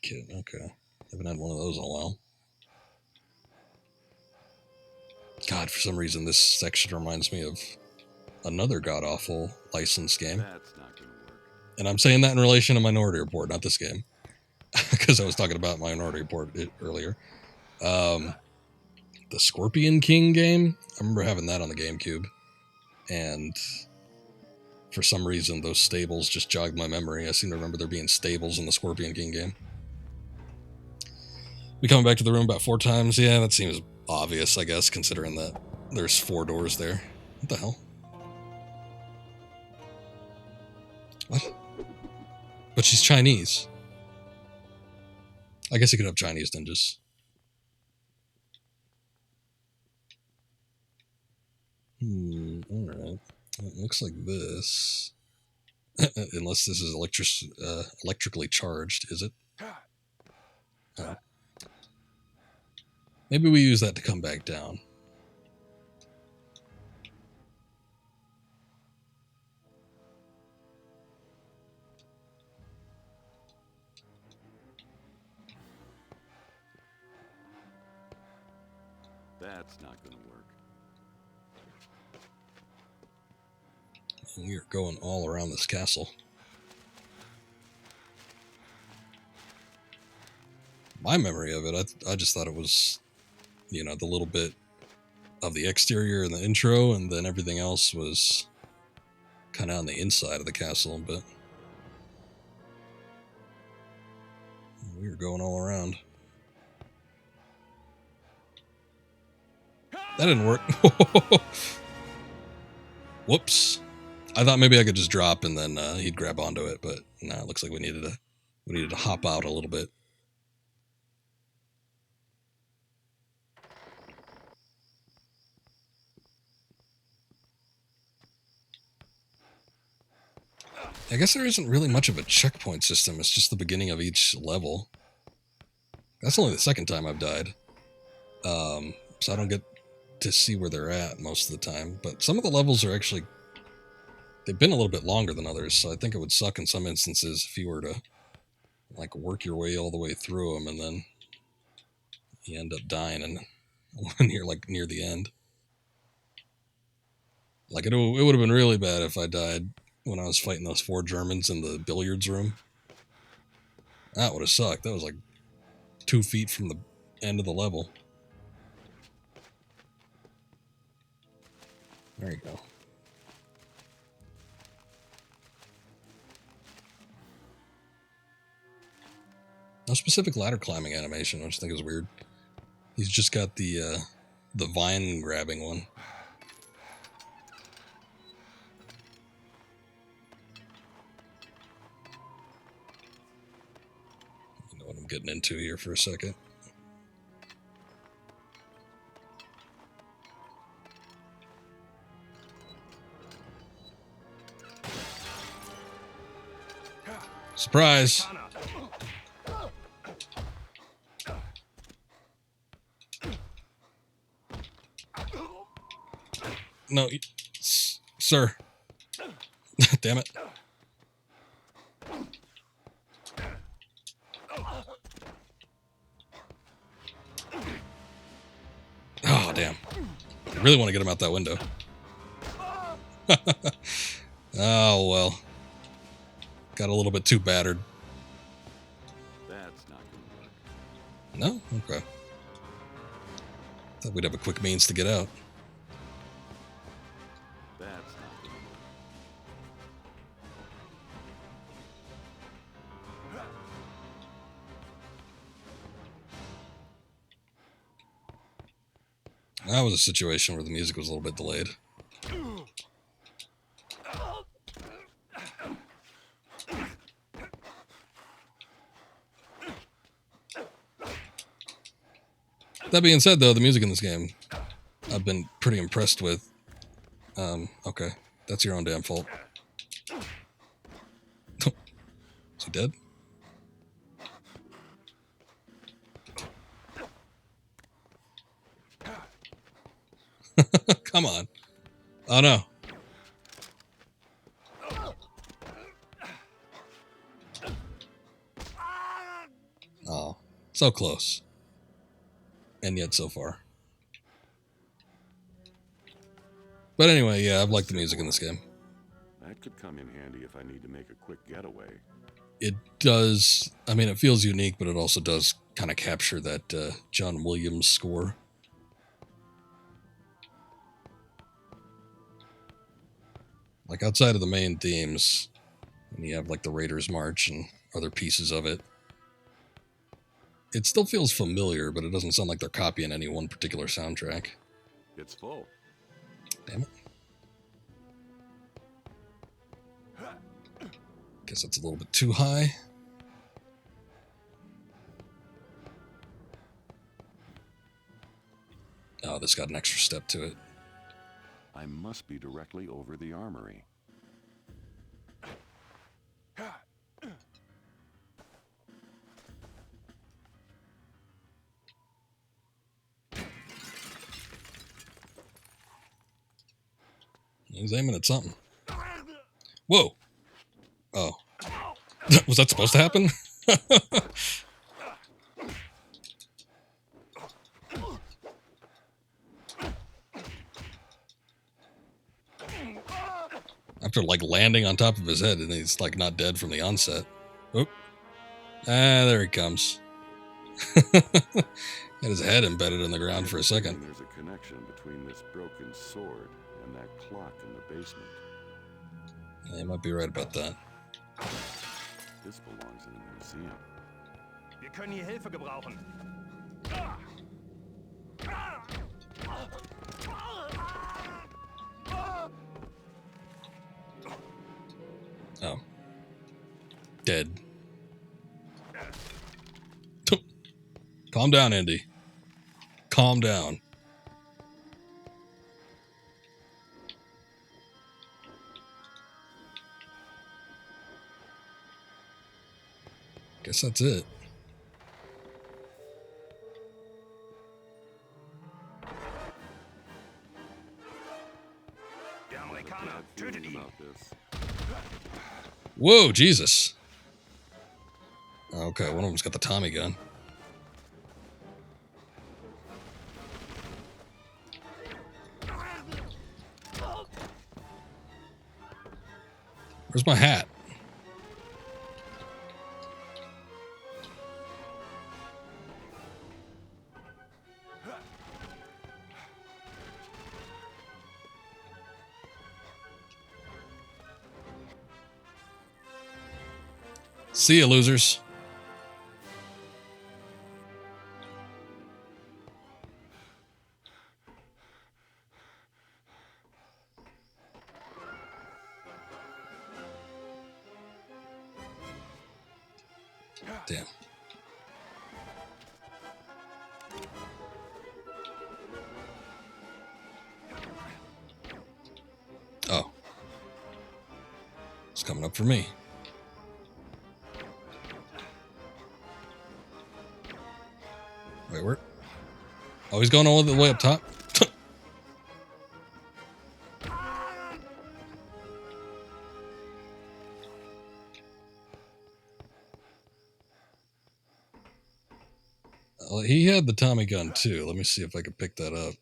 kit. Okay. Haven't had one of those in a while. God, for some reason, this section reminds me of another god-awful licensed game. That's not going to work. And I'm saying that in relation to Minority Report, not this game. Because I was talking about Minority Report earlier. The Scorpion King game. I remember having that on the GameCube. And for some reason, those stables just jogged my memory. I seem to remember there being stables in the Scorpion King game. We coming back to the room about 4 times. Yeah, that seems obvious, I guess, considering that there's 4 doors there. What the hell? What? But she's Chinese. I guess you could have Chinese ninjas. Alright. It looks like this. Unless this is electrically charged, is it? Oh. Maybe we use that to come back down. That's not going to work. We are going all around this castle. My memory of it, I just thought it was, you know, the little bit of the exterior in the intro, and then everything else was kind of on the inside of the castle, but we were going all around. That didn't work. Whoops. I thought maybe I could just drop and then he'd grab onto it, but no, it looks like we needed to hop out a little bit. I guess there isn't really much of a checkpoint system. It's just the beginning of each level. That's only the second time I've died. So I don't get to see where they're at most of the time. But some of the levels are actually... they've been a little bit longer than others, so I think it would suck in some instances if you were to like work your way all the way through them and then you end up dying and when you're like near the end. Like it would have been really bad if I died when I was fighting those 4 Germans in the billiards room. That would have sucked. That was like 2 feet from the end of the level. There you go. No specific ladder climbing animation, which I think is weird. He's just got the vine grabbing one. You know what I'm getting into here for a second. Surprise! No, sir. Damn it. Oh, damn. I really want to get him out that window. Oh, well. Got a little bit too battered. That's not going to work. No? Okay. Thought we'd have a quick means to get out. That's not going to work. That was a situation where the music was a little bit delayed. That being said, though, the music in this game, I've been pretty impressed with. Okay, that's your own damn fault. Is he dead? Come on. Oh, no. So close. And yet so far. But anyway, yeah, I've liked the music in this game. That could come in handy if I need to make a quick getaway. It does, I mean, it feels unique, but it also does kind of capture that John Williams score. Like outside of the main themes, and you have like the Raiders March and other pieces of it, it still feels familiar, but it doesn't sound like they're copying any one particular soundtrack. It's full. Damn it. Guess that's a little bit too high. Oh, this got an extra step to it. I must be directly over the armory. He's aiming at something. Whoa. Oh. Was that supposed to happen? After like landing on top of his head, and he's like not dead from the onset. Oop. Ah, there he comes. Had his head embedded in the ground for a second. There's a connection between this broken sword and that clock in the basement. Yeah, you might be right about that. This belongs in a museum. Wir können hier Hilfe gebrauchen. Oh. Dead. Calm down, Indy. Calm down. Guess that's it. Bad feeling about this. Whoa, Jesus. Okay, one of them's got the Tommy gun. Where's my hat? See ya, losers. Damn. Oh. It's coming up for me. Wait, where? Oh, he's going all the way up top? Well, he had the Tommy gun too. Let me see if I can pick that up.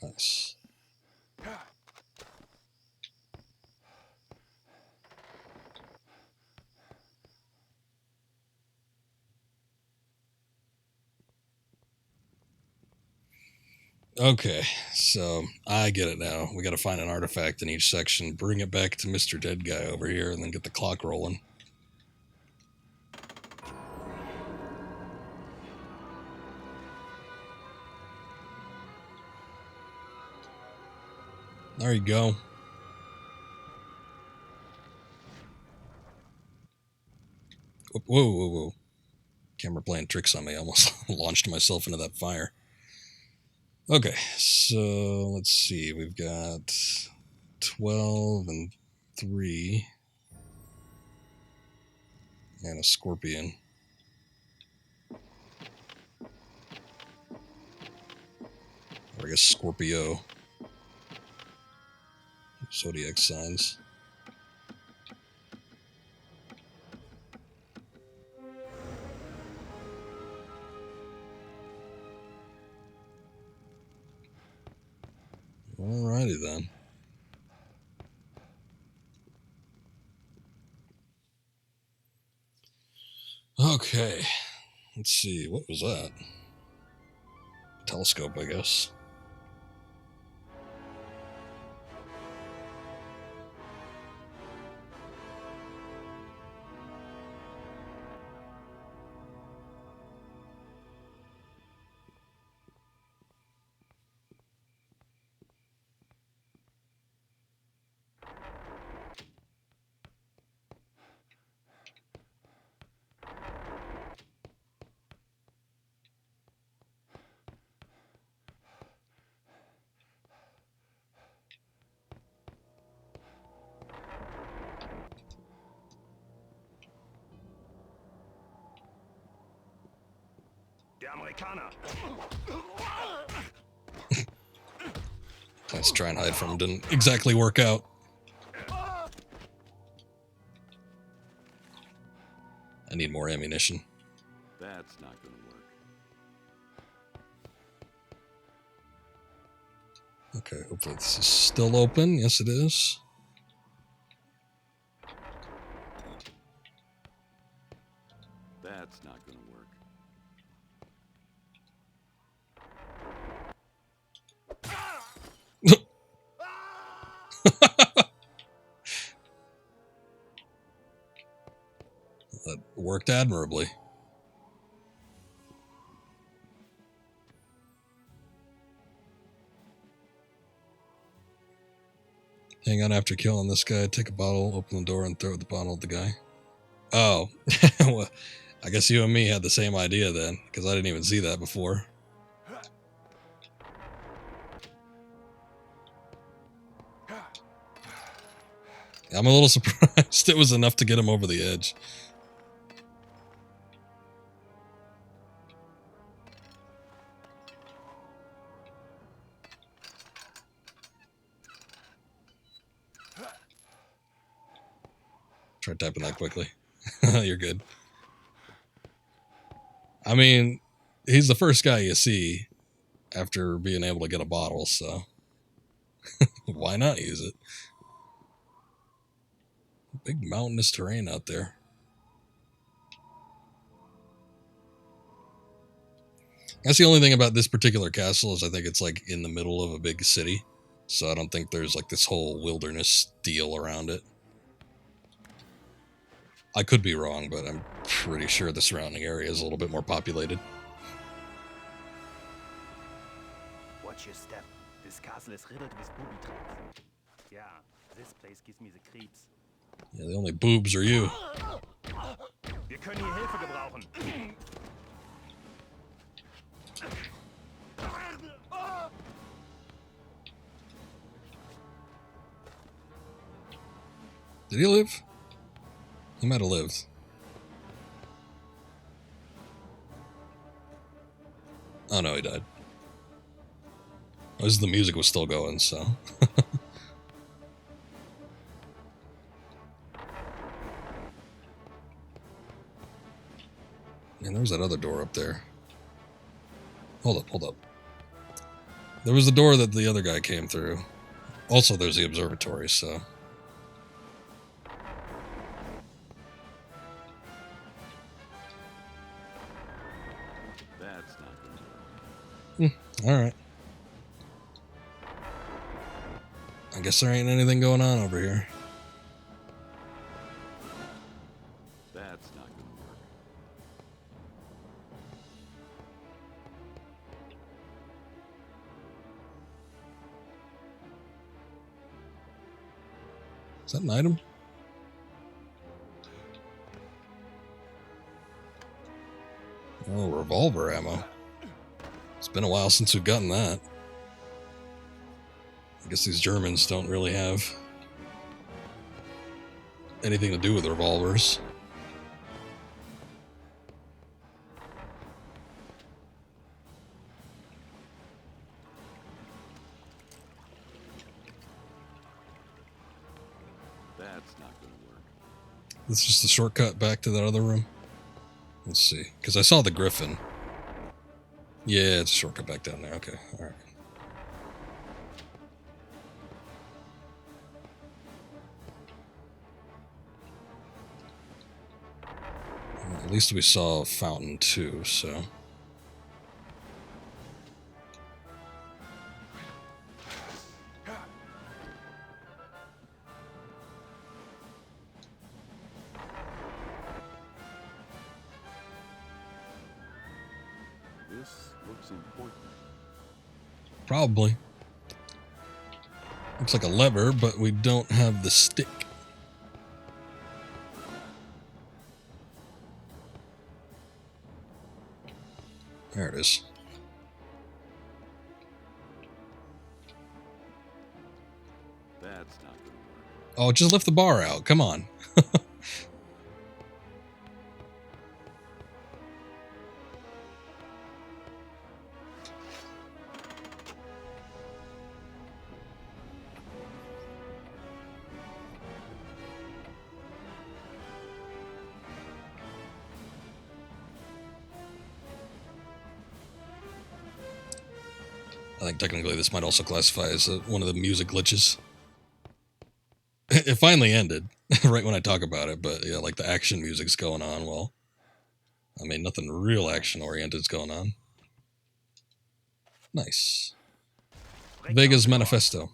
Nice. Okay, so I get it now. We got to find an artifact in each section, bring it back to Mr. Dead Guy over here, and then get the clock rolling. There you go. Whoa, whoa, whoa. Camera playing tricks on me. I almost launched myself into that fire. Okay, so let's see. We've got 12 and 3. And a scorpion. Or I guess Scorpio. Zodiac signs. Alrighty then. Okay. Let's see. What was that? Telescope, I guess. Der Amerikaner! Let's try and hide from him. Didn't exactly work out. I need more ammunition. That's not going to work. Okay, hopefully this is still open. Yes, it is. That's not going to work. That worked admirably. Hang on after killing this guy. Take a bottle, open the door, and throw the bottle at the guy. Oh. Well, I guess you and me had the same idea then, because I didn't even see that before. I'm a little surprised it was enough to get him over the edge. Try typing that quickly. You're good. I mean, he's the first guy you see after being able to get a bottle, so why not use it? Big mountainous terrain out there. That's the only thing about this particular castle is I think it's like in the middle of a big city. So I don't think there's like this whole wilderness deal around it. I could be wrong, but I'm pretty sure the surrounding area is a little bit more populated. Watch your step. This castle is riddled with booby traps. Yeah, this place gives me the creeps. Yeah, the only boobs are you. Wir können hier Hilfe gebrauchen. Did he live? He might have lived. Oh no, he died. The music was still going, so. And there was that other door up there. Hold up. There was the door that the other guy came through. Also, there's the observatory, so. That's not going to work. Alright. I guess there ain't anything going on over here. That's not going to work. Is that an item? Oh, revolver ammo. It's been a while since we've gotten that. I guess these Germans don't really have anything to do with revolvers. That's not going to work. This is just the shortcut back to that other room. Let's see. Because I saw the griffin. Yeah, it's a shortcut back down there. Okay, alright. At least we saw a fountain too, so... This looks important. Probably. Looks like a lever, but we don't have the stick. There it is. That's not gonna work. Oh, just lift the bar out. Come on. I think technically this might also classify as one of the music glitches. It finally ended right when I talk about it, but yeah, like the action music's going on. Well, I mean, nothing real action oriented's going on. Nice. Vega's Manifesto.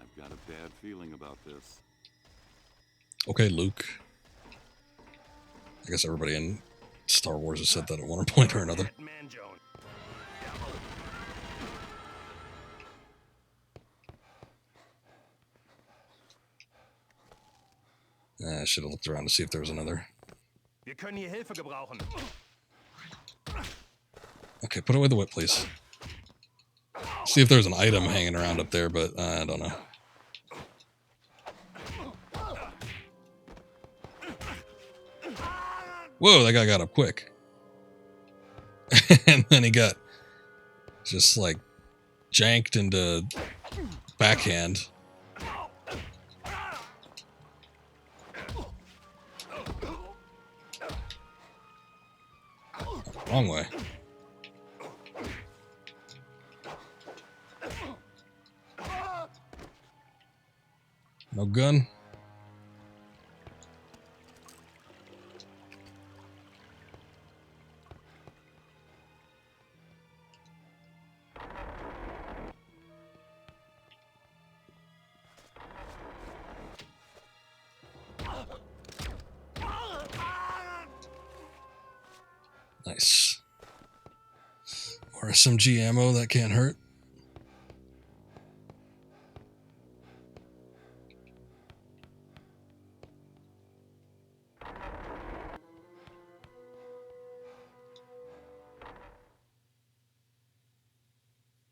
I've got a bad feeling about this. Okay, Luke. I guess everybody in Star Wars has said that at one point or another. Man Jones. I should have looked around to see if there was another. Wir können hier Hilfe gebrauchen. Okay, put away the whip, please. See if there's an item hanging around up there, but I don't know. Whoa, that guy got up quick. And then he got just like janked into backhand. Wrong way. No gun? Nice. Or SMG ammo, that can't hurt.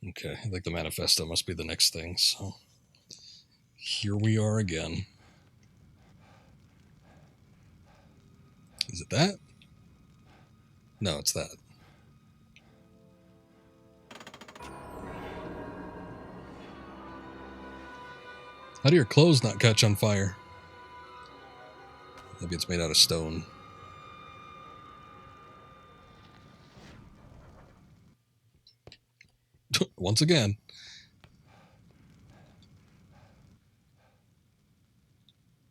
Okay, I think the manifesto must be the next thing, so here we are again. Is it that? No, it's that. How do your clothes not catch on fire? Maybe it's made out of stone. Once again.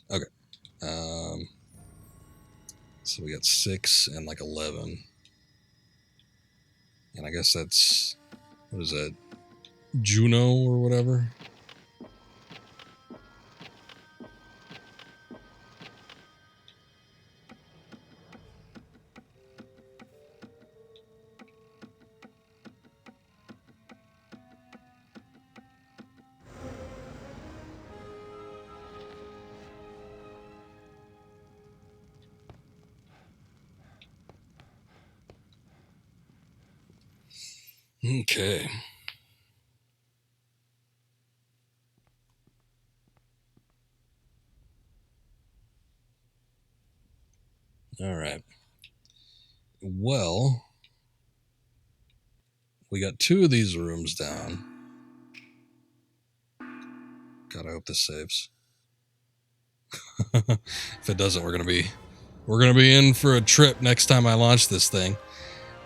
Okay. So we got 6 and like 11. And I guess that's, what is that? Juno or whatever? Okay. All right. Well, we got 2 of these rooms down. God, I hope this saves. If it doesn't, we're gonna be in for a trip next time I launch this thing.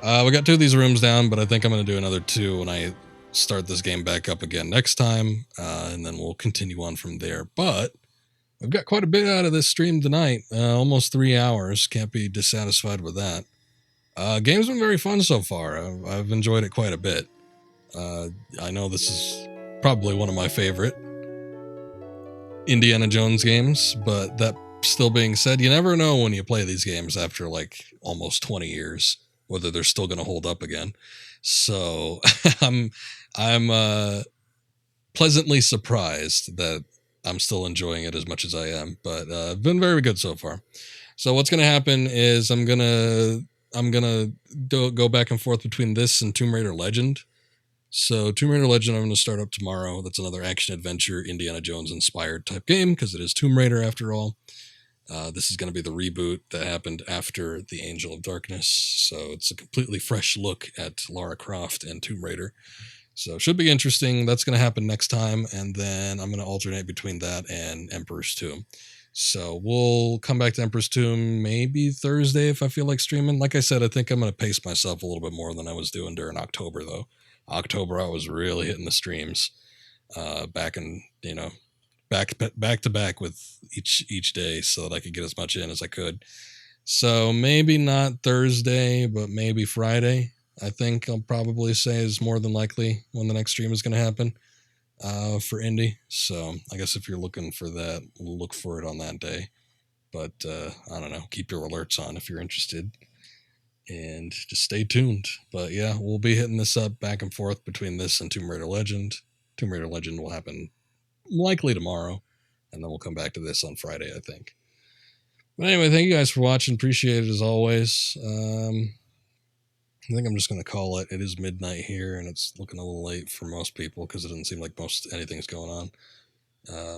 We got 2 of these rooms down, but I think I'm gonna do another 2 when I start this game back up again next time, and then we'll continue on from there. But I've got quite a bit out of this stream tonight. Almost 3 hours. Can't be dissatisfied with that. Game's been very fun so far. I've enjoyed it quite a bit. I know this is probably one of my favorite Indiana Jones games, but that still being said, you never know when you play these games after like almost 20 years whether they're still going to hold up again. So I'm pleasantly surprised that I'm still enjoying it as much as I am, but been very good so far. So what's going to happen is I'm gonna go back and forth between this and Tomb Raider Legend. So Tomb Raider Legend I'm going to start up tomorrow. That's another action-adventure, Indiana Jones-inspired type game, because it is Tomb Raider after all. This is going to be the reboot that happened after The Angel of Darkness, so it's a completely fresh look at Lara Croft and Tomb Raider. So it should be interesting. That's going to happen next time, and then I'm going to alternate between that and Emperor's Tomb. So we'll come back to Emperor's Tomb maybe Thursday if I feel like streaming. Like I said, I think I'm going to pace myself a little bit more than I was doing during October, though. October, I was really hitting the streams back to back with each day so that I could get as much in as I could. So maybe not Thursday, but maybe Friday. I think I'll probably say is more than likely when the next stream is going to happen for Indy. So I guess if you're looking for that, look for it on that day. But I don't know, keep your alerts on if you're interested. And just stay tuned. But yeah, we'll be hitting this up back and forth between this and Tomb Raider Legend. Tomb Raider Legend will happen likely tomorrow, and then we'll come back to this on Friday, I think. But anyway, thank you guys for watching. Appreciate it as always. I think I'm just going to call it. It is midnight here, and it's looking a little late for most people because it doesn't seem like anything's going on.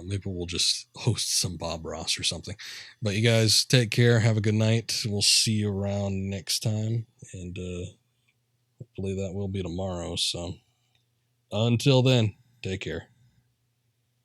Maybe we'll just host some Bob Ross or something. But you guys take care. Have a good night. We'll see you around next time. And hopefully that will be tomorrow. So until then, take care.